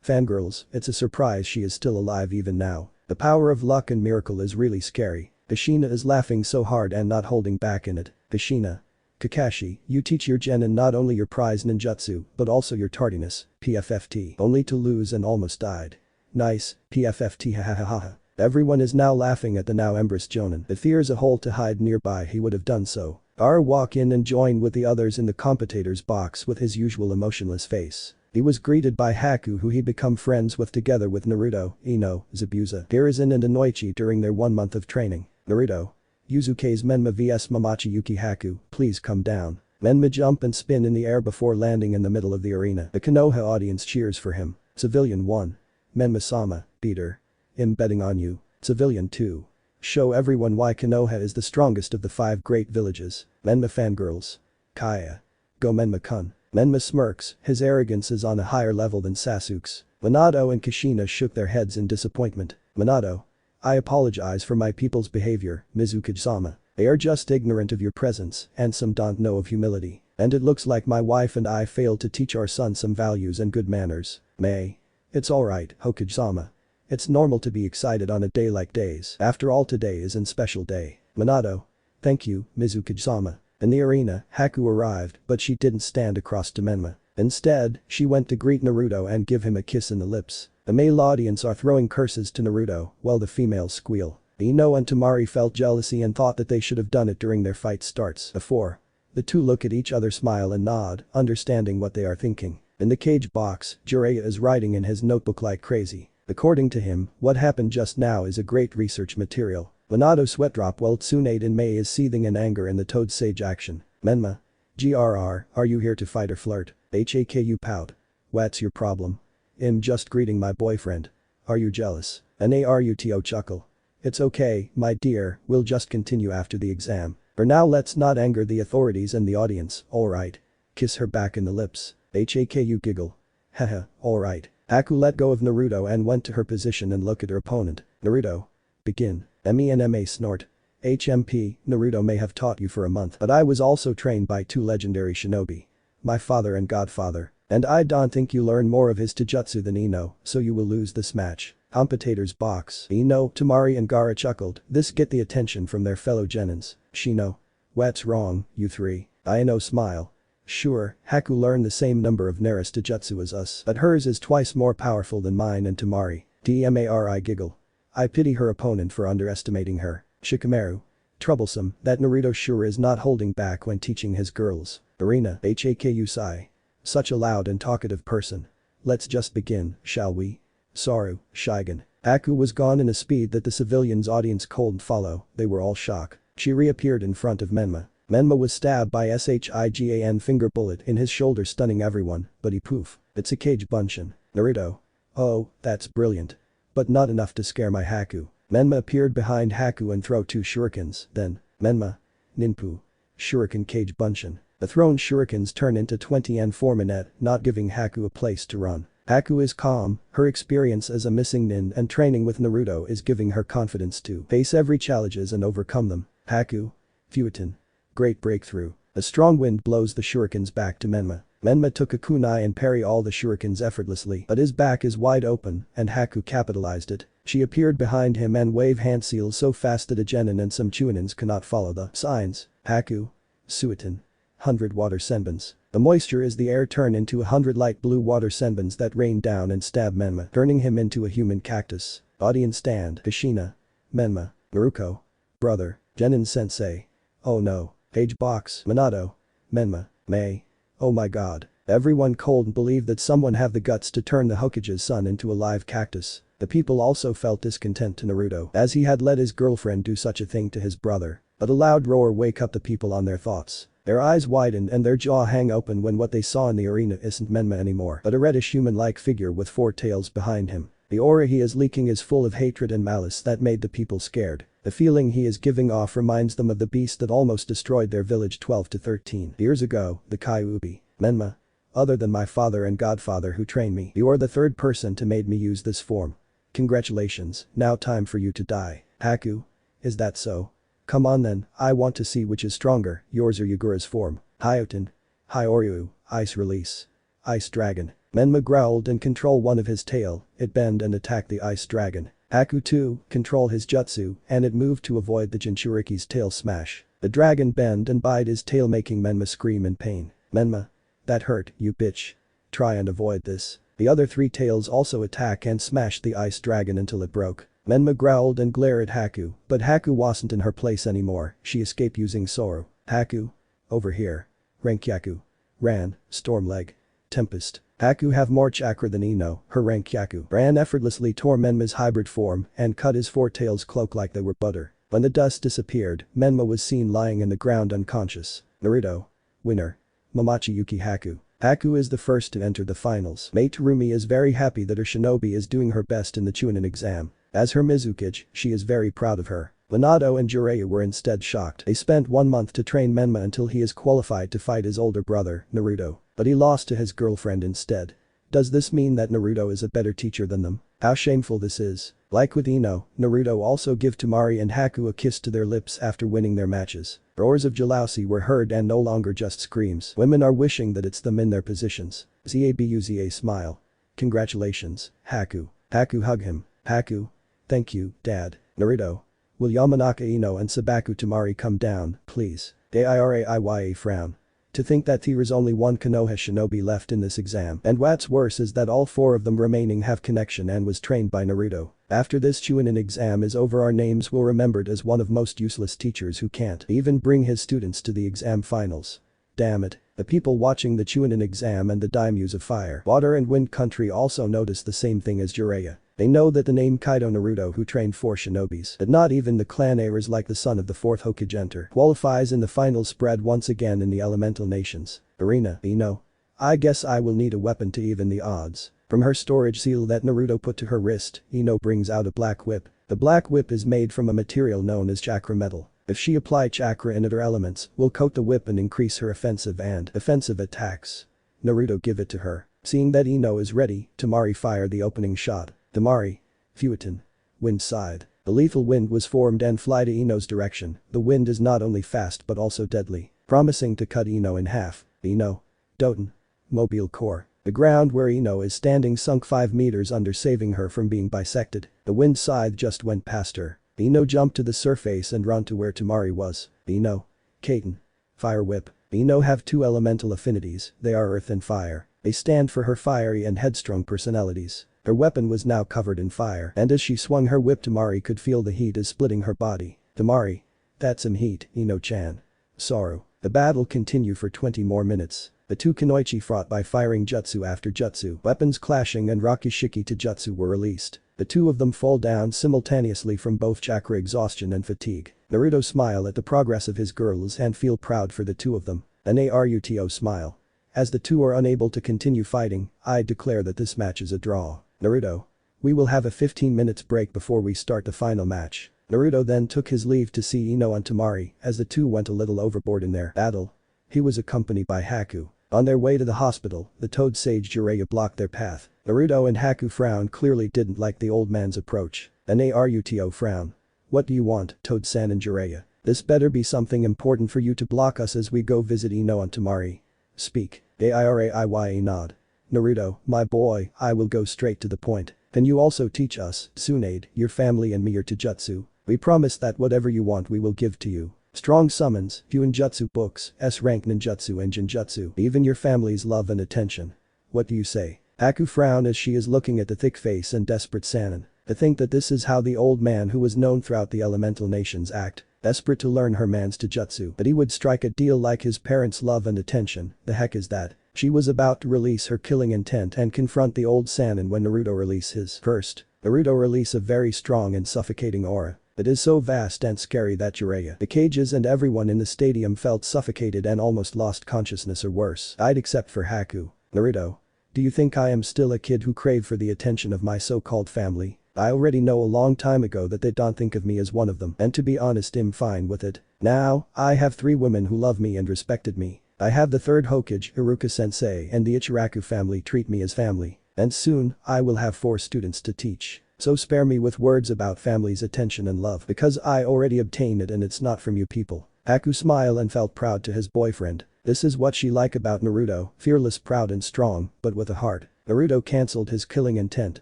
Fangirls, it's a surprise she is still alive even now. The power of luck and miracle is really scary. Kushina is laughing so hard and not holding back in it. Kushina. Kakashi, you teach your genin not only your prize ninjutsu, but also your tardiness, PFFT. Only to lose and almost died. Nice, PFFT hahaha. Everyone is now laughing at the now embarrassed Jonin. If there's a hole to hide nearby he would have done so. Gaara walk in and join with the others in the competitor's box with his usual emotionless face. He was greeted by Haku who he become friends with together with Naruto, Ino, Zabuza, Hiruzen and Inoichi during their 1 month of training. Naruto. Yuzuke's Menma vs Mamachi Yuki Haku, please come down. Menma jump and spin in the air before landing in the middle of the arena. The Konoha audience cheers for him. Civilian 1. Menma-sama, Peter. I'm betting on you. Civilian 2. Show everyone why Konoha is the strongest of the 5 great villages. Menma fangirls. Kaya. Go Menma-kun. Menma smirks, his arrogance is on a higher level than Sasuke's. Minato and Kushina shook their heads in disappointment. Minato. I apologize for my people's behavior, Mizuki-sama. They are just ignorant of your presence and some don't know of humility. And it looks like my wife and I failed to teach our son some values and good manners. May. It's alright, Hokage-sama. It's normal to be excited on a day like days. After all today is an special day. Minato. Thank you, Mizuki-sama. In the arena, Haku arrived but she didn't stand across to Menma. Instead, she went to greet Naruto and give him a kiss in the lips. The male audience are throwing curses to Naruto while the females squeal. Ino and Temari felt jealousy and thought that they should have done it during their fight starts. Before. The two look at each other, smile and nod, understanding what they are thinking. In the cage box, Jiraiya is writing in his notebook like crazy. According to him, what happened just now is a great research material. Minato sweat drop while Tsunade in May is seething in anger in the Toad Sage action. Menma. GRR, are you here to fight or flirt? HAKU pout. What's your problem? I'm just greeting my boyfriend. Are you jealous? Naruto chuckle. It's okay, my dear, we'll just continue after the exam. For now let's not anger the authorities and the audience, alright. Kiss her back in the lips. Haku giggle. Haha, alright. Haku let go of Naruto and went to her position and looked at her opponent. Naruto. Begin. MENMA snort. HMP, Naruto may have taught you for a month but I was also trained by 2 legendary shinobi. My father and godfather. And I don't think you learn more of his taijutsu than Ino, so you will lose this match. Competitor's box. Ino, Temari and Gaara chuckled, this get the attention from their fellow genins. Shino. What's wrong, you 3? Ino smile. Sure, Haku learned the same number of Naru's taijutsu as us but hers is twice more powerful than mine and Temari. Dmari giggle. I pity her opponent for underestimating her. Shikamaru. Troublesome that Naruto sure is not holding back when teaching his girls. Arena. Haku sigh. Such a loud and talkative person. Let's just begin, shall we? Saru, Shigen. Haku was gone in a speed that the civilians' audience couldn't follow, they were all shocked. She reappeared in front of Menma. Menma was stabbed by Shigan finger bullet in his shoulder stunning everyone, but he poof. It's a cage bunshin. Naruto. Oh, that's brilliant. but not enough to scare my Haku. Menma appeared behind Haku and throw 2 shurikens, then, Menma. Ninpu. Shuriken Cage Bunshin. The thrown shurikens turn into 20 and form a net, not giving Haku a place to run. Haku is calm, her experience as a missing nin and training with Naruto is giving her confidence to face every challenges and overcome them. Haku. Fuetin. Great breakthrough. A strong wind blows the shurikens back to Menma. Menma took a kunai and parry all the shurikens effortlessly, but his back is wide open and Haku capitalized it. She appeared behind him and wave hand seals so fast that a genin and some chunins cannot follow the signs. Haku. Suitin. 100 water senbons. The moisture is the air turn into 100 light blue water senbons that rain down and stab Menma, turning him into a human cactus. Audience stand. Kushina. Menma. Naruko. Brother. Genin sensei. Oh no. Page box. Minato. Menma. May. Oh my god. Everyone cold believed that someone have the guts to turn the Hokage's son into a live cactus. The people also felt discontent to Naruto as he had let his girlfriend do such a thing to his brother. But a loud roar wake up the people on their thoughts. Their eyes widened and their jaw hang open when what they saw in the arena isn't Menma anymore but a reddish human-like figure with 4 tails behind him. The aura he is leaking is full of hatred and malice that made the people scared. The feeling he is giving off reminds them of the beast that almost destroyed their village 12 to 13 years ago, the Kyuubi. Menma. Other than my father and godfather who trained me, you are the 3rd person to made me use this form. Congratulations, now time for you to die. Haku. Is that so? Come on then, I want to see which is stronger, yours or Yagura's form. Hyoten. Hyoryu. Ice release. Ice dragon. Menma growled and control one of his tail, it bend and attack the ice dragon. Haku too, control his jutsu, and it moved to avoid the Jinchuriki's tail smash. The dragon bend and bite his tail making Menma scream in pain. Menma. That hurt, you bitch. Try and avoid this. The other 3 tails also attack and smash the ice dragon until it broke. Menma growled and glared at Haku, but Haku wasn't in her place anymore, she escaped using Soru. Haku. Over here. Renkyaku. Ran, storm leg. Tempest. Haku have more chakra than Ino, her Renkyaku ran effortlessly tore Menma's hybrid form and cut his 4 tails cloak like they were butter. When the dust disappeared, Menma was seen lying in the ground unconscious. Naruto. Winner. Momochi Yuki Haku. Haku is the first to enter the finals. Mei Terumi is very happy that her shinobi is doing her best in the Chunin exam. As her Mizukage, she is very proud of her. Minato and Jiraiya were instead shocked. They spent 1 month to train Menma until he is qualified to fight his older brother, Naruto. But he lost to his girlfriend instead. Does this mean that Naruto is a better teacher than them? How shameful this is. Like with Ino, Naruto also give Temari and Haku a kiss to their lips after winning their matches. Roars of jealousy were heard and no longer just screams. Women are wishing that it's them in their positions. Zabuza smile. Congratulations, Haku. Haku hug him. Haku. Thank you, Dad. Naruto. Will Yamanaka Ino and Sabaku Temari come down, please? Daireiya frown. To think that there is only 1 Konoha shinobi left in this exam and what's worse is that all 4 of them remaining have connection and was trained by Naruto. After this Chunin exam is over our names will remembered as one of most useless teachers who can't even bring his students to the exam finals. Damn it. The people watching the Chunin exam and the daimyos of Fire, Water and Wind Country also notice the same thing as Jiraiya. They know that the name Kaido Naruto who trained 4 shinobis, that not even the clan heirs like the son of the 4th Hokage enter, qualifies in the final spread once again in the elemental nations. Arena. Ino. I guess I will need a weapon to even the odds. From her storage seal that Naruto put to her wrist, Ino brings out a black whip. The black whip is made from a material known as chakra metal. If she apply chakra in other elements, will coat the whip and increase her offensive and defensive attacks. Naruto give it to her. Seeing that Ino is ready, Temari fire the opening shot. Temari. Fuetin. Wind scythe. The lethal wind was formed and fly to Ino's direction. The wind is not only fast but also deadly, promising to cut Ino in half. Ino. Doten. Mobile core. The ground where Ino is standing sunk 5 meters under saving her from being bisected. The wind scythe just went past her. Ino jumped to the surface and ran to where Temari was. Ino. Kaiten. Fire whip. Ino have 2 elemental affinities, they are earth and fire. They stand for her fiery and headstrong personalities. Her weapon was now covered in fire and as she swung her whip Temari could feel the heat is splitting her body. Temari. That's some heat, Ino-chan. Sorrow. The battle continued for 20 more minutes. The 2 kunoichi fought by firing jutsu after jutsu, weapons clashing and Rakishiki to jutsu were released. The 2 of them fall down simultaneously from both chakra exhaustion and fatigue. Naruto smile at the progress of his girls and feel proud for the 2 of them. Then Aruto smile. As the 2 are unable to continue fighting, I declare that this match is a draw. Naruto. We will have a 15 minutes break before we start the final match. Naruto then took his leave to see Ino and Temari as the two went a little overboard in their battle. He was accompanied by Haku. On their way to the hospital, the Toad Sage Jiraiya blocked their path. Naruto and Haku frowned, clearly didn't like the old man's approach. An Naruto frown. What do you want, Toad-san and Jiraiya? This better be something important for you to block us as we go visit Ino and Temari. Speak. Airaiya nod. Naruto, my boy, I will go straight to the point. Can you also teach us, Tsunade, your family and me your Taijutsu? We promise that whatever you want we will give to you. Strong summons, Fuinjutsu books, S-rank ninjutsu and Jinjutsu, even your family's love and attention. What do you say? Haku frowned as she is looking at the thick face and desperate Sannin. To think that this is how the old man who was known throughout the elemental nations act, desperate to learn her man's Taijutsu, but he would strike a deal like his parents' love and attention. The heck is that? She was about to release her killing intent and confront the old Sannin when Naruto released his first. Naruto released a very strong and suffocating aura. It is so vast and scary that Jiraiya, the cages and everyone in the stadium felt suffocated and almost lost consciousness or worse. I'd except for Haku. Naruto. Do you think I am still a kid who craved for the attention of my so-called family? I already know a long time ago that they don't think of me as one of them, and to be honest I'm fine with it. Now, I have 3 women who love me and respected me. I have the 3rd Hokage, Iruka-sensei, and the Ichiraku family treat me as family. And soon, I will have 4 students to teach. So spare me with words about family's attention and love because I already obtained it and it's not from you people. Haku smiled and felt proud to his boyfriend. This is what she like about Naruto, fearless, proud and strong, but with a heart. Naruto cancelled his killing intent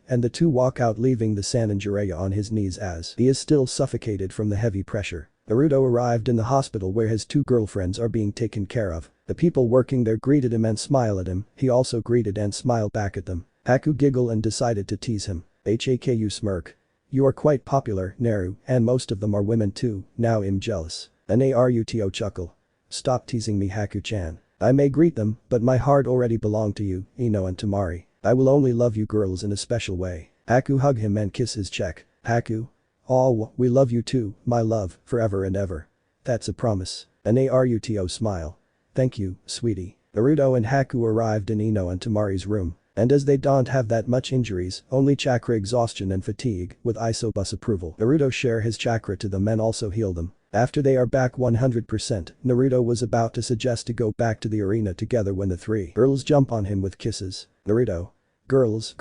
and the two walk out leaving the Sannin Jiraiya on his knees as he is still suffocated from the heavy pressure. Naruto arrived in the hospital where his 2 girlfriends are being taken care of. The people working there greeted him and smiled at him, he also greeted and smiled back at them. Haku giggled and decided to tease him. Haku smirk. You are quite popular, Naru, and most of them are women too, now I'm jealous. An Naruto chuckle. Stop teasing me Haku-chan. I may greet them, but my heart already belonged to you, Ino and Temari. I will only love you girls in a special way. Haku hug him and kiss his cheek. Haku. Oh, we love you too, my love, forever and ever. That's a promise. An Naruto smile. Thank you, sweetie. Naruto and Haku arrived in Ino and Temari's room. And as they don't have that much injuries, only chakra exhaustion and fatigue, with Isobus approval, Naruto share his chakra to them and also heal them. After they are back 100%, Naruto was about to suggest to go back to the arena together when the 3 girls jump on him with kisses. Naruto. Girls,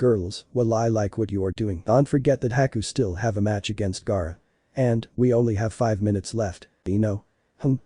well I like what you are doing. Don't forget that Haku still have a match against Gaara. And, we only have 5 minutes left, Ino.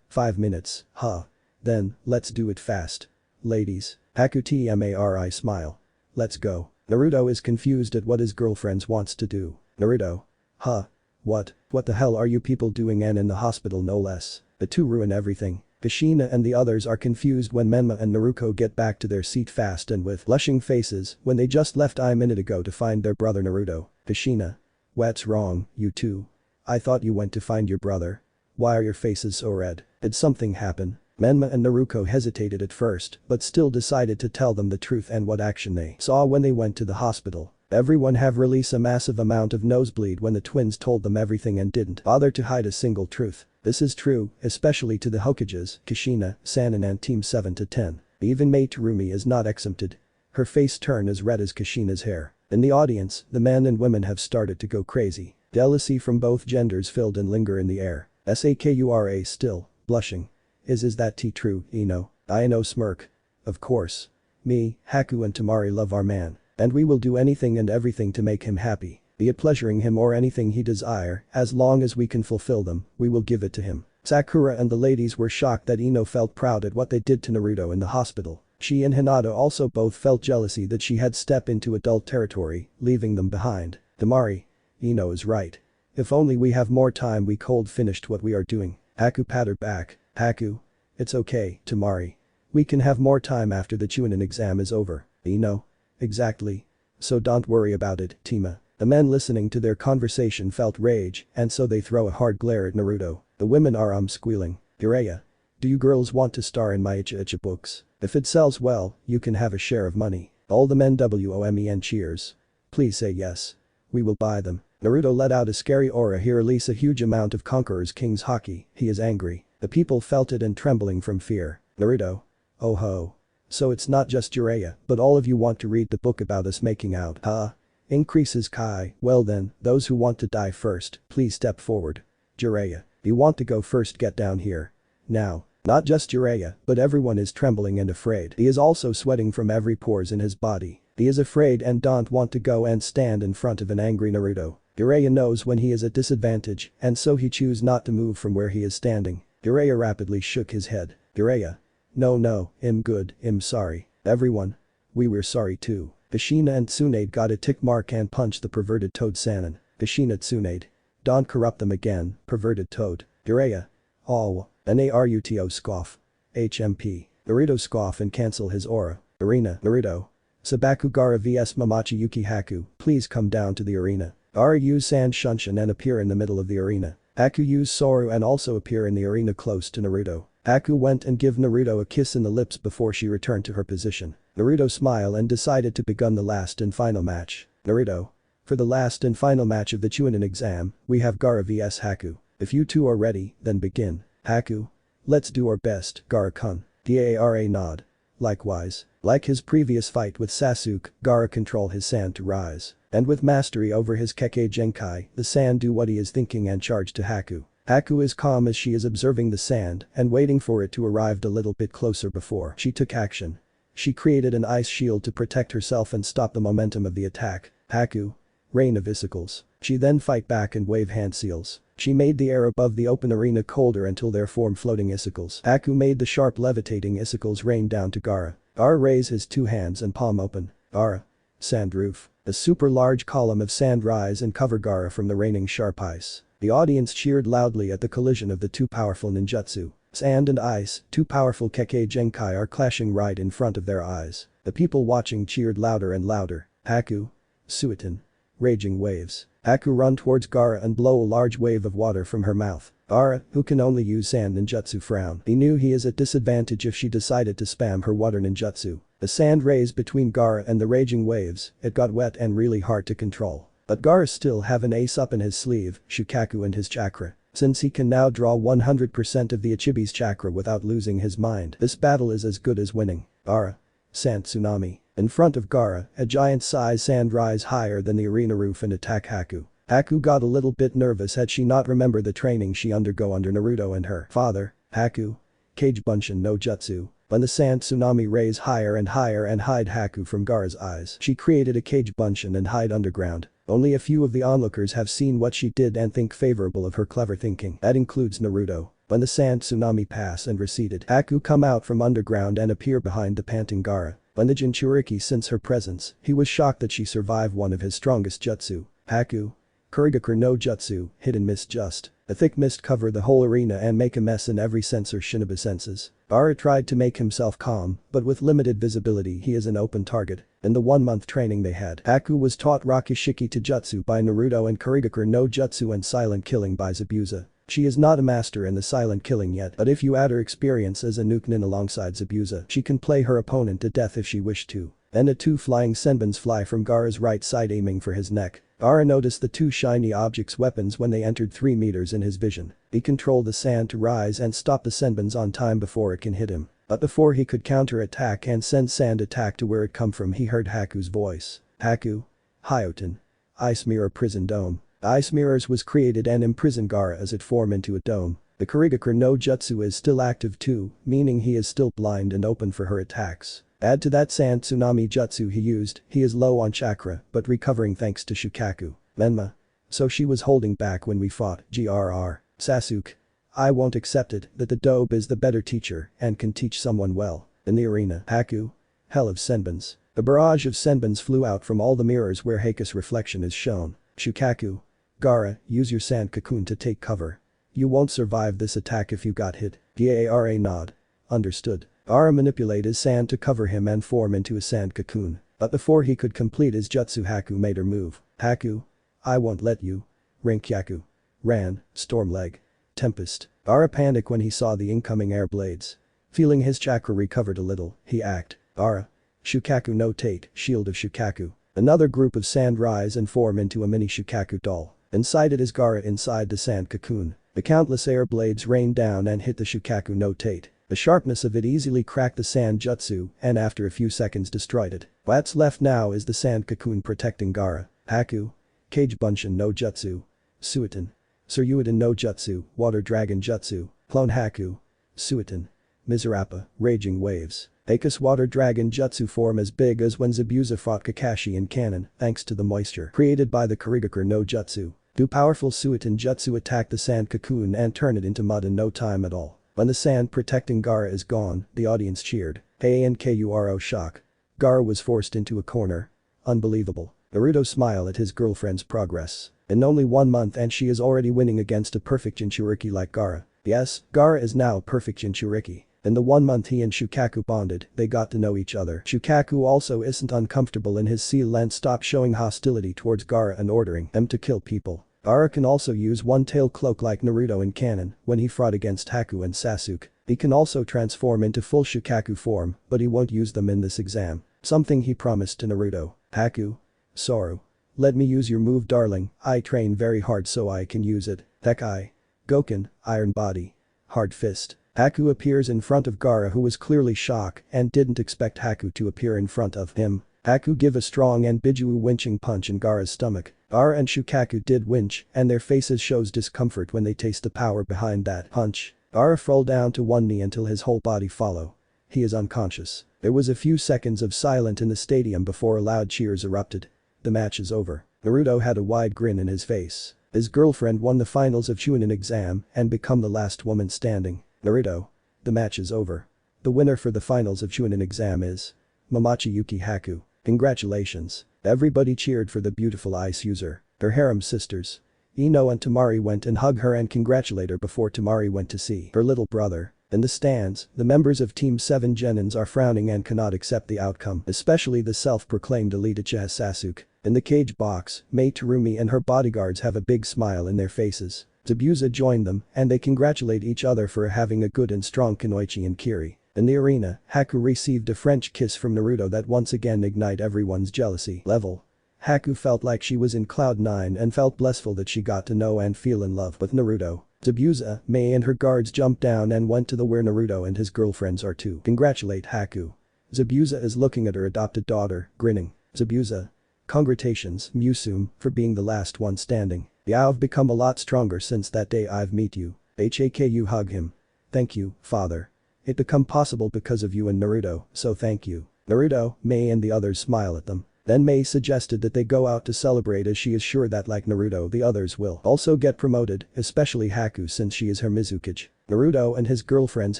5 minutes, huh. Then, let's do it fast. Ladies. Haku Tmari smile. Let's go. Naruto is confused at what his girlfriends wants to do. Naruto. Huh. What the hell are you people doing and in the hospital no less? The 2 ruin everything. Kushina and the others are confused when Menma and Naruto get back to their seat fast and with blushing faces when they just left a minute ago to find their brother Naruto. Kushina. What's wrong, you two? I thought you went to find your brother. Why are your faces so red? Did something happen? Menma and Naruto hesitated at first but still decided to tell them the truth and what action they saw when they went to the hospital. Everyone have released a massive amount of nosebleed when the twins told them everything and didn't bother to hide a single truth. This is true, especially to the Hokages, Kushina, Sannin and Team 7 to 10. Even Mei Terumi is not exempted. Her face turned as red as Kushina's hair. In the audience, the men and women have started to go crazy. Jealousy from both genders filled and linger in the air. Sakura still, blushing. Is that true, Ino? Ino smirk. Of course. Me, Haku and Temari love our man. And we will do anything and everything to make him happy. Be it pleasuring him or anything he desire, as long as we can fulfill them, we will give it to him. Sakura and the ladies were shocked that Ino felt proud at what they did to Naruto in the hospital. She and Hinata also both felt jealousy that she had stepped into adult territory, leaving them behind. Temari. Ino is right. If only we have more time we could finished what we are doing. Haku pattered back. Haku. It's okay, Temari. We can have more time after the Chunin exam is over. Ino. Exactly. So don't worry about it, Tima. The men listening to their conversation felt rage and so they throw a hard glare at Naruto. The women are squealing. Jiraiya. Do you girls want to star in my Icha books? If it sells well, you can have a share of money. All the men WOMEN cheers. Please say yes. We will buy them. Naruto let out a scary aura. He released a huge amount of Conqueror's King's Haki. He is angry. The people felt it and trembling from fear. Naruto. Oh ho. So it's not just Jiraiya, but all of you want to read the book about us making out, huh? Increases Kai. Well then, those who want to die first, please step forward. Jiraiya. You want to go first, get down here. Now. Not just Jiraiya, but everyone is trembling and afraid. He is also sweating from every pores in his body. He is afraid and don't want to go and stand in front of an angry Naruto. Jiraiya knows when he is at disadvantage, and so he chooses not to move from where he is standing. Jiraiya rapidly shook his head. Jiraiya. No, I'm good, I'm sorry. Everyone. We were sorry too. Kushina and Tsunade got a tick mark and punched the perverted toad Sannin. Kushina Tsunade. Don't corrupt them again, perverted toad. Jiraiya. Oh. Naruto scoff. HMP. Naruto scoff and cancel his aura. Arena. Naruto. Sabaku Gaara vs Mamachi Yuki Haku, please come down to the arena. Gaara use Sand Shunshin and appear in the middle of the arena. Haku use Soru and also appear in the arena close to Naruto. Haku went and give Naruto a kiss in the lips before she returned to her position. Naruto smiled and decided to begin the last and final match. Naruto. For the last and final match of the Chunin Exam, we have Gaara vs Haku. If you two are ready, then begin. Haku. Let's do our best, Gaara-kun. Dara nod. Likewise. Like his previous fight with Sasuke, Gaara control his sand to rise. And with mastery over his Kekkei Genkai, the sand do what he is thinking and charge to Haku. Haku is calm as she is observing the sand and waiting for it to arrive a little bit closer before she took action. She created an ice shield to protect herself and stop the momentum of the attack. Haku. Rain of icicles. She then fight back and wave hand seals. She made the air above the open arena colder until there formed floating icicles. Haku made the sharp levitating icicles rain down to Gaara. Gaara raised his two hands and palm open. Gaara. Sand roof. A super large column of sand rise and cover Gaara from the raining sharp ice. The audience cheered loudly at the collision of the two powerful ninjutsu. Sand and ice, two powerful Kekkei Genkai are clashing right in front of their eyes. The people watching cheered louder and louder. Haku. Suiton. Raging waves. Haku run towards Gaara and blow a large wave of water from her mouth. Gaara, who can only use sand ninjutsu, frown. He knew he is at disadvantage if she decided to spam her water ninjutsu. The sand raised between Gaara and the raging waves, it got wet and really hard to control. But Gaara still have an ace up in his sleeve, Shukaku and his chakra. Since he can now draw 100% of the Ichibi's chakra without losing his mind, this battle is as good as winning. Gaara. Sand tsunami. In front of Gaara, a giant-sized sand rise higher than the arena roof and attack Haku. Haku got a little bit nervous had she not remembered the training she undergo under Naruto and her father. Haku. Kage Bunshin no Jutsu. When the sand tsunami raised higher and higher and hide Haku from Gaara's eyes, she created a Kage Bunshin and hide underground. Only a few of the onlookers have seen what she did and think favorable of her clever thinking. That includes Naruto. When the sand tsunami passed and receded, Haku come out from underground and appear behind the panting Gaara. When the Jinchuriki sense her presence, he was shocked that she survived one of his strongest jutsu. Haku. Kurigaku no Jutsu, hidden mist just. A thick mist cover the whole arena and make a mess in every sensor Shinobu senses. Gaara tried to make himself calm, but with limited visibility he is an open target. In the 1-month training they had, Haku was taught Rakishiki to Jutsu by Naruto and Kurigaku no Jutsu and silent killing by Zabuza. She is not a master in the silent killing yet, but if you add her experience as a nuke nin alongside Zabuza, she can play her opponent to death if she wished to. Then the two flying senbons fly from Gaara's right side aiming for his neck. Gaara noticed the two shiny objects' weapons when they entered 3 meters in his vision. He controlled the sand to rise and stop the senbons on time before it can hit him. But before he could counter-attack and send sand attack to where it come from, he heard Haku's voice. Haku. Hyoten. Ice Mirror Prison Dome. Ice Mirrors was created and imprisoned Gaara as it formed into a dome. The Kurigaku no Jutsu is still active too, meaning he is still blind and open for her attacks. Add to that sand tsunami jutsu he used, he is low on chakra but recovering thanks to Shukaku. Menma. So she was holding back when we fought, GRR. Sasuke. I won't accept it that the dobe is the better teacher and can teach someone well. In the arena, Haku. Hell of senbons. A barrage of senbons flew out from all the mirrors where Haku's reflection is shown. Shukaku. Gaara, use your sand cocoon to take cover. You won't survive this attack if you got hit. Gaara nod. Understood. Gaara manipulated his sand to cover him and form into a sand cocoon. But before he could complete his jutsu, Haku made her move. Haku. I won't let you. Rinkyaku. Ran. Storm leg. Tempest. Gaara panicked when he saw the incoming air blades. Feeling his chakra recovered a little, he act. Gaara. Shukaku no Tate, shield of Shukaku. Another group of sand rise and form into a mini Shukaku doll. Inside it is Gaara inside the sand cocoon. The countless air blades rained down and hit the Shukaku no Tate. The sharpness of it easily cracked the sand jutsu and after a few seconds destroyed it. What's left now is the sand cocoon protecting Gaara. Haku. Kage Bunshin no Jutsu. Suiton. Suryuiden no Jutsu, Water Dragon Jutsu. Clone Haku. Suiton. Mizurappa, Raging Waves. Aka's Water Dragon Jutsu form as big as when Zabuza fought Kakashi in canon thanks to the moisture created by the Kurigakure no Jutsu. Do powerful Suiton Jutsu attack the sand cocoon and turn it into mud in no time at all. When the sand protecting Gaara is gone, the audience cheered. ANKURO shock. Gaara was forced into a corner. Unbelievable. Naruto smiled at his girlfriend's progress. In only 1 month and she is already winning against a perfect Jinchuriki like Gaara. Yes, Gaara is now perfect Jinchuriki. In the 1 month he and Shukaku bonded, they got to know each other. Shukaku also isn't uncomfortable in his seal and stopped showing hostility towards Gaara and ordering him to kill people. Gaara can also use one-tail cloak like Naruto in canon when he fought against Haku and Sasuke. He can also transform into full Shukaku form, but he won't use them in this exam. Something he promised to Naruto. Haku. Soru. Let me use your move darling, I train very hard so I can use it. Tekai. Goken, Iron Body. Hard Fist. Haku appears in front of Gaara who was clearly shocked and didn't expect Haku to appear in front of him. Haku give a strong and Bijuu winching punch in Gaara's stomach. Gaara and Shukaku did winch and their faces shows discomfort when they taste the power behind that punch. Gaara fell down to one knee until his whole body follow. He is unconscious. There was a few seconds of silence in the stadium before loud cheers erupted. The match is over. Naruto had a wide grin in his face. His girlfriend won the finals of Chunin Exam and become the last woman standing. Naruto. The match is over. The winner for the finals of Chunin Exam is Momochi Yuki Haku. Congratulations. Everybody cheered for the beautiful ice user. Her harem sisters. Ino and Temari went and hugged her and congratulate her before Temari went to see her little brother. In the stands, the members of Team 7 Genins are frowning and cannot accept the outcome, especially the self-proclaimed elite Uchiha Sasuke. In the cage box, Mei Terumi and her bodyguards have a big smile in their faces. Zabuza joined them and they congratulate each other for having a good and strong Kunoichi and Kiri. In the arena, Haku received a French kiss from Naruto that once again ignite everyone's jealousy level. Haku felt like she was in cloud 9 and felt blissful that she got to know and feel in love with Naruto. Zabuza, Mei and her guards jumped down and went to the where Naruto and his girlfriends are to congratulate Haku. Zabuza is looking at her adopted daughter, grinning. Zabuza. Congratulations, Musume, for being the last one standing. I've become a lot stronger since that day I've met you. Haku hug him. Thank you, father. It become possible because of you and Naruto, so thank you. Naruto, Mei and the others smile at them. Then Mei suggested that they go out to celebrate as she is sure that like Naruto the others will also get promoted, especially Haku since she is her Mizukage. Naruto and his girlfriends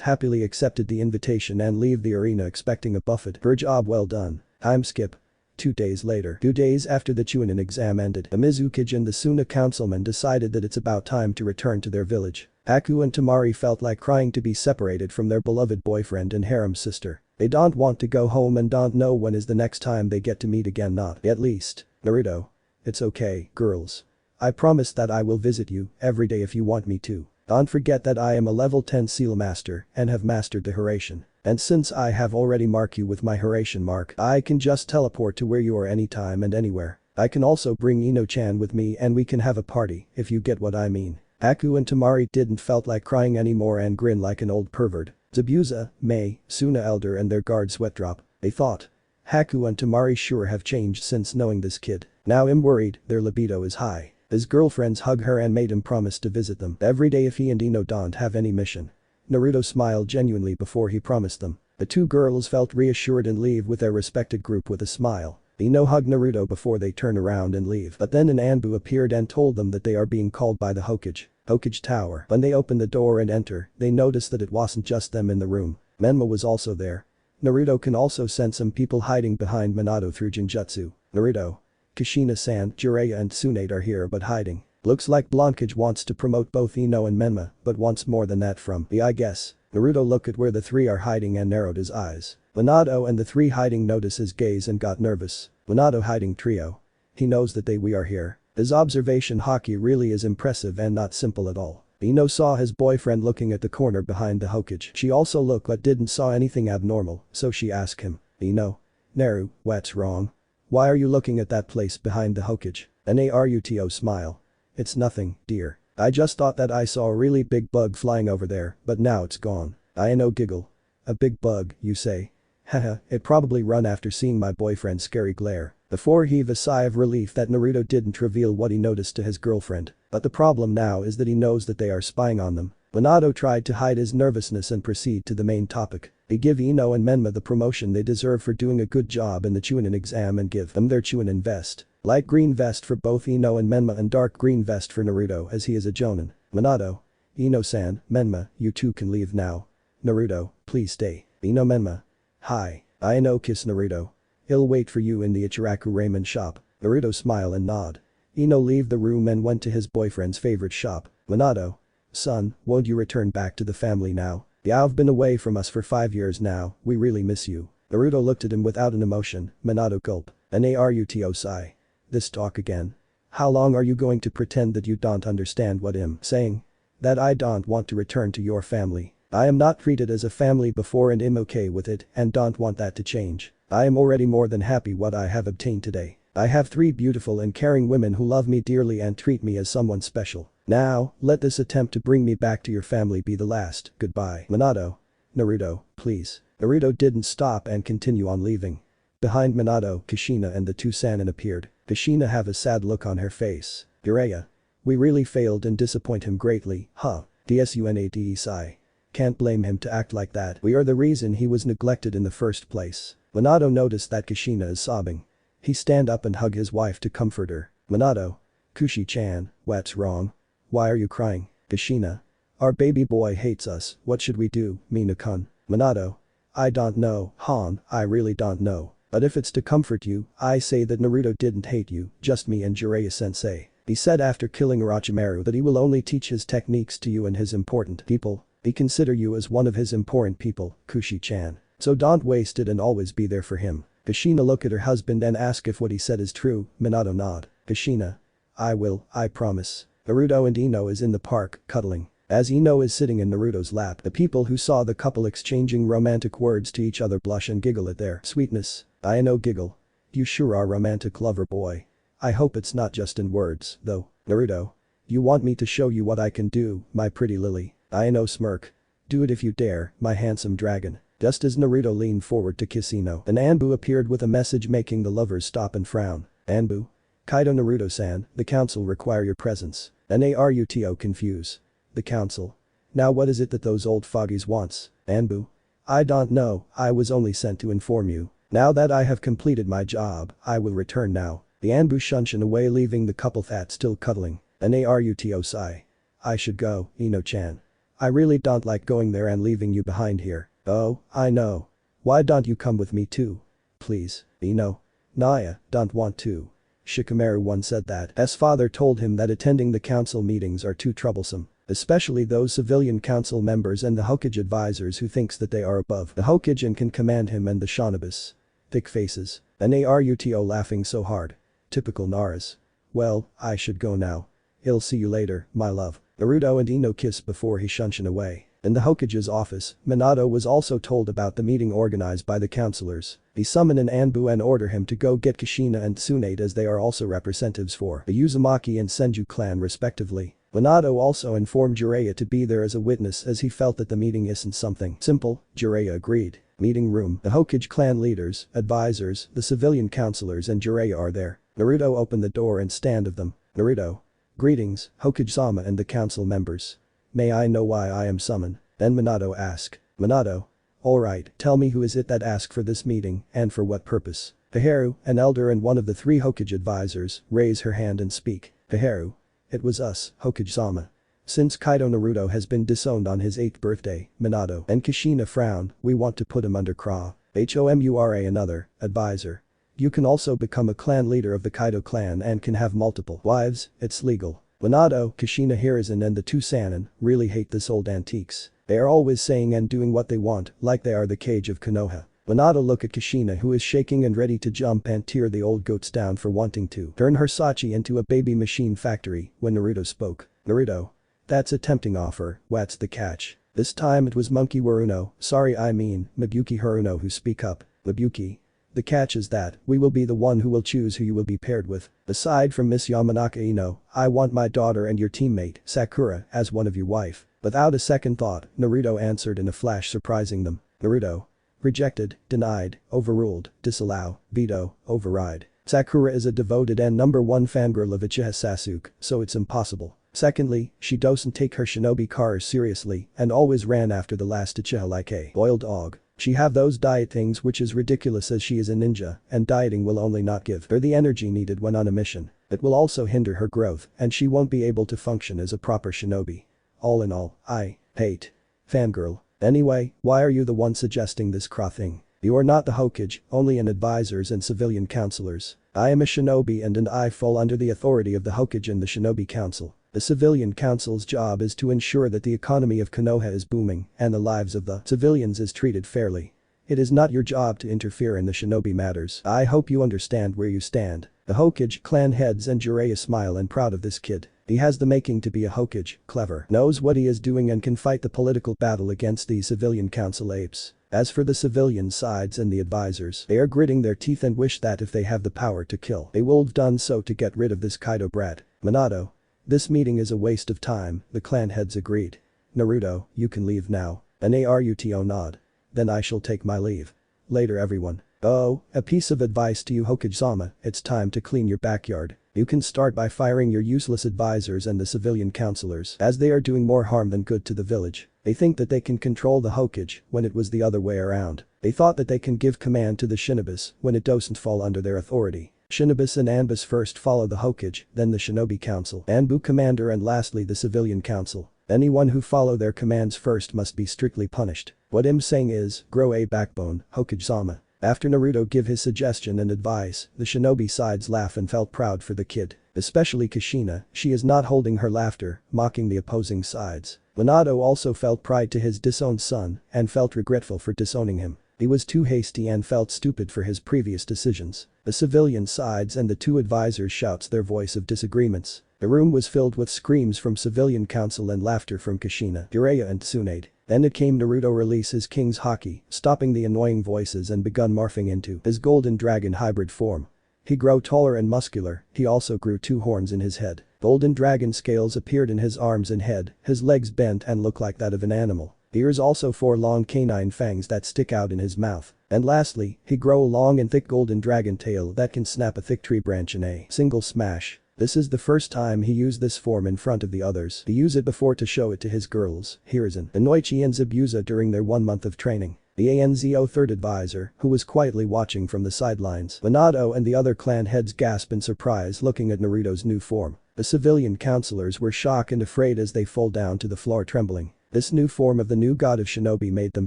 happily accepted the invitation and leave the arena expecting a buffet. Her job well done. Time skip. 2 days later. 2 days after the Chunin exam ended, the Mizukage and the Suna councilmen decided that it's about time to return to their village. Haku and Temari felt like crying to be separated from their beloved boyfriend and harem sister. They don't want to go home and don't know when is the next time they get to meet again, not at least. Naruto. It's okay, girls. I promise that I will visit you every day if you want me to. Don't forget that I am a level 10 seal master and have mastered the Hiraishin. And since I have already marked you with my Hiraishin mark, I can just teleport to where you are anytime and anywhere. I can also bring Ino-chan with me and we can have a party, if you get what I mean. Haku and Temari didn't felt like crying anymore and grin like an old pervert. Zabuza, Mei, Suna Elder and their guard sweat drop. They thought. Haku and Temari sure have changed since knowing this kid. Now I'm worried, their libido is high. His girlfriends hug her and made him promise to visit them every day if he and Ino don't have any mission. Naruto smiled genuinely before he promised them. The two girls felt reassured and leave with their respected group with a smile. Ino hugged Naruto before they turn around and leave, but then an Anbu appeared and told them that they are being called by the Hokage Tower. When they open the door and enter, they notice that it wasn't just them in the room. Menma was also there. Naruto can also sense some people hiding behind Minato through Genjutsu. Naruto. Kushina-san, Jiraiya and Tsunade are here but hiding. Looks like Blancage wants to promote both Ino and Menma, but wants more than that from me I guess. Naruto looked at where the three are hiding and narrowed his eyes. Minato and the three hiding noticed his gaze and got nervous. Minato hiding trio. He knows that we are here. His observation haki really is impressive and not simple at all. Ino saw his boyfriend looking at the corner behind the Hokage. She also looked but didn't saw anything abnormal, so she asked him. Ino. Naru, what's wrong? Why are you looking at that place behind the Hokage? Naruto smile. It's nothing, dear. I just thought that I saw a really big bug flying over there, but now it's gone. Ino giggle. A big bug, you say? Haha, it probably run after seeing my boyfriend's scary glare. Before heave a sigh of relief that Naruto didn't reveal what he noticed to his girlfriend. But the problem now is that he knows that they are spying on them. Minato tried to hide his nervousness and proceed to the main topic. They give Ino and Menma the promotion they deserve for doing a good job in the Chunin exam and give them their Chunin vest. Light green vest for both Ino and Menma and dark green vest for Naruto as he is a Jonin. Minato. Ino-san, Menma, you two can leave now. Naruto, please stay. Ino Menma. Hi. Ino kiss Naruto. He'll wait for you in the Ichiraku ramen shop. Naruto smile and nod. Ino leave the room and went to his boyfriend's favorite shop. Minato. Son, won't you return back to the family now? You've been away from us for 5 years now, we really miss you. Naruto looked at him without an emotion. Minato gulp. Naruto sigh. This talk again. How long are you going to pretend that you don't understand what I'm saying? That I don't want to return to your family. I am not treated as a family before and I'm okay with it and don't want that to change. I am already more than happy what I have obtained today. I have 3 beautiful and caring women who love me dearly and treat me as someone special. Now, let this attempt to bring me back to your family be the last. Goodbye. Minato. Naruto, please. Naruto didn't stop and continue on leaving. Behind Minato, Kushina and the 2 Sannin appeared. Kushina have a sad look on her face. Jiraiya. We really failed and disappoint him greatly, huh? Tsunade sigh. Can't blame him to act like that. We are the reason he was neglected in the first place. Minato noticed that Kushina is sobbing. He stand up and hug his wife to comfort her. Minato. Kushi-chan, what's wrong? Why are you crying? Kushina. Our baby boy hates us, what should we do, Mina-kun? Minato. I don't know, Han, I really don't know. But if it's to comfort you, I say that Naruto didn't hate you, just me and Jiraiya-sensei. He said after killing Orochimaru that he will only teach his techniques to you and his important people. He consider you as one of his important people, Kushi-chan. So don't waste it and always be there for him. Kushina look at her husband and ask if what he said is true. Minato nod. Kushina. I will, I promise. Naruto and Ino is in the park, cuddling. As Ino is sitting in Naruto's lap, the people who saw the couple exchanging romantic words to each other blush and giggle at their sweetness. Ino giggle. You sure are romantic lover boy. I hope it's not just in words, though. Naruto. You want me to show you what I can do, my pretty lily. Ino smirk. Do it if you dare, my handsome dragon. Just as Naruto leaned forward to kiss Ino, an Anbu appeared with a message making the lovers stop and frown. Anbu. Kaido Naruto-san, the council require your presence. Naruto confuse. The council. Now what is it that those old foggies wants? Anbu. I don't know, I was only sent to inform you. Now that I have completed my job, I will return now. The Anbu shunshin away leaving the couple that still cuddling. Naruto sigh. I should go, Ino-chan. I really don't like going there and leaving you behind here. Oh, I know. Why don't you come with me too? Please, Ino. Naya, don't want to. Shikamaru once said that his father told him that attending the council meetings are too troublesome. Especially those civilian council members and the Hokage advisors who thinks that they are above the Hokage and can command him and the Shonobis. Thick faces. Naruto laughing so hard. Typical Naras. Well, I should go now. I'll see you later, my love. Naruto and Ino kiss before he shunshin away. In the Hokage's office, Minato was also told about the meeting organized by the councilors. He summoned an Anbu and order him to go get Kushina and Tsunade as they are also representatives for the Uzumaki and Senju clan respectively. Minato also informed Jiraiya to be there as a witness as he felt that the meeting isn't something simple. Jiraiya agreed. Meeting room, the Hokage clan leaders, advisors, the civilian councilors and Jiraiya are there. Naruto opened the door and stand of them. Naruto. Greetings, Hokage-sama and the council members. May I know why I am summoned? Then Minato asked. Minato. Alright, tell me who is it that asked for this meeting and for what purpose? Koharu, an elder and one of the 3 Hokage advisors, raise her hand and speak. Koharu. It was us, Hokage-sama. Since Kaido Naruto has been disowned on his 8th birthday, Minato and Kushina frowned, we want to put him under Homura another, advisor. You can also become a clan leader of the Kaido clan and can have multiple wives, it's legal. Minato, Kushina Hiruzen and the 2 Sannin really hate this old antiques. They are always saying and doing what they want, like they are the cage of Konoha. Minato look at Kushina who is shaking and ready to jump and tear the old goats down for wanting to turn her Sachi into a baby machine factory when Naruto spoke. Naruto. That's a tempting offer, what's the catch? This time it was Monkey Waruno, Mabuki Haruno who speak up. Mabuki. The catch is that we will be the one who will choose who you will be paired with. Aside from Miss Yamanaka Ino, I want my daughter and your teammate, Sakura, as one of your wife. Without a second thought, Naruto answered in a flash surprising them. Naruto. Rejected, denied, overruled, disallow, veto, override. Sakura is a devoted and #1 fangirl of Uchiha Sasuke, so it's impossible. Secondly, she doesn't take her shinobi cars seriously and always ran after the last Uchiha like a boiled dog. She have those diet things which is ridiculous as she is a ninja and dieting will only not give her the energy needed when on a mission. It will also hinder her growth and she won't be able to function as a proper shinobi. All in all, I hate fangirl. Anyway, why are you the one suggesting this thing? You are not the Hokage, only an advisors and civilian counselors. I am a shinobi and I fall under the authority of the Hokage and the Shinobi Council. The civilian council's job is to ensure that the economy of Konoha is booming and the lives of the civilians is treated fairly. It is not your job to interfere in the shinobi matters. I hope you understand where you stand. The Hokage clan heads and Jiraiya smile and proud of this kid. He has the making to be a Hokage, clever, knows what he is doing and can fight the political battle against the civilian council apes. As for the civilian sides and the advisors, they are gritting their teeth and wish that if they have the power to kill, they will have done so to get rid of this Kaido brat. Minato. This meeting is a waste of time, the clan heads agreed. Naruto, you can leave now. An Naruto nod. Then I shall take my leave. Later everyone. Oh, a piece of advice to you Hokage-sama, it's time to clean your backyard. You can start by firing your useless advisors and the civilian counselors as they are doing more harm than good to the village. They think that they can control the Hokage when it was the other way around. They thought that they can give command to the Shinobis when it doesn't fall under their authority. Shinobis and Anbis first follow the Hokage, then the Shinobi Council, Anbu Commander and lastly the Civilian Council. Anyone who follow their commands first must be strictly punished. What I'm saying is, grow a backbone, Hokage-sama. After Naruto give his suggestion and advice, the shinobi sides laugh and felt proud for the kid. Especially Kushina, she is not holding her laughter, mocking the opposing sides. Minato also felt pride to his disowned son and felt regretful for disowning him. He was too hasty and felt stupid for his previous decisions. The civilian sides and the two advisors shouts their voice of disagreements. The room was filled with screams from civilian council and laughter from Kushina, Jiraiya and Tsunade. Then it came Naruto release his King's Haki, stopping the annoying voices and begun morphing into his golden dragon hybrid form. He grew taller and muscular, he also grew 2 horns in his head. Golden dragon scales appeared in his arms and head, his legs bent and look like that of an animal. Ears also 4 long canine fangs that stick out in his mouth. And lastly, he grow a long and thick golden dragon tail that can snap a thick tree branch in a single smash. This is the first time he used this form in front of the others. He used it before to show it to his girls, Hiruzen, Inoichi and Zabuza during their 1 month of training. The ANZO third advisor, who was quietly watching from the sidelines, Minato and the other clan heads gasp in surprise looking at Naruto's new form. The civilian counselors were shocked and afraid as they fall down to the floor trembling. This new form of the new god of shinobi made them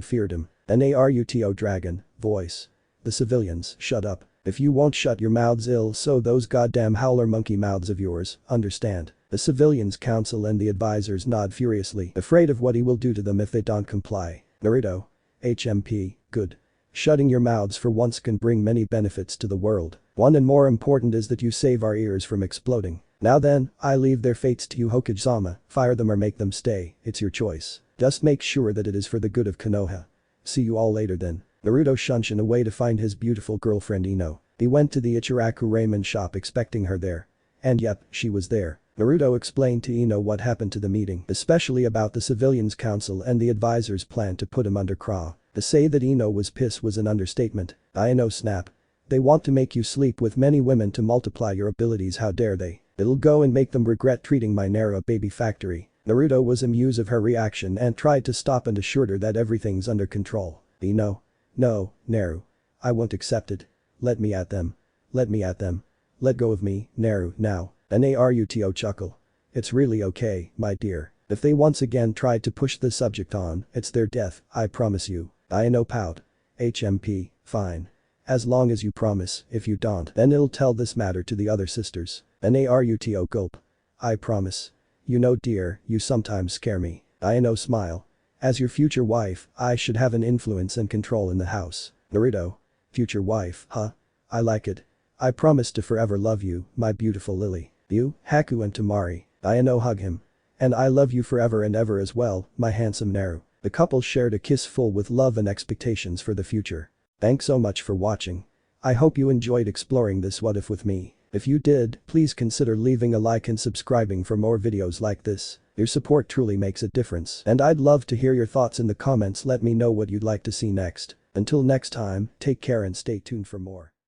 feared him. An Naruto dragon, voice. The civilians, shut up. If you won't shut your mouths so those goddamn howler monkey mouths of yours, understand. The civilians council and the advisors nod furiously, afraid of what he will do to them if they don't comply. Naruto. HMP, good. Shutting your mouths for once can bring many benefits to the world. One and more important is that you save our ears from exploding. Now then, I leave their fates to you Hokage-sama, fire them or make them stay, it's your choice. Just make sure that it is for the good of Konoha. See you all later then. Naruto shunshin away to find his beautiful girlfriend Ino. He went to the Ichiraku ramen shop expecting her there. And yep, she was there. Naruto explained to Ino what happened to the meeting, especially about the civilians council and the advisors' plan to put him under craw. To say that Ino was pissed was an understatement. I know snap. They want to make you sleep with many women to multiply your abilities, how dare they. It'll go and make them regret treating my Naru a baby factory. Naruto was amused of her reaction and tried to stop and assured her that everything's under control. Ino. No, Naru. I won't accept it. Let me at them. Let me at them. Let go of me, Naru, now. An Naruto chuckle. It's really okay, my dear. If they once again tried to push the subject on, it's their death, I promise you. I know pout. HMP, fine. As long as you promise, if you don't, then it'll tell this matter to the other sisters. An Naruto gulp. I promise. You know dear, you sometimes scare me. I know smile. As your future wife, I should have an influence and control in the house. Naruto. Future wife, huh? I like it. I promise to forever love you, my beautiful lily. You, Haku and Temari. I know hug him. And I love you forever and ever as well, my handsome Naru. The couple shared a kiss full with love and expectations for the future. Thanks so much for watching. I hope you enjoyed exploring this what if with me. If you did, please consider leaving a like and subscribing for more videos like this. Your support truly makes a difference and I'd love to hear your thoughts in the comments. Let me know what you'd like to see next. Until next time, take care and stay tuned for more.